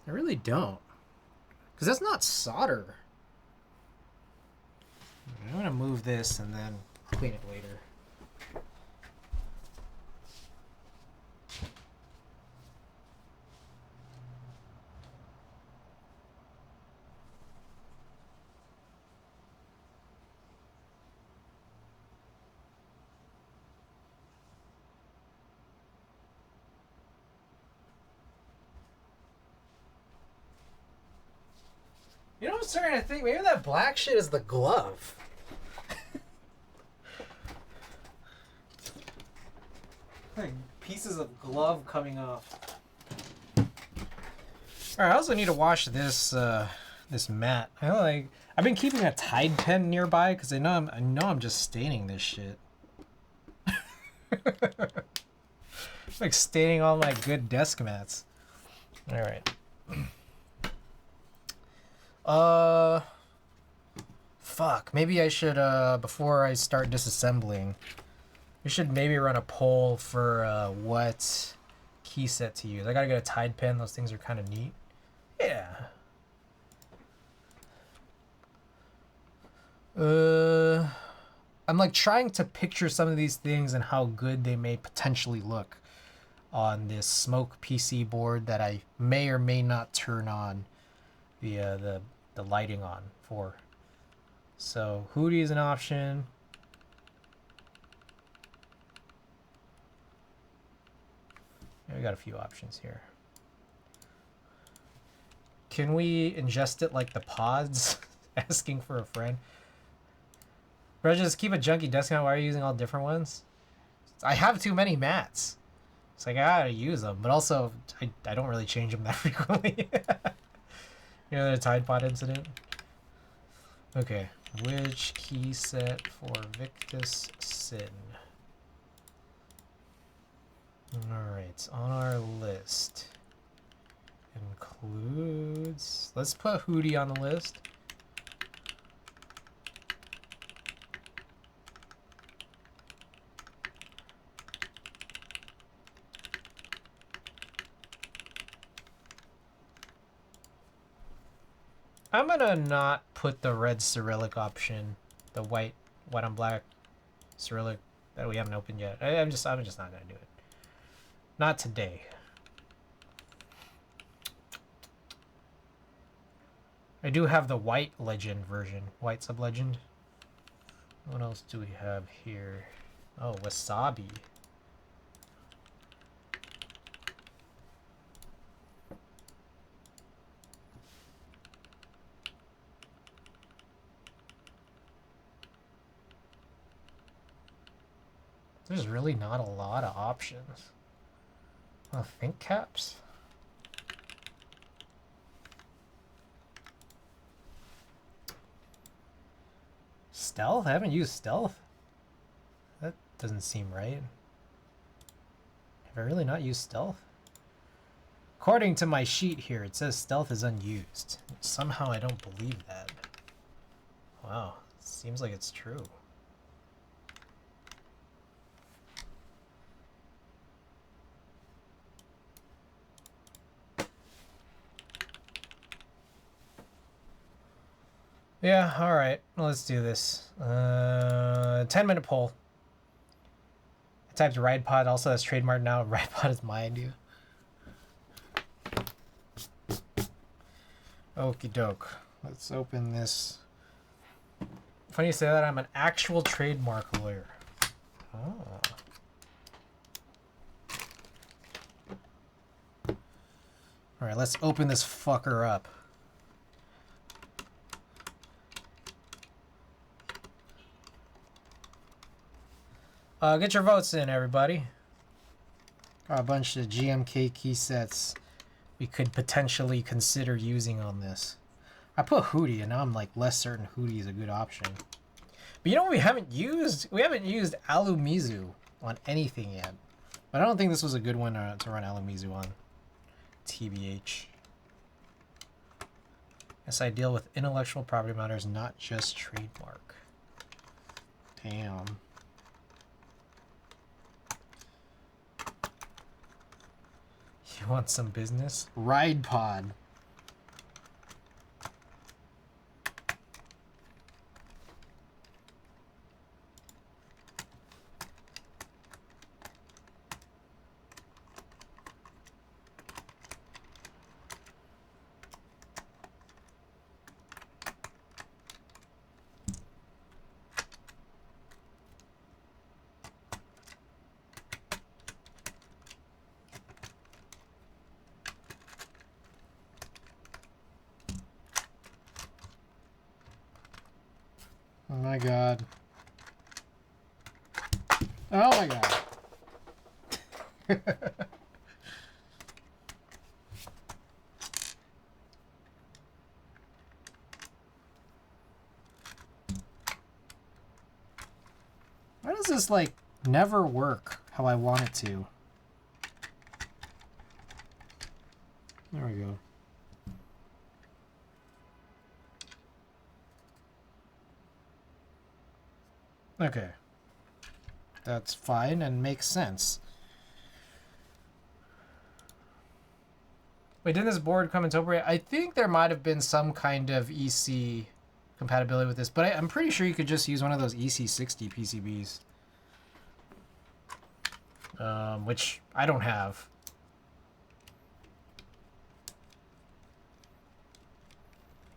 I really don't. Because that's not solder. I'm going to move this and then clean it later. You know what I'm starting to think? Maybe that black shit is the glove. Like pieces of glove coming off. Alright, I also need to wash this this mat. I've been keeping a Tide pen nearby because I know I'm just staining this shit. Like staining all my good desk mats. Alright. Fuck. Maybe I should, before I start disassembling, we should maybe run a poll for, what key set to use. I gotta get a Tide pen. Those things are kind of neat. Yeah. I'm like trying to picture some of these things and how good they may potentially look on this Smoke PC board that I may or may not turn on the lighting on for. So hoodie is an option. Yeah, we got a few options here. Can we ingest it like the pods? Asking for a friend. Bro, just keep a junky discount. Why are you using all different ones? I have too many mats. It's like I gotta use them, but also I don't really change them that frequently. You know the Tide Pod incident? Okay, which key set for Victus Sin? Alright, on our list includes... Let's put hoodie on the list. I'm gonna not put the red Cyrillic option, the white on black Cyrillic that we haven't opened yet. I'm just not gonna do it. Not today. I do have the white legend version, white sub-legend. What else do we have here? Oh, wasabi. There's really not a lot of options. Oh, think caps? Stealth? I haven't used stealth. That doesn't seem right. Have I really not used stealth? According to my sheet here, it says stealth is unused. Somehow I don't believe that. Wow, seems like it's true. Yeah, alright. Let's do this. 10-minute poll. I typed Ride Pod, also that's trademark now. Ride Pod is my idea. Okie doke. Let's open this. Funny you say that, I'm an actual trademark lawyer. Oh. Alright, let's open this fucker up. Get your votes in, everybody. Got a bunch of GMK key sets we could potentially consider using on this. I put hoodie, and now I'm like less certain hoodie is a good option. But you know what we haven't used? We haven't used Alumizu on anything yet. But I don't think this was a good one to run Alumizu on. TBH. Yes, I deal with intellectual property matters, not just trademark. Damn. You want some business? Ride Pod. Oh my god. Oh my god. Why does this like never work how I want it to? There we go. Okay. That's fine and makes sense. Wait, didn't this board come into operate? I think there might have been some kind of EC compatibility with this, but I'm pretty sure you could just use one of those EC60 PCBs. Which I don't have.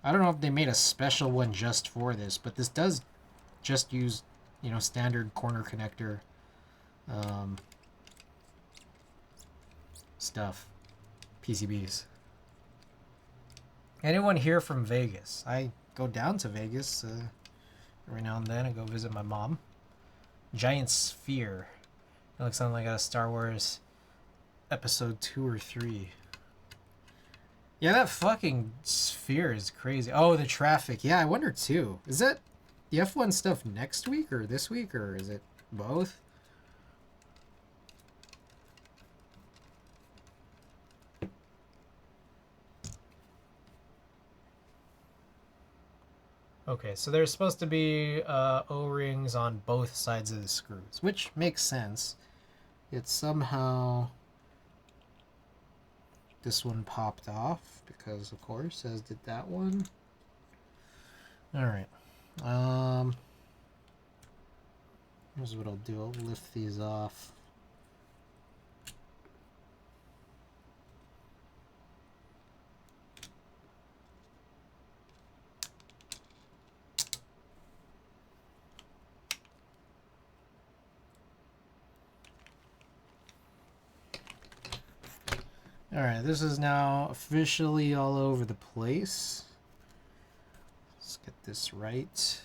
I don't know if they made a special one just for this, but this does just use, you know, standard corner connector stuff. PCBs. Anyone here from Vegas? I go down to Vegas every now and then. I go visit my mom. Giant sphere. It looks something like a Star Wars episode 2 or 3. Yeah, that fucking sphere is crazy. Oh, the traffic. Yeah, I wonder too. Is that the F1 stuff next week or this week, or is it both? Okay, so there's supposed to be O-rings on both sides of the screws, which makes sense. It's somehow... This one popped off, because of course, as did that one. Alright. Here's what I'll do. I'll lift these off. Alright, this is now officially all over the place. Let's get this right.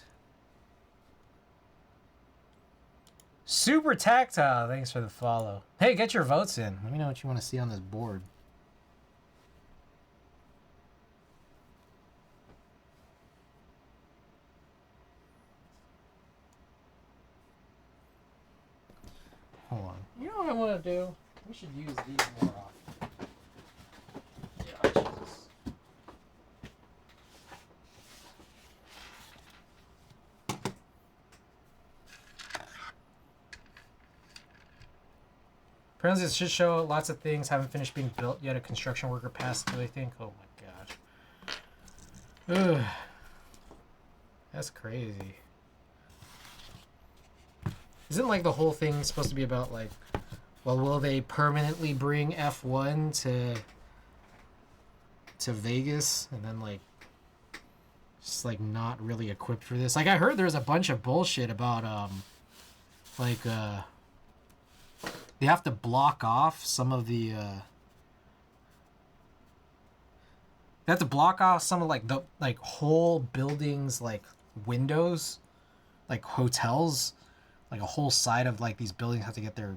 Super Tactile, thanks for the follow. Hey, get your votes in. Let me know what you want to see on this board. Hold on. You know what I want to do? We should use these more often. Yeah, Jesus. Apparently this should show lots of things haven't finished being built yet. A construction worker passed through, I think. Oh my gosh. Ugh. That's crazy. Isn't like the whole thing supposed to be about like, well, will they permanently bring F1 to Vegas and then like just like not really equipped for this? Like I heard there's a bunch of bullshit about like they have to block off some of the they have to block off some of like the like whole buildings, like windows, like hotels, like a whole side of like these buildings have to get their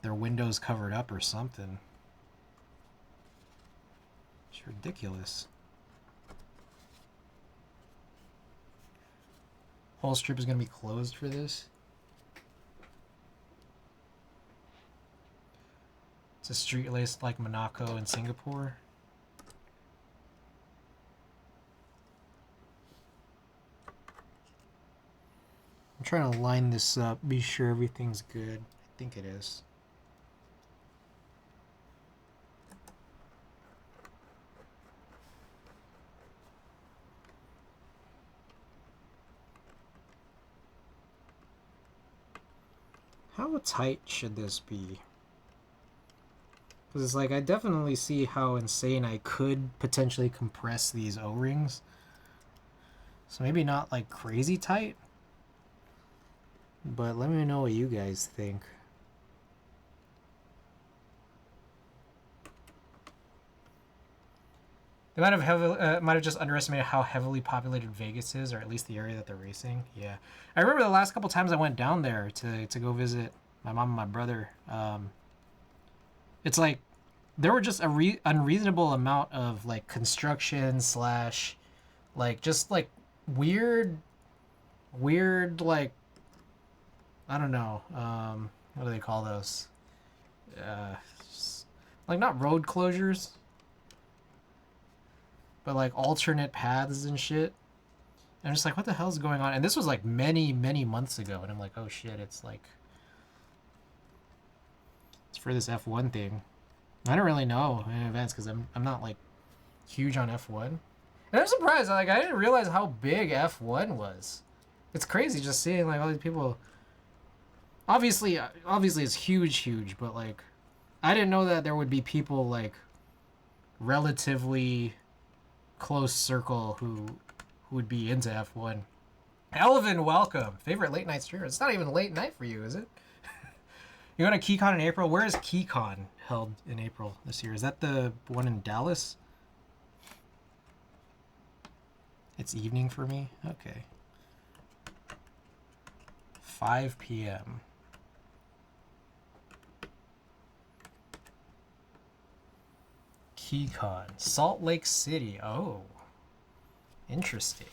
windows covered up or something. It's ridiculous. Whole strip is gonna be closed for this. It's a street laced like Monaco and Singapore. I'm trying to line this up, be sure everything's good. I think it is. How tight should this be? Because it's like, I definitely see how insane I could potentially compress these O-rings. So maybe not like crazy tight. But let me know what you guys think. They might have just underestimated how heavily populated Vegas is, or at least the area that they're racing. Yeah, I remember the last couple times I went down there to go visit my mom and my brother. It's like there were just a unreasonable amount of like construction slash, like just like weird like, I don't know, what do they call those? Like not road closures, but like alternate paths and shit. I'm just like, what the hell's going on? And this was like many, many months ago, and I'm like, oh shit, it's for this F1 thing. I don't really know in advance because I'm not like huge on F1. And I'm surprised, like I didn't realize how big F1 was. It's crazy just seeing like all these people. Obviously it's huge, but like I didn't know that there would be people like relatively close circle who would be into F1. Elvin, welcome. Favorite late night streamer? It's not even late night for you, is it? You're going to KeyCon in April? Where is KeyCon held in April this year? Is that the one in Dallas? It's evening for me? Okay. 5 p.m. KeyCon. Salt Lake City. Oh. Interesting.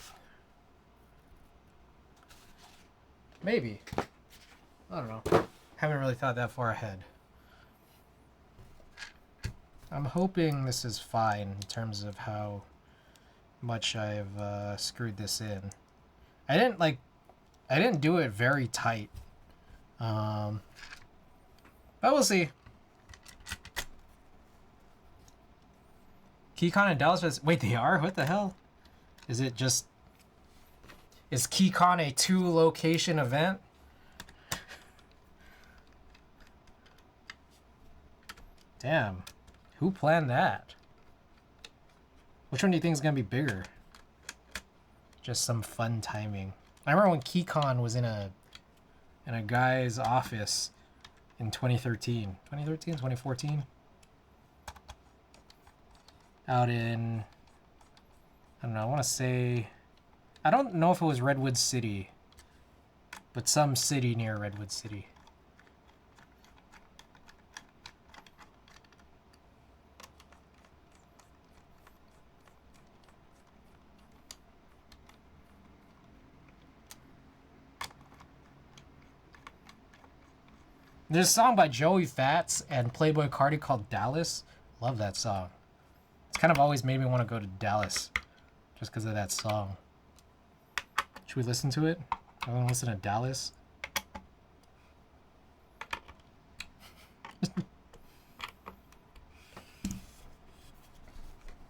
Maybe. I don't know. Haven't really thought that far ahead. I'm hoping this is fine in terms of how much I've screwed this in. I didn't do it very tight. But we'll see. KeyCon and Dallas. Wait, they are? What the hell? Is KeyCon a 2-location event? Damn. Who planned that? Which one do you think is going to be bigger? Just some fun timing. I remember when KeyCon was in a guy's office in 2013. 2014? Out in, I don't know, I want to say, I don't know if it was Redwood City, but some city near Redwood City. There's a song by Joey Fats and Playboy Carti called Dallas. Love that song. It's kind of always made me want to go to Dallas just because of that song. Should we listen to it? I want to listen to Dallas.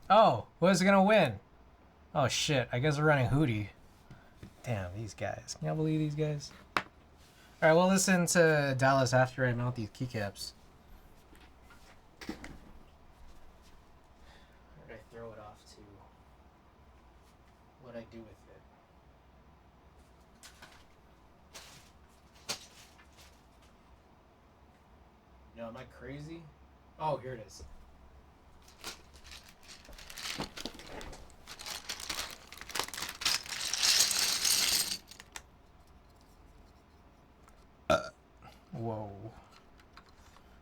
Oh, who's gonna win? Oh shit, I guess we're running Hootie. Damn, these guys. Can y'all believe these guys? Alright, we'll listen to Dallas after I mount these keycaps. Where did I throw it off to? What I do with it? No, am I crazy? Oh, here it is. Whoa.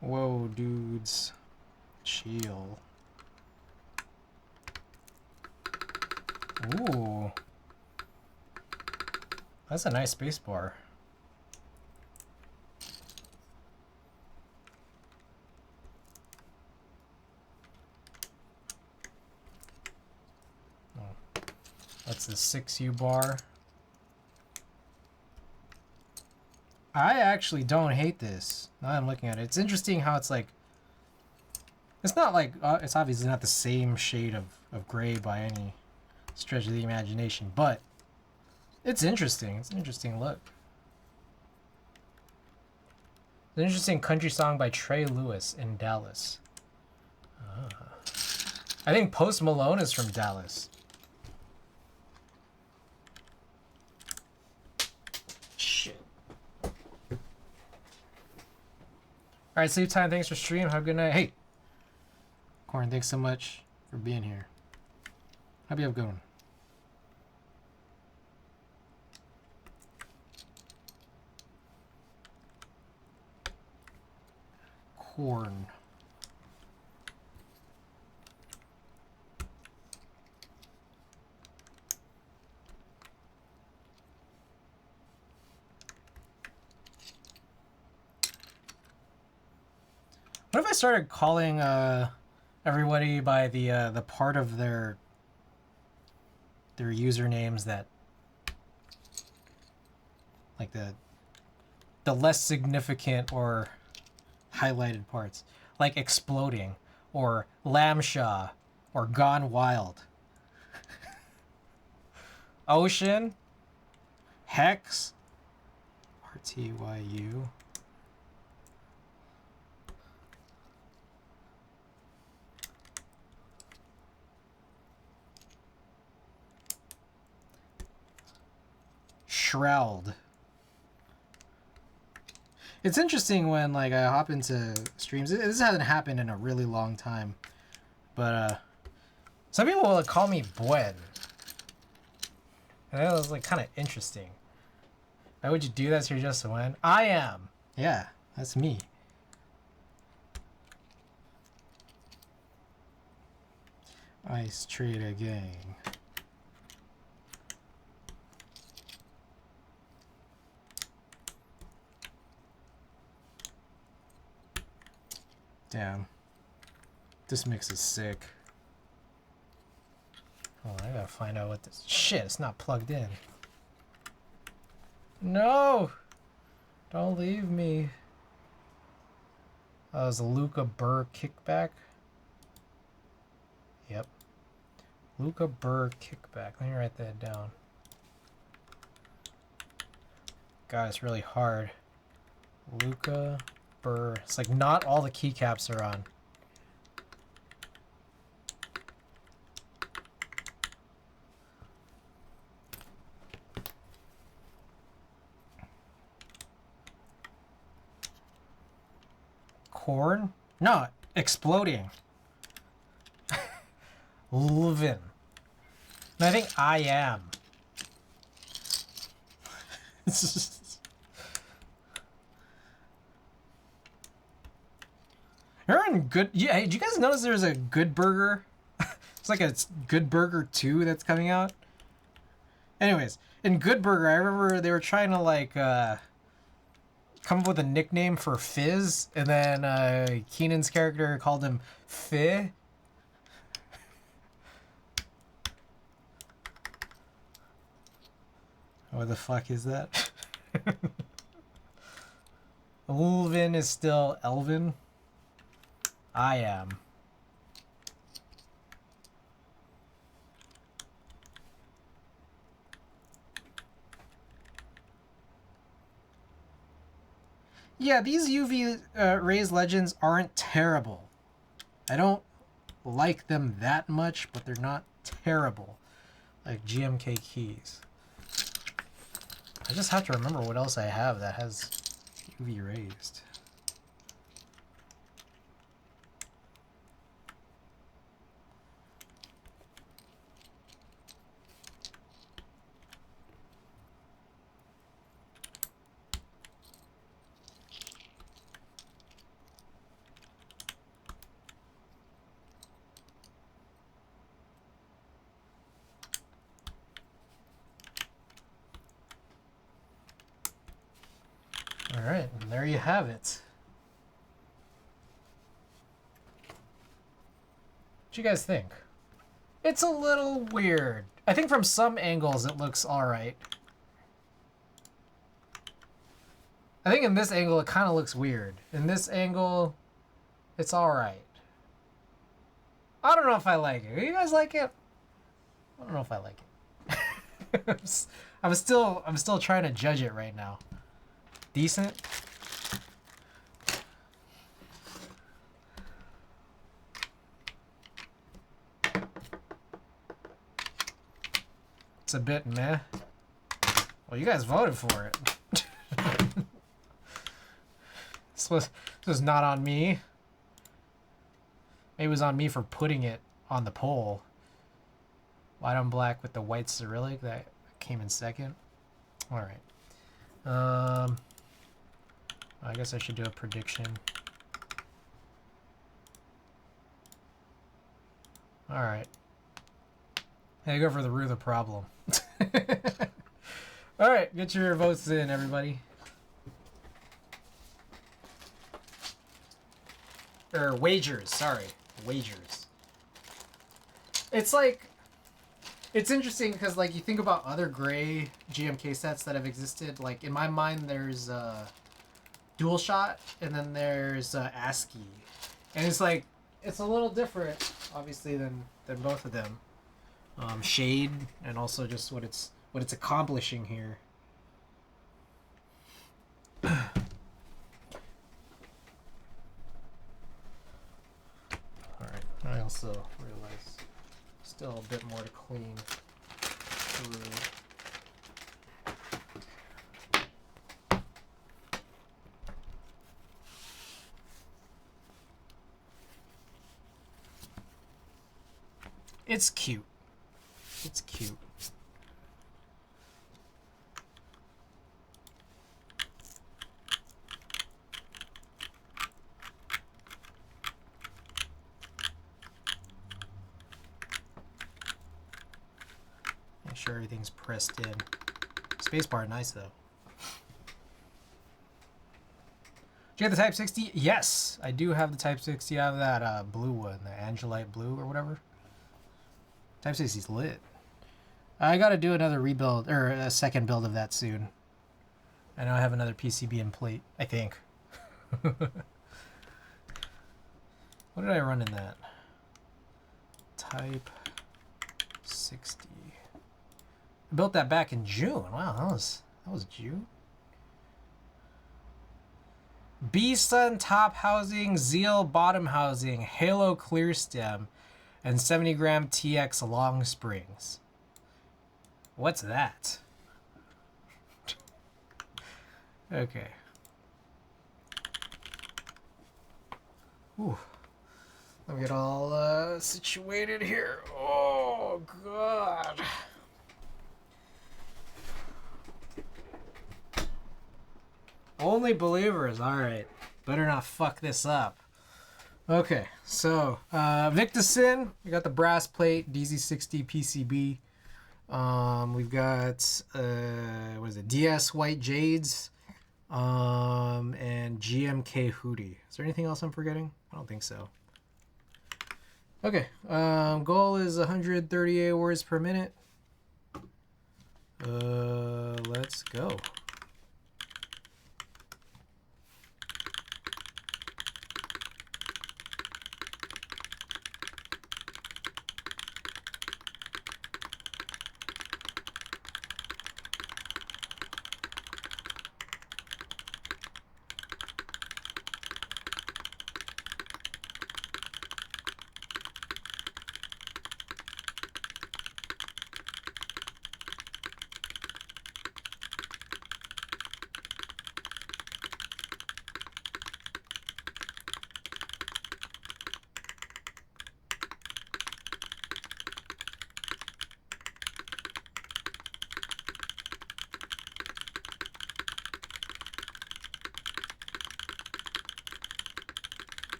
Whoa, dudes. Chill. Ooh. That's a nice space bar. Oh. That's the 6U bar. I actually don't hate this. Now I'm looking at it. It's interesting how it's like... It's not like... it's obviously not the same shade of gray by any stretch of the imagination, but it's interesting. It's an interesting look. It's an interesting country song by Trey Lewis in Dallas. I think Post Malone is from Dallas. Alright, sleep time. Thanks for stream. Have a good night. Hey! Corn, thanks so much for being here. Hope you have a good one. Corn. What if I started calling everybody by the part of their usernames that Like the less significant or highlighted parts. Like exploding, or Lamshaw, or Gone Wild. Ocean, Hex, RTYU. Shroud. It's interesting when like I hop into streams. This hasn't happened in a really long time, but some people will call me Buen. And that was like kind of interesting. Why would you do that to just when? I am. Yeah, that's me. Ice Trader Gang. Damn. This mix is sick. Oh, I gotta find out what this... Shit, it's not plugged in. No! Don't leave me. Oh, it was a Luca Burr kickback? Yep. Luca Burr kickback. Let me write that down. God, it's really hard. Luca Burr. It's like not all the keycaps are on. Corn? No, exploding. Living. And I think I am. You're in good. Yeah, did you guys notice there's a Good Burger? It's like a Good Burger 2 that's coming out. Anyways, in Good Burger, I remember they were trying to like come up with a nickname for Fizz, and then Keenan's character called him Fi. What the fuck is that? Elvin is still Elvin. I am. Yeah, these UV rays legends aren't terrible. I don't like them that much, but they're not terrible. Like GMK keys. I just have to remember what else I have that has UV raised. Alright, and there you have it. What you guys think? It's a little weird. I think from some angles it looks alright. I think in this angle it kind of looks weird. In this angle, it's alright. I don't know if I like it. You guys like it? I don't know if I like it. I'm still trying to judge it right now. Decent. It's a bit meh. Well, you guys voted for it. This was not on me. It was on me for putting it on the poll. White on black with the white Cyrillic that came in second. All right. I guess I should do a prediction. All right. Hey, go for the root of the problem. All right, get your votes in, everybody. Or wagers, sorry. Wagers. It's like, It's interesting because, like, you think about other gray GMK sets that have existed. Like, in my mind, there's Dual Shot, and then there's ASCII. And it's like, it's a little different, obviously, than both of them. Shade, and also just what it's accomplishing here. Alright, I also realize still a bit more to clean through. It's cute. It's cute. Make sure everything's pressed in. Spacebar, nice though. Do you have the Type 60? Yes, I do have the Type 60. I have that blue one, the Angelite blue or whatever. Type 60's lit. I gotta do another rebuild, or a second build of that soon. I know I have another PCB and plate, I think. What did I run in that? Type 60. I built that back in June. Wow, that was June. B-Sun top housing, Zeal bottom housing, Halo clear stem, and 70 gram TX long springs. What's that? Okay. Ooh. Let me get all situated here. Oh, God. Only believers. All right. Better not fuck this up. Okay. So, Victus. We got the brass plate, DZ60 PCB. We've got, what is it? DS White Jades. And GMK Hoodie. Is there anything else I'm forgetting? I don't think so. Okay. Goal is 138 words per minute. Let's go.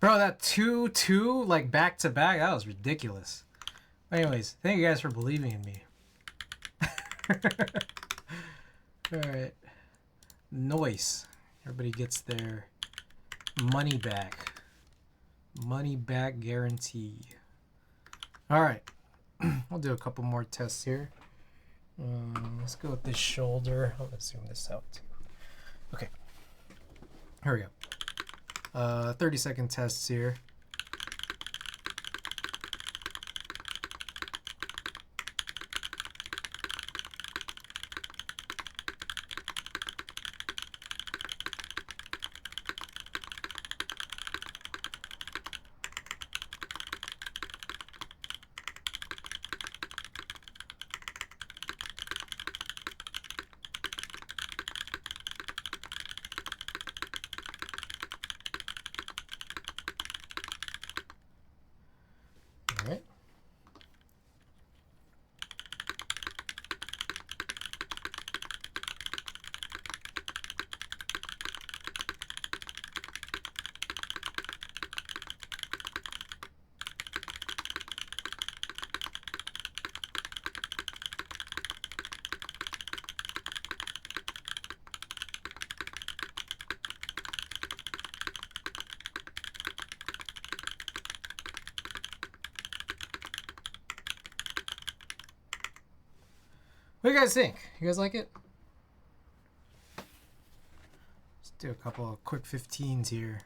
Bro, that 2-2, like, back-to-back, that was ridiculous. Anyways, thank you guys for believing in me. Alright. Noise. Everybody gets their money back. Money back guarantee. Alright. I'll do a couple more tests here. Let's go with this shoulder. I'm going to zoom this out, too. Okay. Here we go. 30-second tests here. What do you guys think? You guys like it? Let's do a couple of quick 15s here.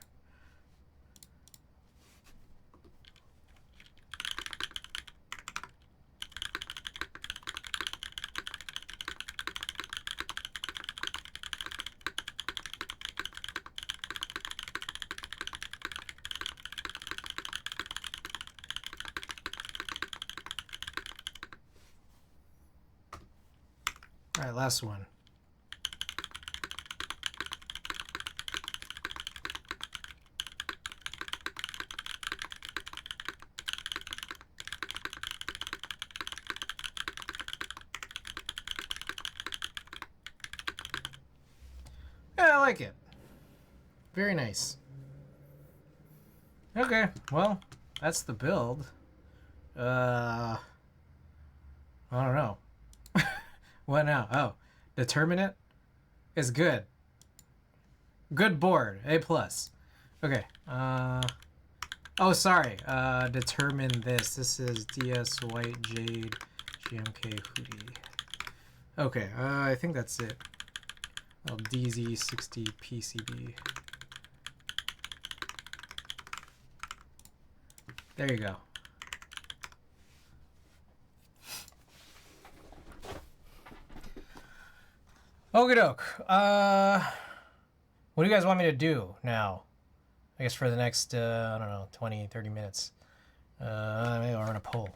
All right, last one. Yeah, I like it. Very nice. Okay, well, that's the build. I don't know. What now? Oh, determinate is good. Good board. A plus. Okay. Oh, sorry. Determine this. This is DS White Jade GMK Hoodie. Okay. I think that's it. Oh, DZ60 PCB. There you go. Okie doke. What do you guys want me to do now? I guess for the next, I don't know, 20, 30 minutes. Maybe I'll run a poll.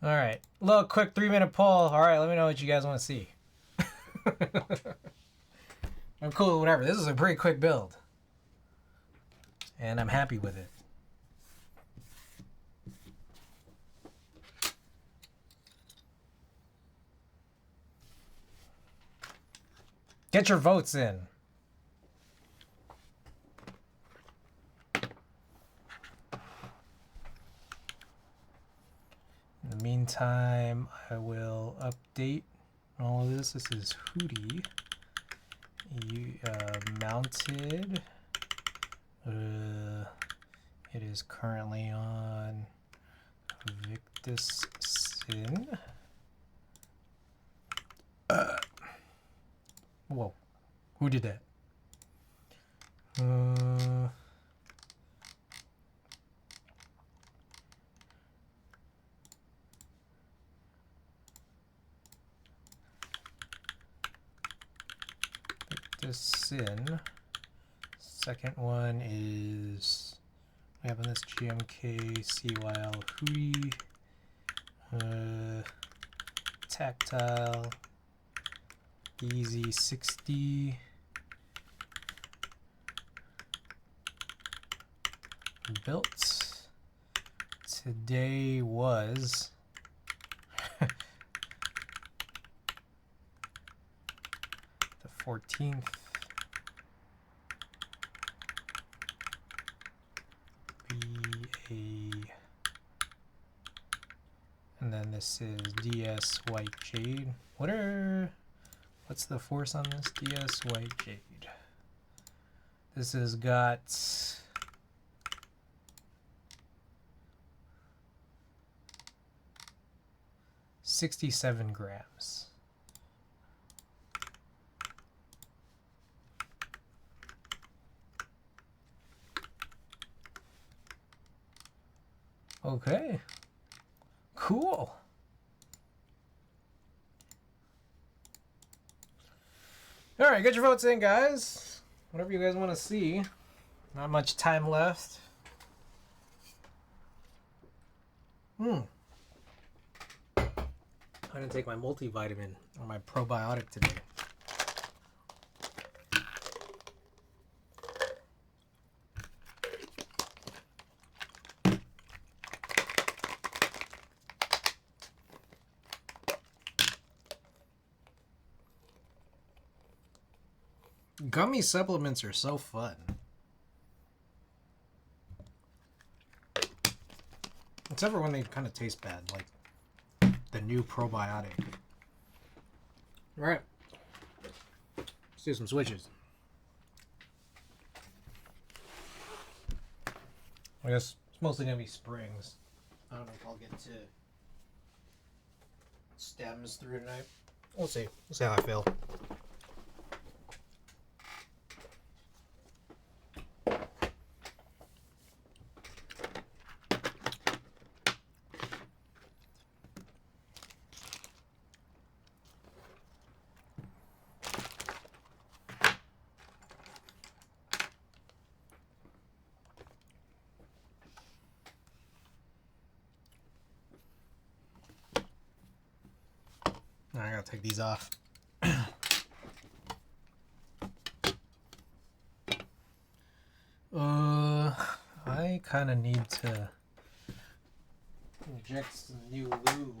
All right, little quick 3-minute poll. All right, let me know what you guys want to see. I'm cool with whatever. This is a pretty quick build, and I'm happy with it. Get your votes in. In the meantime, I will update all of this. This is Hoodie. Mounted. It is currently on Victus Sin. Whoa. Who did that? Sin. Second one is we have on this GMK CYL Hoodie. Tactile. EZ60. Built. Today was the 14th. And then this is DS White Jade. What's the force on this? DS White Jade. This has got 67 grams. Okay. Cool. All right, get your votes in, guys. Whatever you guys want to see. Not much time left. I didn't take my multivitamin or my probiotic today. Gummy supplements are so fun. Except for when they kind of taste bad, like the new probiotic. Alright. Let's do some switches. I guess it's mostly going to be springs. I don't know if I'll get to stems through tonight. We'll see. We'll see how I feel. I gotta take these off. I kind of need to inject some new lube.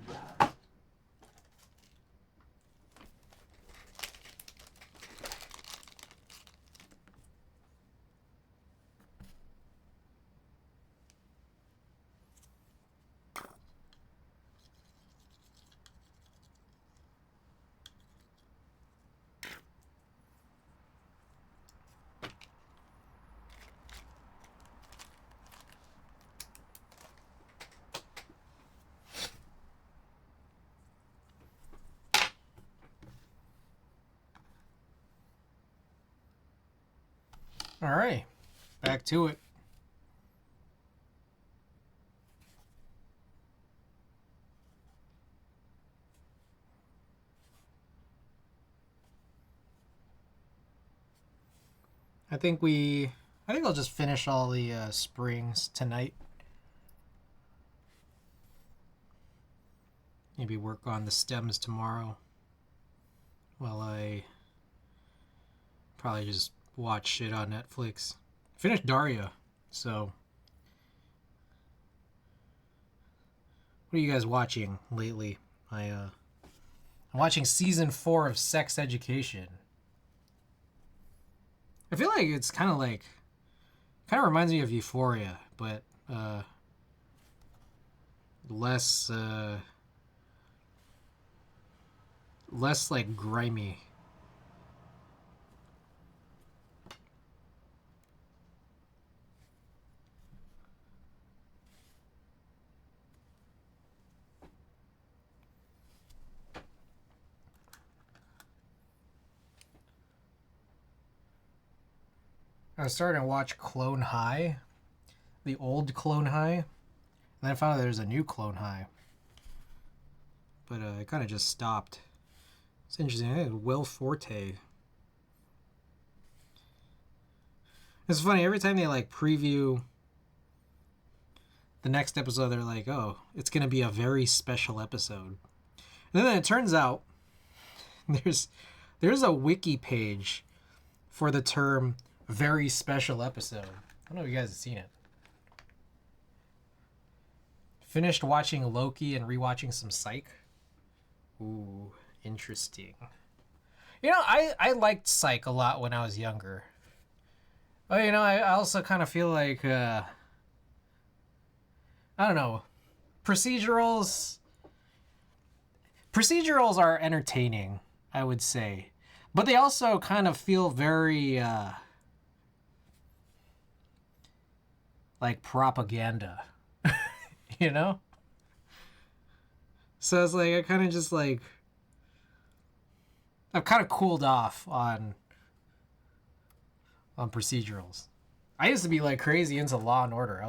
All right, back to it. I think I'll just finish all the springs tonight. Maybe work on the stems tomorrow. While I probably just watch shit on Netflix. Finished Daria, so what are you guys watching lately? I'm watching season 4 of Sex Education. I feel like it's kind of reminds me of Euphoria, but less like grimy. I was starting to watch Clone High, the old Clone High, and then I found out there's a new Clone High. But I kind of just stopped. It's interesting. I think Will Forte. It's funny, every time they like preview the next episode, they're like, oh, it's going to be a very special episode. And then it turns out there's a wiki page for the term very special episode. I don't know if you guys have seen it. Finished watching Loki and rewatching some Psych. Ooh, interesting. You know, I liked Psych a lot when I was younger. But, you know, I also kind of feel like, I don't know, procedurals are entertaining, I would say. But they also kind of feel very, like propaganda, you know? So it's like, I kind of just like, I've kind of cooled off on procedurals. I used to be like crazy into Law and Order. I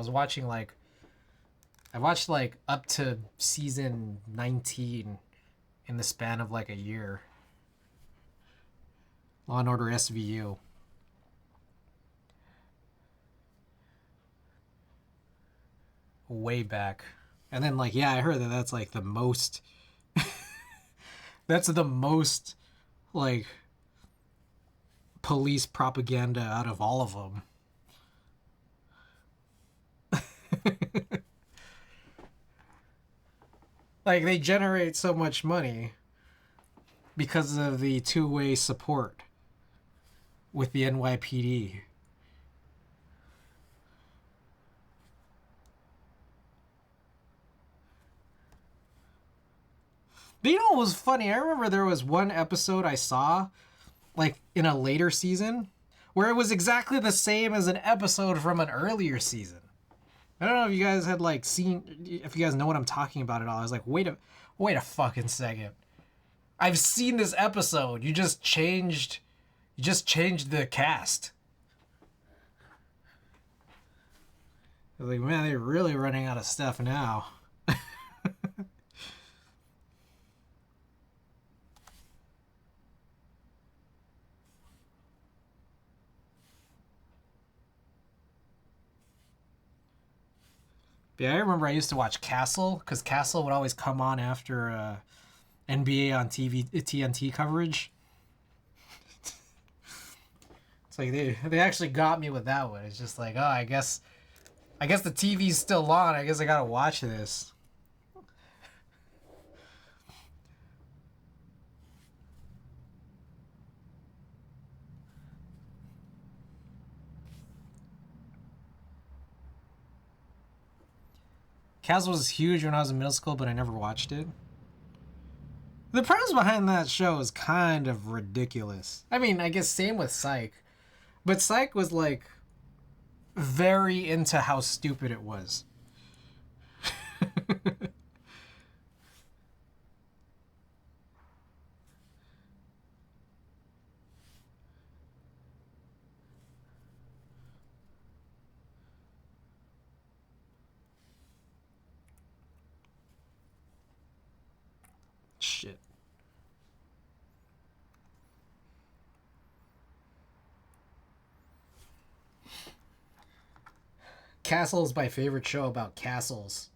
watched like up to season 19 in the span of like a year. Law and Order SVU. Way back. And then like, yeah, I heard that that's like the most that's the most like police propaganda out of all of them. Like, they generate so much money because of the two-way support with the NYPD. But you know what was funny? I remember there was one episode I saw, like, in a later season, where it was exactly the same as an episode from an earlier season. I don't know if you guys had, like, if you guys know what I'm talking about at all. I was like, wait a fucking second. I've seen this episode. You just changed the cast. I was like, man, they're really running out of stuff now. Yeah, I remember I used to watch Castle, because Castle would always come on after NBA on TNT coverage. It's like they actually got me with that one. It's just like, oh, I guess the TV's still on. I guess I gotta watch this. Castle was huge when I was in middle school, but I never watched it. The premise behind that show is kind of ridiculous. I mean, I guess same with Psych. But Psych was like very into how stupid it was. Shit. Castle is my favorite show about castles.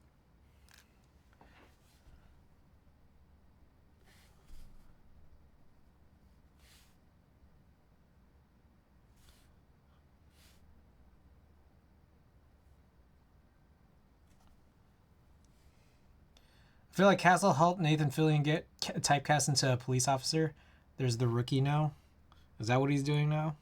I feel like Castle helped Nathan Fillion get typecast into a police officer. There's the Rookie now. Is that what he's doing now?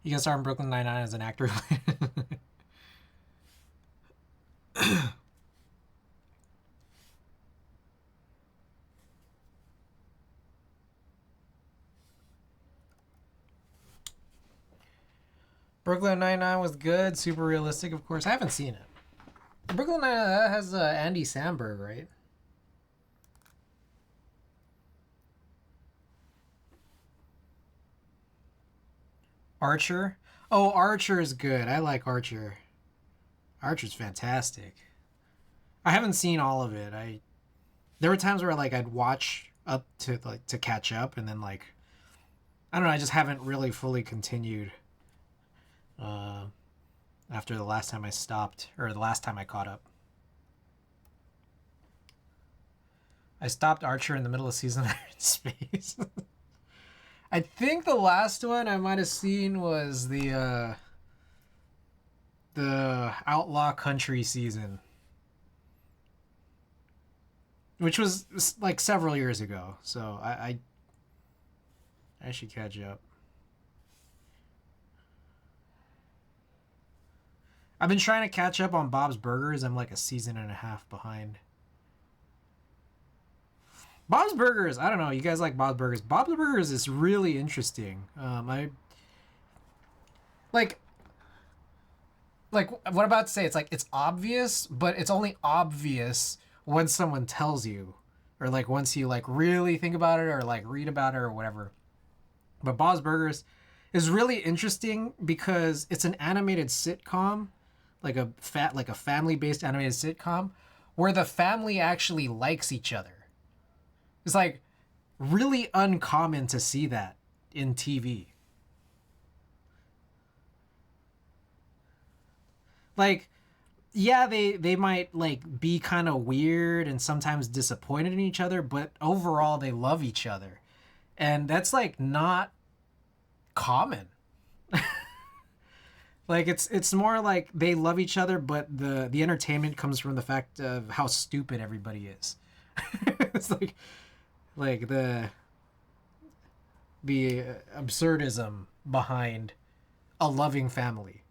You can start in Brooklyn Nine-Nine as an actor. Brooklyn Nine-Nine was good, super realistic, of course. I haven't seen it. Brooklyn Nine-Nine has Andy Samberg, right? Archer? Oh, Archer is good. I like Archer. Archer's fantastic. I haven't seen all of it. There were times where like I'd watch up to catch up, and then like I don't know, I just haven't really fully continued after the last time I stopped, or the last time I caught up. I stopped Archer in the middle of season in space. I think the last one I might have seen was the Outlaw Country season, which was like several years ago. So I should catch up. I've been trying to catch up on Bob's Burgers. I'm like a season and a half behind. Bob's Burgers, I don't know. You guys like Bob's Burgers? Bob's Burgers is really interesting. I like what I'm about to say. It's like it's obvious, but it's only obvious when someone tells you, or like once you like really think about it, or like read about it, or whatever. But Bob's Burgers is really interesting because it's an animated sitcom, like a family-based animated sitcom, where the family actually likes each other. It's like really uncommon to see that in TV. Like, yeah, they might like be kind of weird and sometimes disappointed in each other, but overall they love each other. And that's like not common. Like it's more like they love each other, but the entertainment comes from the fact of how stupid everybody is. It's like the the absurdism behind a loving family.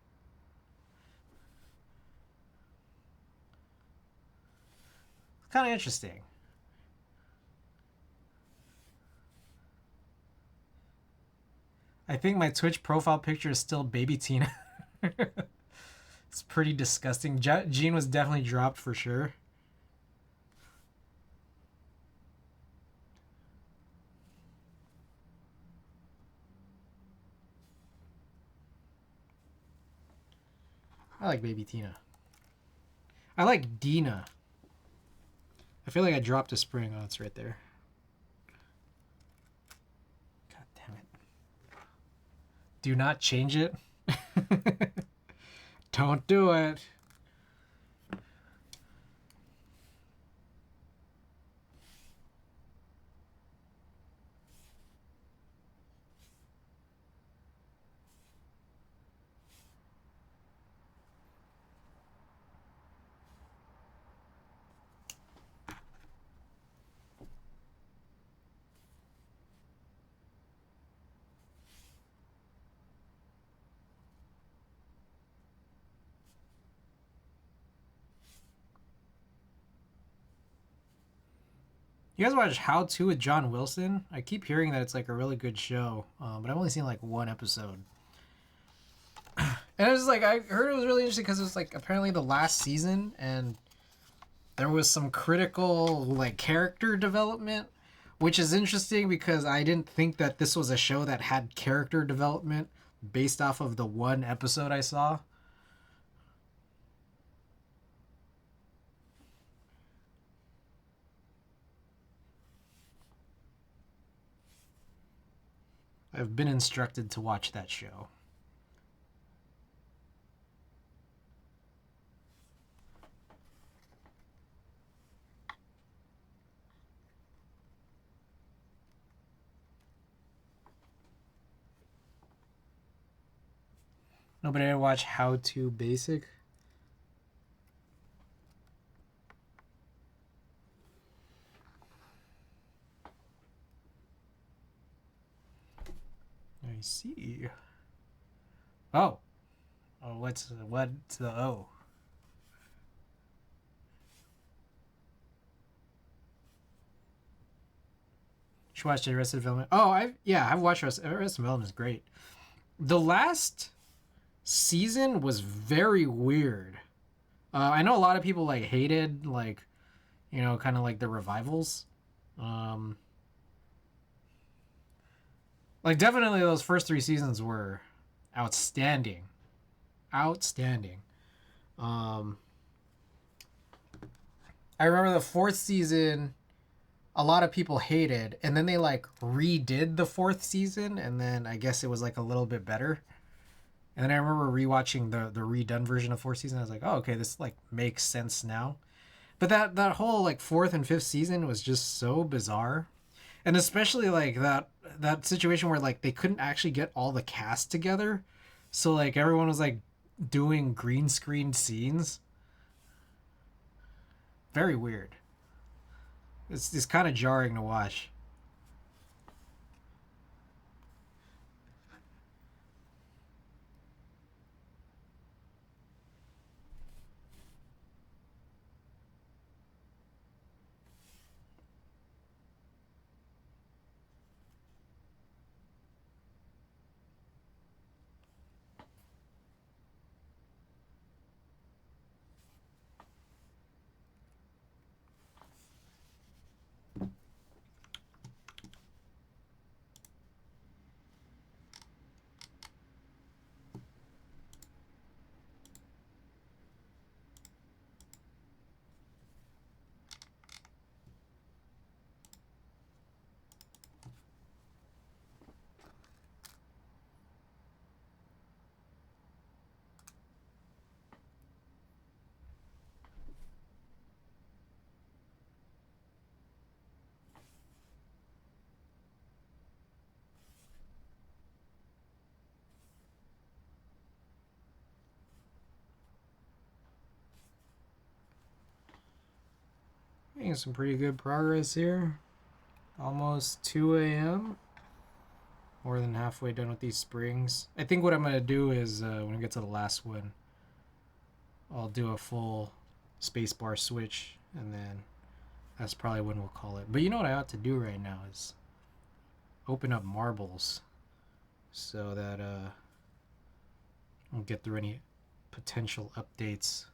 Kind of interesting. I think my Twitch profile picture is still baby Tina. It's pretty disgusting. Gene was definitely dropped for sure. I like baby Tina. I like Dina. I feel like I dropped a spring. Oh, it's right there. God damn it. Do not change it. Don't do it. You guys watch How To with John Wilson? I keep hearing that it's like a really good show, but I've only seen like one episode. And it was like, I heard it was really interesting because it was like apparently the last season, and there was some critical like character development, which is interesting because I didn't think that this was a show that had character development based off of the one episode I saw. I've been instructed to watch that show. Nobody ever watch How To Basic? I see. Oh. Oh, what's the O? You should watch Arrested Development. Oh, I've watched Arrested Development. Is great. The last season was very weird. I know a lot of people like hated like, you know, kind of like the revivals. Like definitely those first 3 seasons were outstanding. Outstanding. I remember the 4th season a lot of people hated, and then they like redid the 4th season, and then I guess it was like a little bit better. And then I remember rewatching the redone version of 4th season. I was like, oh, okay, this like makes sense now. But that whole like 4th and 5th season was just so bizarre, and especially like that situation where like they couldn't actually get all the cast together, so like everyone was like doing green screen scenes. Very weird. It's kind of jarring to watch. Making some pretty good progress here. Almost 2 a.m. more than halfway done with these springs. I think what I'm going to do is when I get to the last one, I'll do a full spacebar switch, and then that's probably when we'll call it. But you know what I ought to do right now is open up marbles so that we'll get through any potential updates.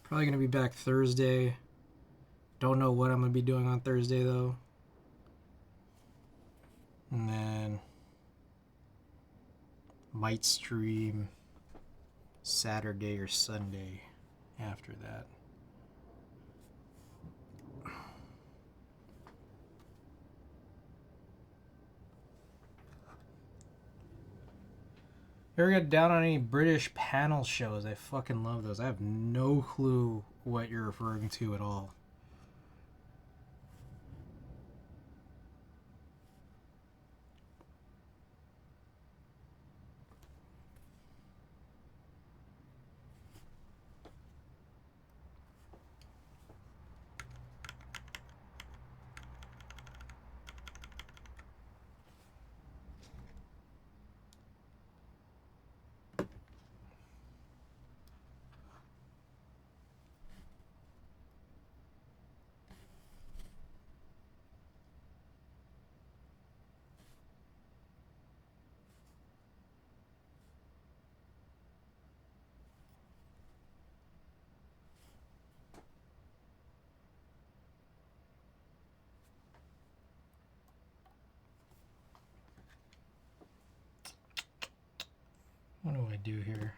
Probably going to be back Thursday. Don't know what I'm going to be doing on Thursday, though. And then might stream Saturday or Sunday after that. Ever get down on any British panel shows? I fucking love those. I have no clue what you're referring to at all. What do I do here?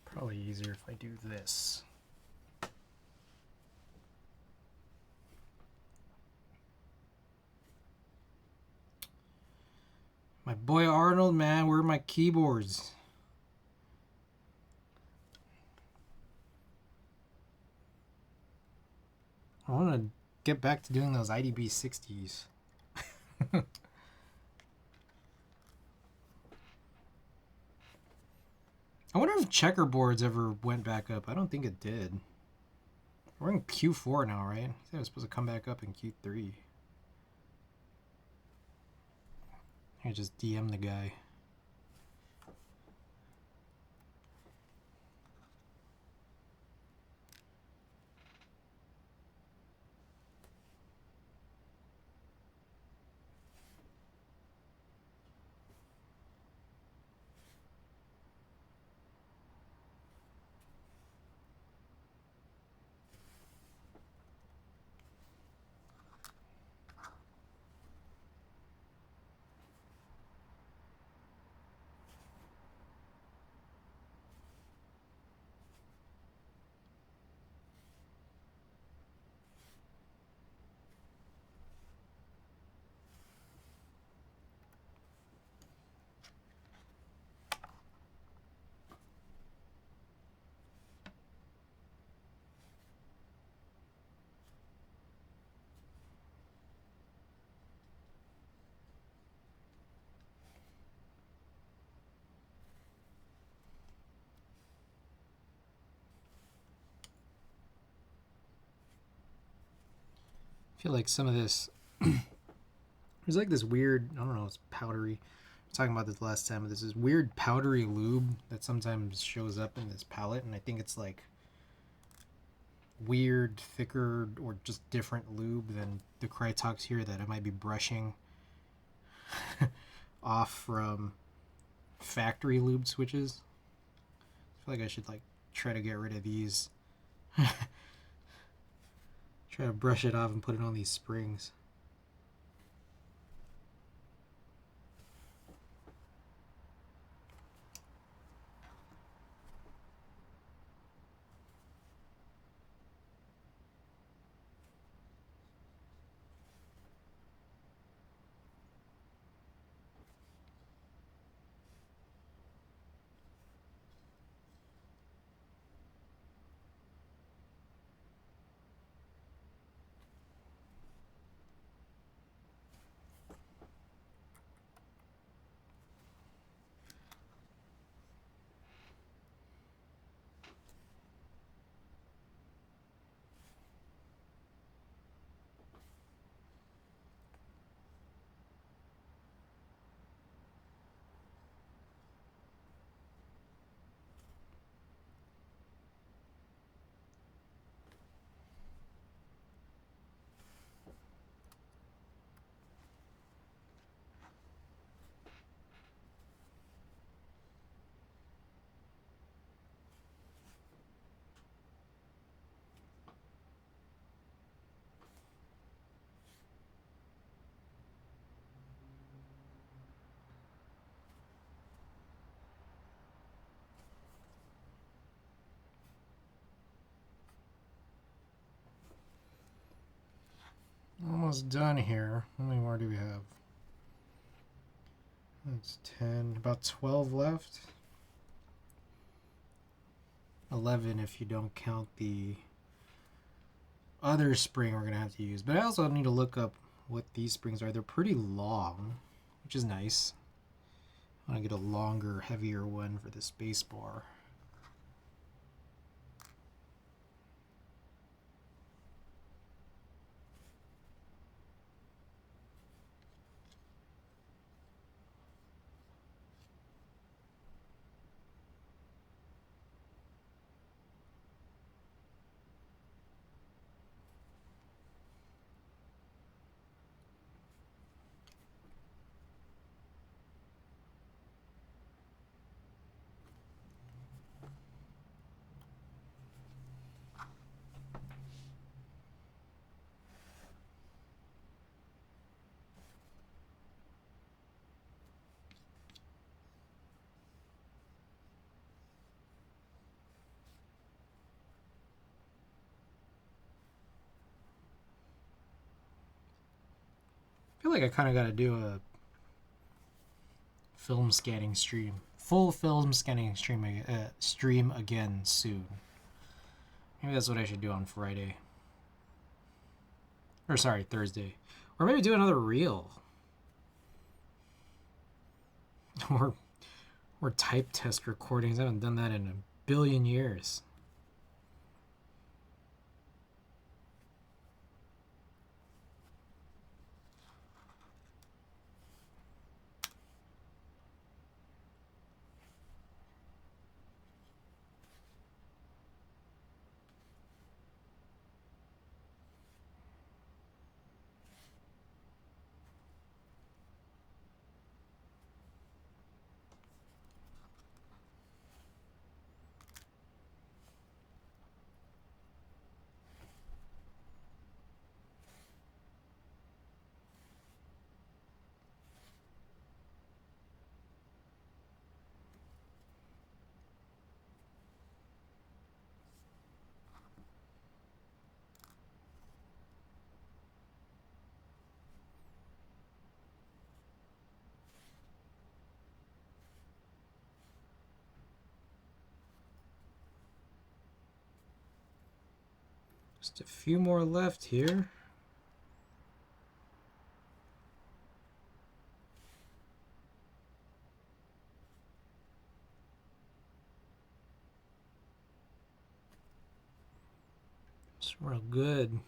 Probably easier if I do this. My boy Arnold, man, where are my keyboards? I want to get back to doing those IDB 60s. I wonder if checkerboards ever went back up. I don't think it did. We're in Q4 now, right? I think it was supposed to come back up in Q3. I just DM the guy. I feel like some of this, there's like this weird, I don't know, it's powdery. I was talking about this last time, but there's this weird powdery lube that sometimes shows up in this palette, and I think it's like weird, thicker, or just different lube than the Krytox here that I might be brushing off from factory lube switches. I feel like I should like try to get rid of these. Try to brush it off and put it on these springs. Almost done here. How many more do we have? That's 10, about 12 left. 11 if you don't count the other spring we're going to have to use. But I also need to look up what these springs are. They're pretty long, which is nice. I want to get a longer, heavier one for the space bar. I feel like I kind of got to do a film scanning stream. Full film scanning stream again soon. Maybe that's what I should do on Friday. Or sorry, Thursday. Or maybe do another reel. Or type test recordings. I haven't done that in a billion years. Just a few more left here. It's real good.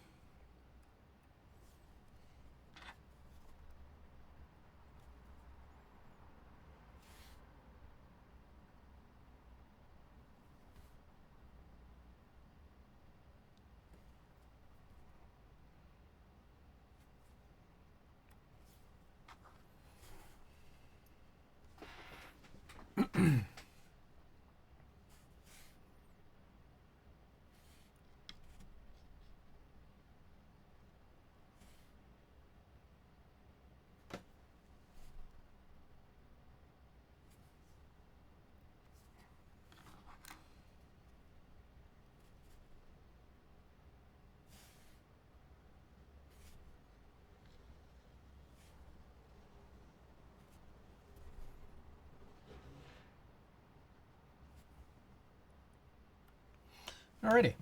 Alrighty.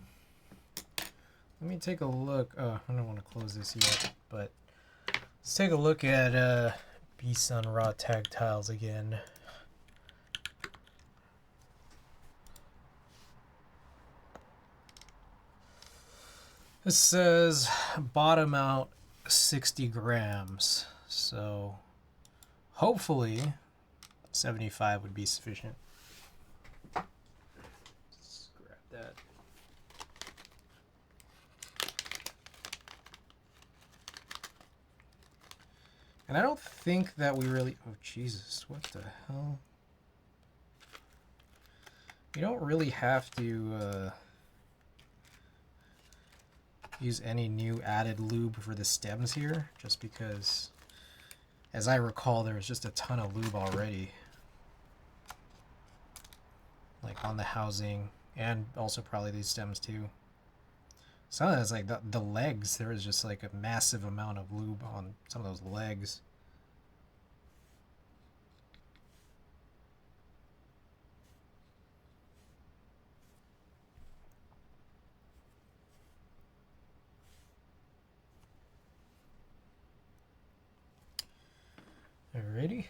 Let me take a look. I don't want to close this yet, but let's take a look at B-Sun raw tag tiles again. This says bottom out 60 grams, so hopefully 75 would be sufficient. Let's grab that. And I don't think that we really... Oh, Jesus. What the hell? You don't really have to use any new added lube for the stems here, just because, as I recall, there was just a ton of lube already. Like on the housing, and also probably these stems too. Some of that's like the legs. There was just like a massive amount of lube on some of those legs. Alrighty.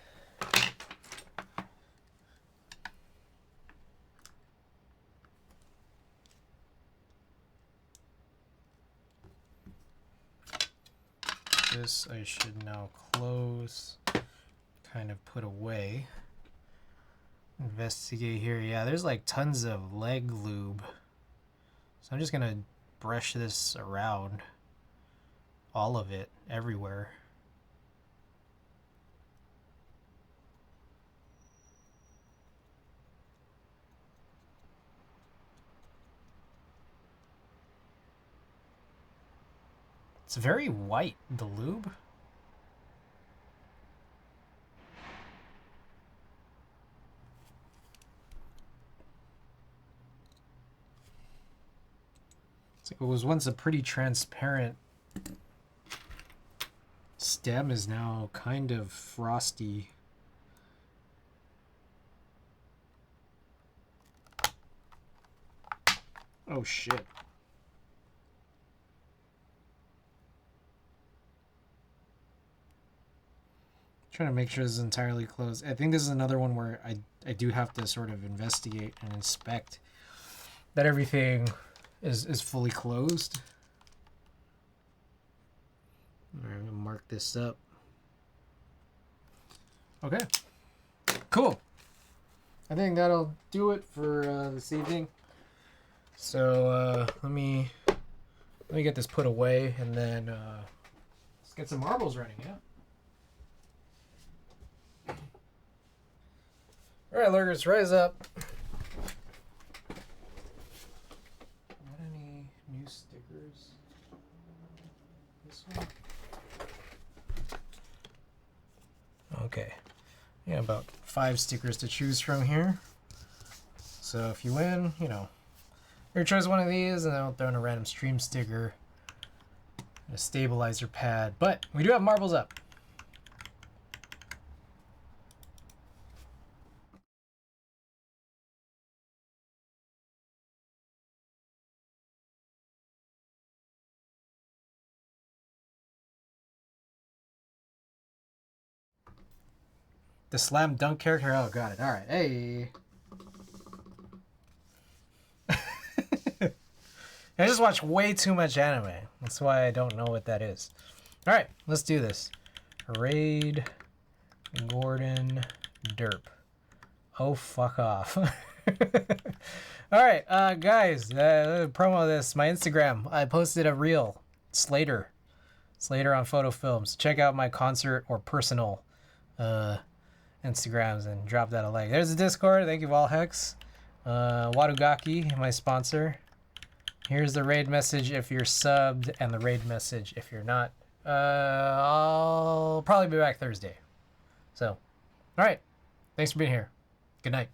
This I should now close, kind of put away. Investigate here. Yeah, there's like tons of leg lube. So I'm just gonna brush this around. All of it, everywhere. It's very white, the lube. It's like it was once a pretty transparent stem, is now kind of frosty. Oh shit. Trying to make sure this is entirely closed. I think this is another one where I do have to sort of investigate and inspect that everything is fully closed. Alright, I'm gonna mark this up. Okay. Cool. I think that'll do it for this evening. So let me get this put away, and then let's get some marbles running, yeah? Alright, lurkers, rise up. Got any new stickers? This one? Okay. Yeah, about 5 stickers to choose from here. So if you win, you know, your choice one of these, and then I'll throw in a random stream sticker, a stabilizer pad. But we do have marbles up. The slam dunk character. Oh, got it. All right. Hey. I just watch way too much anime. That's why I don't know what that is. All right, let's do this. Raid Gordon Derp. Oh, fuck off. All right, guys, promo this. My Instagram. I posted a reel. Slater on Photo Films. Check out my concert or personal Instagrams and drop that a like. There's the Discord. Thank you, Valhex. Wadugaki, my sponsor. Here's the raid message if you're subbed, and the raid message if you're not. I'll probably be back Thursday. So, all right. Thanks for being here. Good night.